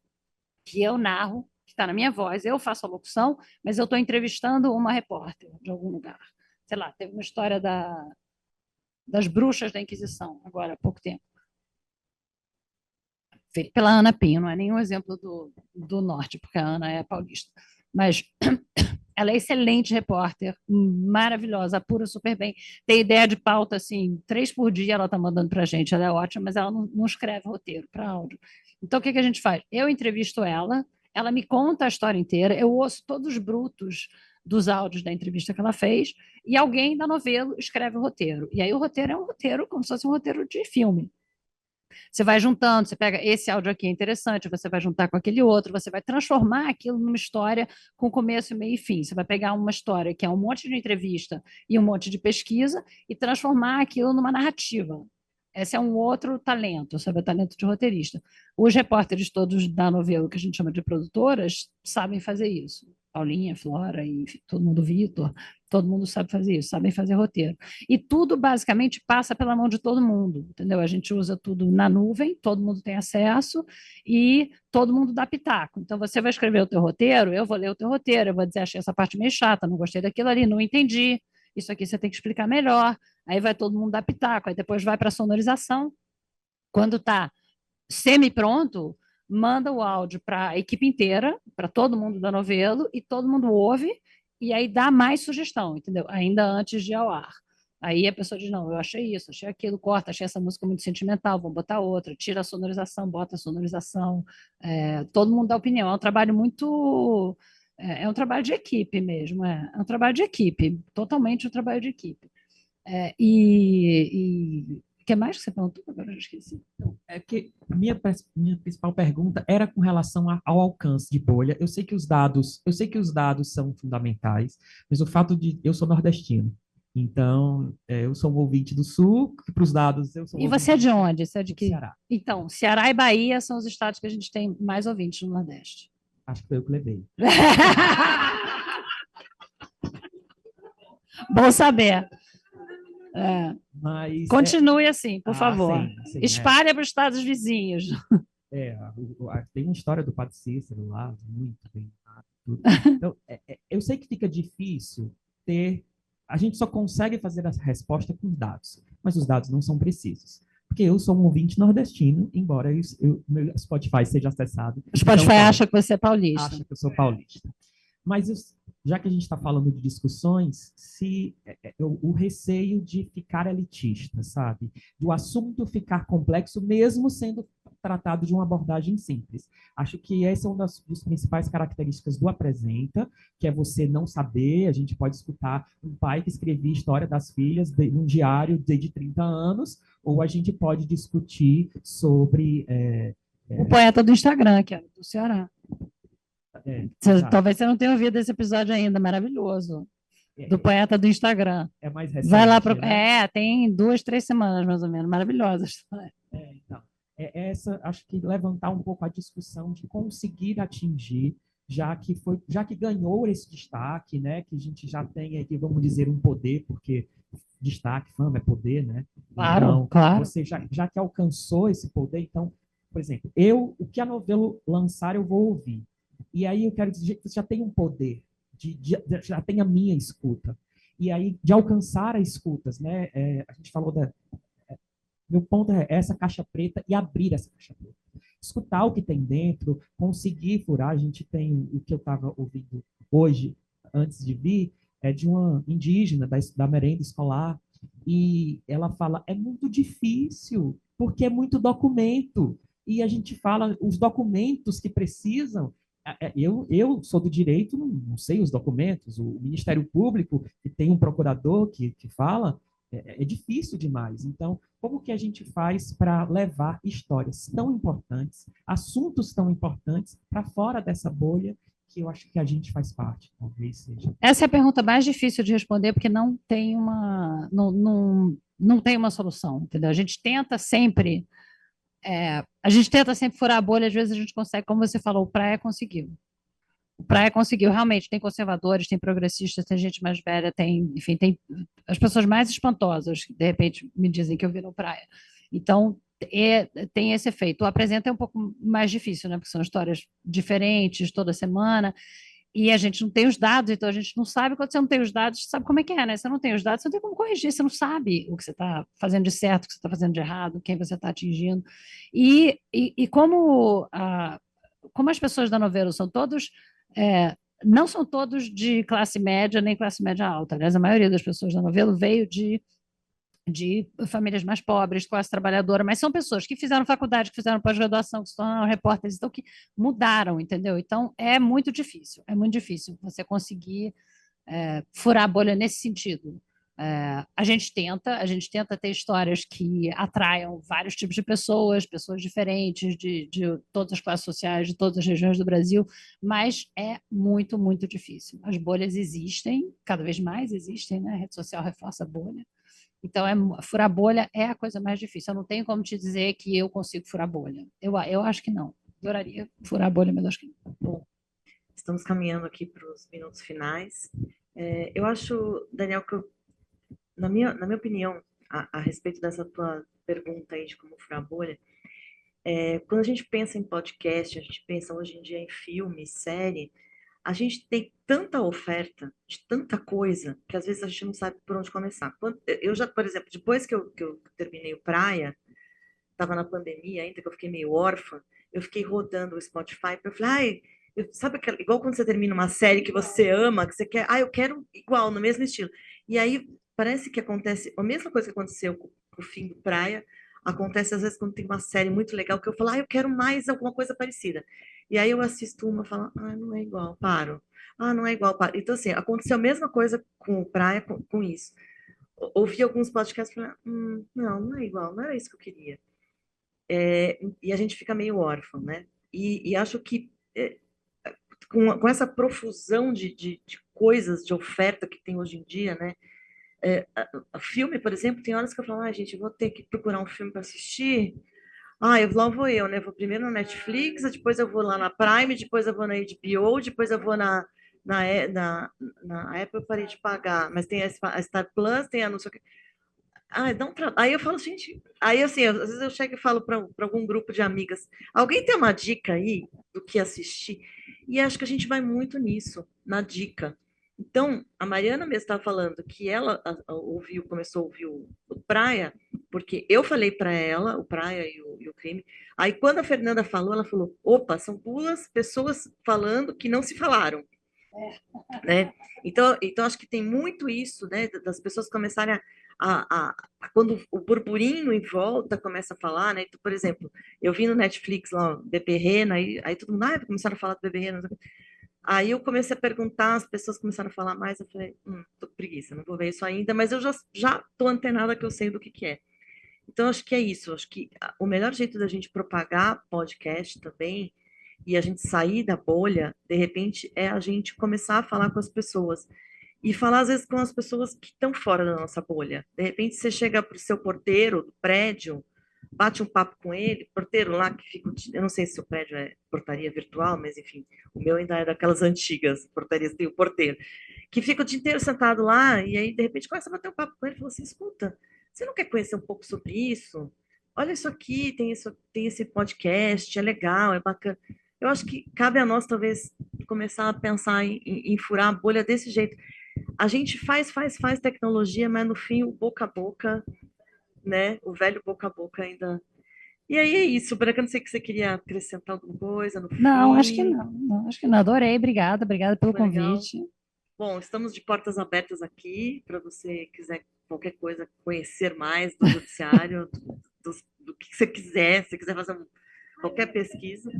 que eu narro, que está na minha voz, eu faço a locução, mas eu estou entrevistando uma repórter de algum lugar. Sei lá, teve uma história das bruxas da Inquisição, agora há pouco tempo. Pela Ana Pinho, não é nenhum exemplo do Norte, porque a Ana é paulista. Mas ela é excelente repórter, maravilhosa, apura super bem. Tem ideia de pauta, assim, 3 por dia ela está mandando para a gente, ela é ótima, mas ela não escreve roteiro para áudio. Então, o que a gente faz? Eu entrevisto ela me conta a história inteira, eu ouço todos os brutos dos áudios da entrevista que ela fez, e alguém da novela escreve o roteiro. E aí o roteiro é um roteiro como se fosse um roteiro de filme. Você vai juntando, você pega esse áudio aqui é interessante, você vai juntar com aquele outro, você vai transformar aquilo numa história com começo, meio e fim. Você vai pegar uma história que é um monte de entrevista e um monte de pesquisa e transformar aquilo numa narrativa. Esse é um outro talento, sabe, o talento de roteirista. Os repórteres todos da novela, que a gente chama de produtoras, sabem fazer isso. Paulinha, Flora, e todo mundo, Vitor, todo mundo sabe fazer isso, sabem fazer roteiro. E tudo, basicamente, passa pela mão de todo mundo, entendeu? A gente usa tudo na nuvem, todo mundo tem acesso e todo mundo dá pitaco. Então, você vai escrever o teu roteiro, eu vou ler o teu roteiro, eu vou dizer, achei essa parte meio chata, não gostei daquilo ali, não entendi, isso aqui você tem que explicar melhor. Aí vai todo mundo dar pitaco, aí depois vai para a sonorização. Quando está semi-pronto, manda o áudio para a equipe inteira, para todo mundo da novela, e todo mundo ouve, e aí dá mais sugestão, entendeu? Ainda antes de ir ao ar. Aí a pessoa diz, não, eu achei isso, achei aquilo, corta, achei essa música muito sentimental, vamos botar outra, tira a sonorização, bota a sonorização, todo mundo dá opinião. É um trabalho muito... É um trabalho de equipe mesmo, é um trabalho de equipe, totalmente um trabalho de equipe. O que mais que você perguntou? Agora eu já esqueci. É que a minha principal pergunta era com relação ao alcance de bolha. Eu sei que os dados são fundamentais, mas o fato de eu sou nordestino, então eu sou um ouvinte do Sul, que para os dados eu sou. E você é de onde? Você é de que? Ceará. Então, Ceará e Bahia são os estados que a gente tem mais ouvintes no Nordeste. Acho que foi eu que levei. Bom saber. Mas, continue assim, por favor. Sim, espalhe para os estados vizinhos. Tem uma história do Padre Cícero lá, muito bem. Então, eu sei que fica difícil ter... A gente só consegue fazer a resposta com dados, mas os dados não são precisos. Porque eu sou um ouvinte nordestino, embora meu Spotify seja acessado. O Spotify acha que você é paulista. Acha que eu sou paulista. Mas já que a gente está falando de discussões, o receio de ficar elitista, sabe? Do assunto ficar complexo, mesmo sendo tratado de uma abordagem simples. Acho que essa é uma das principais características do Apresenta, que é você não saber. A gente pode escutar um pai que escrevia história das filhas num diário de 30 anos, ou a gente pode discutir sobre... o poeta do Instagram, que é do Ceará. Talvez você não tenha ouvido esse episódio ainda, maravilhoso. Do poeta do Instagram. É mais recente, vai lá né? Tem 2, 3 semanas, mais ou menos. Maravilhosa a história. Então, acho que levantar um pouco a discussão de conseguir atingir, já que ganhou esse destaque, né? Que a gente já tem aqui, vamos dizer, um poder, porque destaque, fama é poder, né? Claro, então, claro. Você já que alcançou esse poder, então, por exemplo, o que a novela lançar, eu vou ouvir. E aí eu quero dizer que você já tem um poder, já tem a minha escuta. e aí de alcançar as escutas, né? A gente falou meu ponto é essa caixa preta e abrir essa caixa preta. Escutar o que tem dentro, conseguir furar. A gente tem o que eu estava ouvindo hoje, antes de vir, de uma indígena da merenda escolar, e ela fala, é muito difícil, porque é muito documento, e a gente fala, os documentos que precisam, eu sou do direito, não sei os documentos, o Ministério Público, que tem um procurador que fala, é difícil demais. Então, como que a gente faz para levar histórias tão importantes, assuntos tão importantes, para fora dessa bolha que eu acho que a gente faz parte, talvez seja. Essa é a pergunta mais difícil de responder, porque não tem uma solução, entendeu? A gente tenta sempre furar a bolha, às vezes a gente consegue, como você falou, o Praia conseguiu. O Praia conseguiu, realmente, tem conservadores, tem progressistas, tem gente mais velha, enfim, tem as pessoas mais espantosas, que de repente me dizem que eu vi no Praia. Então, tem esse efeito. O Apresenta é um pouco mais difícil, né? Porque são histórias diferentes toda semana, e a gente não tem os dados, então a gente não sabe. Quando você não tem os dados, você sabe como é que é, né? Você não tem os dados, você não tem como corrigir, você não sabe o que você está fazendo de certo, o que você está fazendo de errado, quem você está atingindo. E como as pessoas da Novelo são todos... não são todos de classe média nem classe média alta. Aliás, a maioria das pessoas da Novelo veio de famílias mais pobres, classe trabalhadora, mas são pessoas que fizeram faculdade, que fizeram pós-graduação, que se tornaram repórteres, então que mudaram, entendeu? Então é muito difícil você conseguir furar a bolha nesse sentido. A gente tenta ter histórias que atraiam vários tipos de pessoas diferentes, de todas as classes sociais, de todas as regiões do Brasil, mas é muito, muito difícil. As bolhas existem, cada vez mais existem, né? A rede social reforça a bolha. Então, furar bolha é a coisa mais difícil. Eu não tenho como te dizer que eu consigo furar bolha. Eu acho que não. Adoraria furar a bolha, mas acho que não. Bom, estamos caminhando aqui para os minutos finais. Eu acho, Daniel, que na minha opinião, a respeito dessa tua pergunta aí de como furar a bolha, quando a gente pensa em podcast, a gente pensa hoje em dia em filme, série, a gente tem tanta oferta de tanta coisa que às vezes a gente não sabe por onde começar. Eu já, por exemplo, depois que eu terminei o Praia, estava na pandemia ainda, que eu fiquei meio órfã, eu fiquei rodando o Spotify, eu falei, sabe igual quando você termina uma série que você ama, que você quer, eu quero igual, no mesmo estilo. E aí parece que acontece a mesma coisa que aconteceu com o fim do Praia, acontece às vezes quando tem uma série muito legal que eu falo, eu quero mais alguma coisa parecida. E aí eu assisto uma e falo, não é igual, paro. Não é igual, paro. Então, assim, aconteceu a mesma coisa com o Praia, com isso. Ouvi alguns podcasts e falei, não é igual, não era isso que eu queria. E a gente fica meio órfão, né? E acho que com essa profusão de coisas, de oferta que tem hoje em dia, né? Filme, por exemplo, tem horas que eu falo, gente, eu vou ter que procurar um filme para assistir. Lá vou eu, né? Vou primeiro no Netflix, depois eu vou lá na Prime, depois eu vou na HBO, depois eu vou na Apple, eu parei de pagar, mas tem a Star Plus, tem a não sei o que. Aí eu falo, gente, aí assim, às vezes eu chego e falo para algum grupo de amigas, alguém tem uma dica aí do que assistir? E acho que a gente vai muito nisso, na dica. Então, a Mariana mesmo estava falando que ela começou a ouvir o Praia, porque eu falei para ela, o Praia e o Crime. Aí, quando a Fernanda falou, ela falou: opa, são duas pessoas falando que não se falaram. Né? Então, acho que tem muito isso, né, das pessoas começarem quando o burburinho em volta começa a falar, né? Então, por exemplo, eu vi no Netflix lá, Bebê Rena, aí todo mundo, começaram a falar do Bebê Rena. Aí eu comecei a perguntar, as pessoas começaram a falar mais, eu falei, tô com preguiça, não vou ver isso ainda, mas eu já tô antenada que eu sei do que é. Então, acho que é isso, acho que o melhor jeito da gente propagar podcast também, e a gente sair da bolha, de repente, é a gente começar a falar com as pessoas, e falar, às vezes, com as pessoas que estão fora da nossa bolha. De repente, você chega para o seu porteiro do prédio, bate um papo com ele, porteiro lá que fica, eu não sei se o prédio é portaria virtual, mas enfim, o meu ainda é daquelas antigas portarias, tem o porteiro, que fica o dia inteiro sentado lá, e aí de repente começa a bater um papo com ele e fala assim, escuta, você não quer conhecer um pouco sobre isso? Olha isso aqui, tem esse podcast, é legal, é bacana. Eu acho que cabe a nós, talvez, começar a pensar em furar a bolha desse jeito. a gente faz tecnologia, mas no fim o boca a boca, né? O velho boca a boca ainda. E aí é isso, Branca, não sei se você queria acrescentar alguma coisa no Não, fim. acho que não. Não, acho que não. Adorei, obrigada pelo Foi legal. convite. Bom, estamos de portas abertas aqui para você quiser qualquer coisa, conhecer mais do judiciário, do que você quiser, se quiser fazer qualquer pesquisa.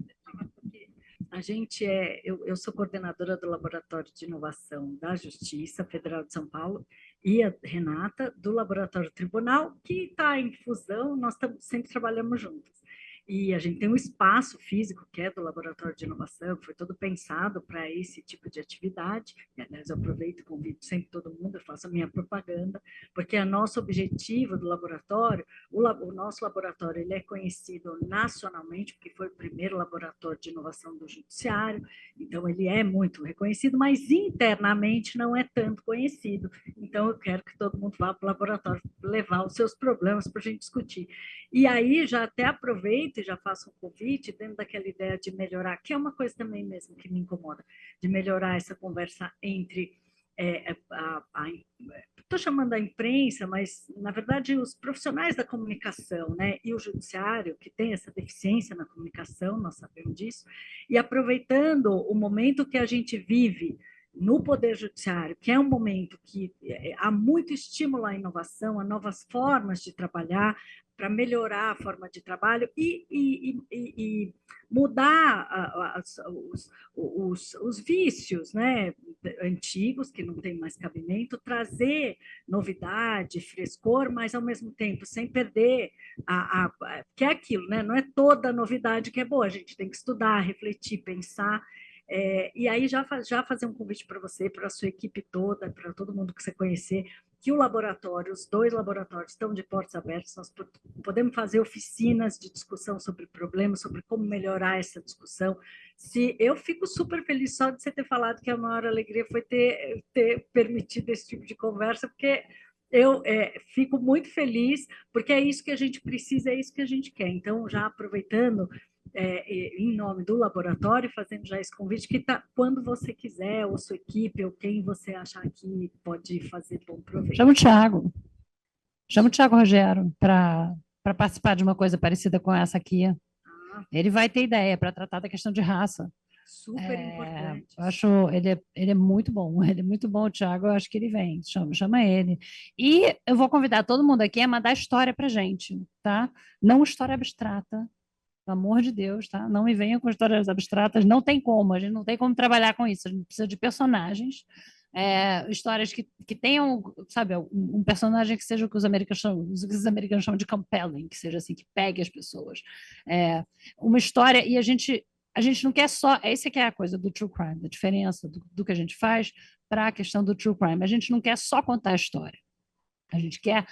Eu sou coordenadora do Laboratório de Inovação da Justiça Federal de São Paulo e a Renata, do Laboratório Tribunal, que está em fusão, nós sempre trabalhamos juntas. E a gente tem um espaço físico, que é do Laboratório de Inovação, que foi todo pensado para esse tipo de atividade. E, aliás, eu aproveito e convido sempre todo mundo, eu faço a minha propaganda, porque é nosso objetivo do laboratório. O nosso laboratório ele é conhecido nacionalmente, porque foi o primeiro laboratório de inovação do Judiciário, então ele é muito reconhecido, mas internamente não é tanto conhecido. Então, eu quero que todo mundo vá para o laboratório levar os seus problemas para a gente discutir. E aí, já até aproveito e já faço um convite dentro daquela ideia de melhorar, que é uma coisa também mesmo que me incomoda, de melhorar essa conversa entre estou chamando a imprensa, mas na verdade os profissionais da comunicação, né, e o judiciário, que tem essa deficiência na comunicação, nós sabemos disso, e aproveitando o momento que a gente vive no Poder Judiciário, que é um momento que há muito estímulo à inovação, a novas formas de trabalhar, para melhorar a forma de trabalho e mudar os vícios, né, antigos, que não tem mais cabimento, trazer novidade, frescor, mas ao mesmo tempo sem perder que é aquilo, né? Não é toda novidade que é boa, a gente tem que estudar, refletir, pensar. E aí já fazer um convite para você, para a sua equipe toda, para todo mundo que você conhecer, que o laboratório, os 2 laboratórios estão de portas abertas, nós podemos fazer oficinas de discussão sobre problemas, sobre como melhorar essa discussão. Eu fico super feliz só de você ter falado que a maior alegria foi ter permitido esse tipo de conversa, porque eu fico muito feliz, porque é isso que a gente precisa, é isso que a gente quer. Então, já aproveitando, em nome do laboratório, fazendo já esse convite, que quando você quiser, ou sua equipe, ou quem você achar que pode fazer bom proveito. Chama o Thiago Rogero para participar de uma coisa parecida com essa aqui. Ele vai ter ideia para tratar da questão de raça. Super importante. Eu acho ele é muito bom, o Thiago, eu acho que ele vem, chama ele. E eu vou convidar todo mundo aqui a mandar história para gente, tá? Não história abstrata, pelo amor de Deus, tá? Não me venham com histórias abstratas, não tem como, a gente não tem como trabalhar com isso, a gente precisa de personagens, histórias que tenham, sabe, um personagem que seja o que os americanos chamam de compelling, que seja assim, que pegue as pessoas. Uma história, e a gente não quer só, essa que é a coisa do true crime, a diferença do que a gente faz para a questão do true crime. A gente não quer só contar a história, a gente quer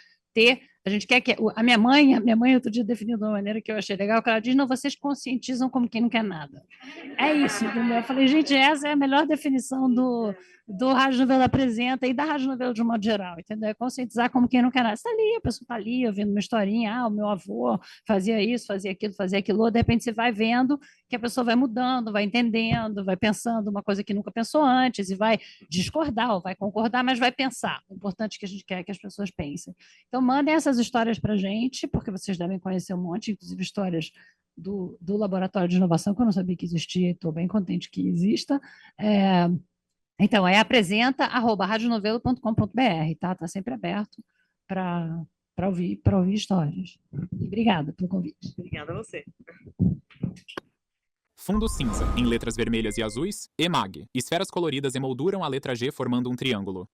que a minha mãe outro dia definiu de uma maneira que eu achei legal, que ela diz, não, vocês conscientizam como quem não quer nada. É isso, entendeu? Eu falei, gente, essa é a melhor definição do Rádio Novela Apresenta e da Rádio Novela de um modo geral, entendeu? É conscientizar como quem não quer nada. Você está ali, a pessoa está ali, ouvindo uma historinha, o meu avô fazia isso, fazia aquilo, de repente você vai vendo que a pessoa vai mudando, vai entendendo, vai pensando uma coisa que nunca pensou antes e vai discordar ou vai concordar, mas vai pensar. O importante é que a gente quer que as pessoas pensem. Então, mandem essas histórias para a gente, porque vocês devem conhecer um monte, inclusive histórias do Laboratório de Inovação, que eu não sabia que existia, e estou bem contente que exista. Então, apresenta@radionovelo.com.br, tá? Está sempre aberto para ouvir histórias. E obrigada pelo convite. Obrigada a você. Fundo cinza, em letras vermelhas e azuis, EMAG. Esferas coloridas emolduram a letra G formando um triângulo.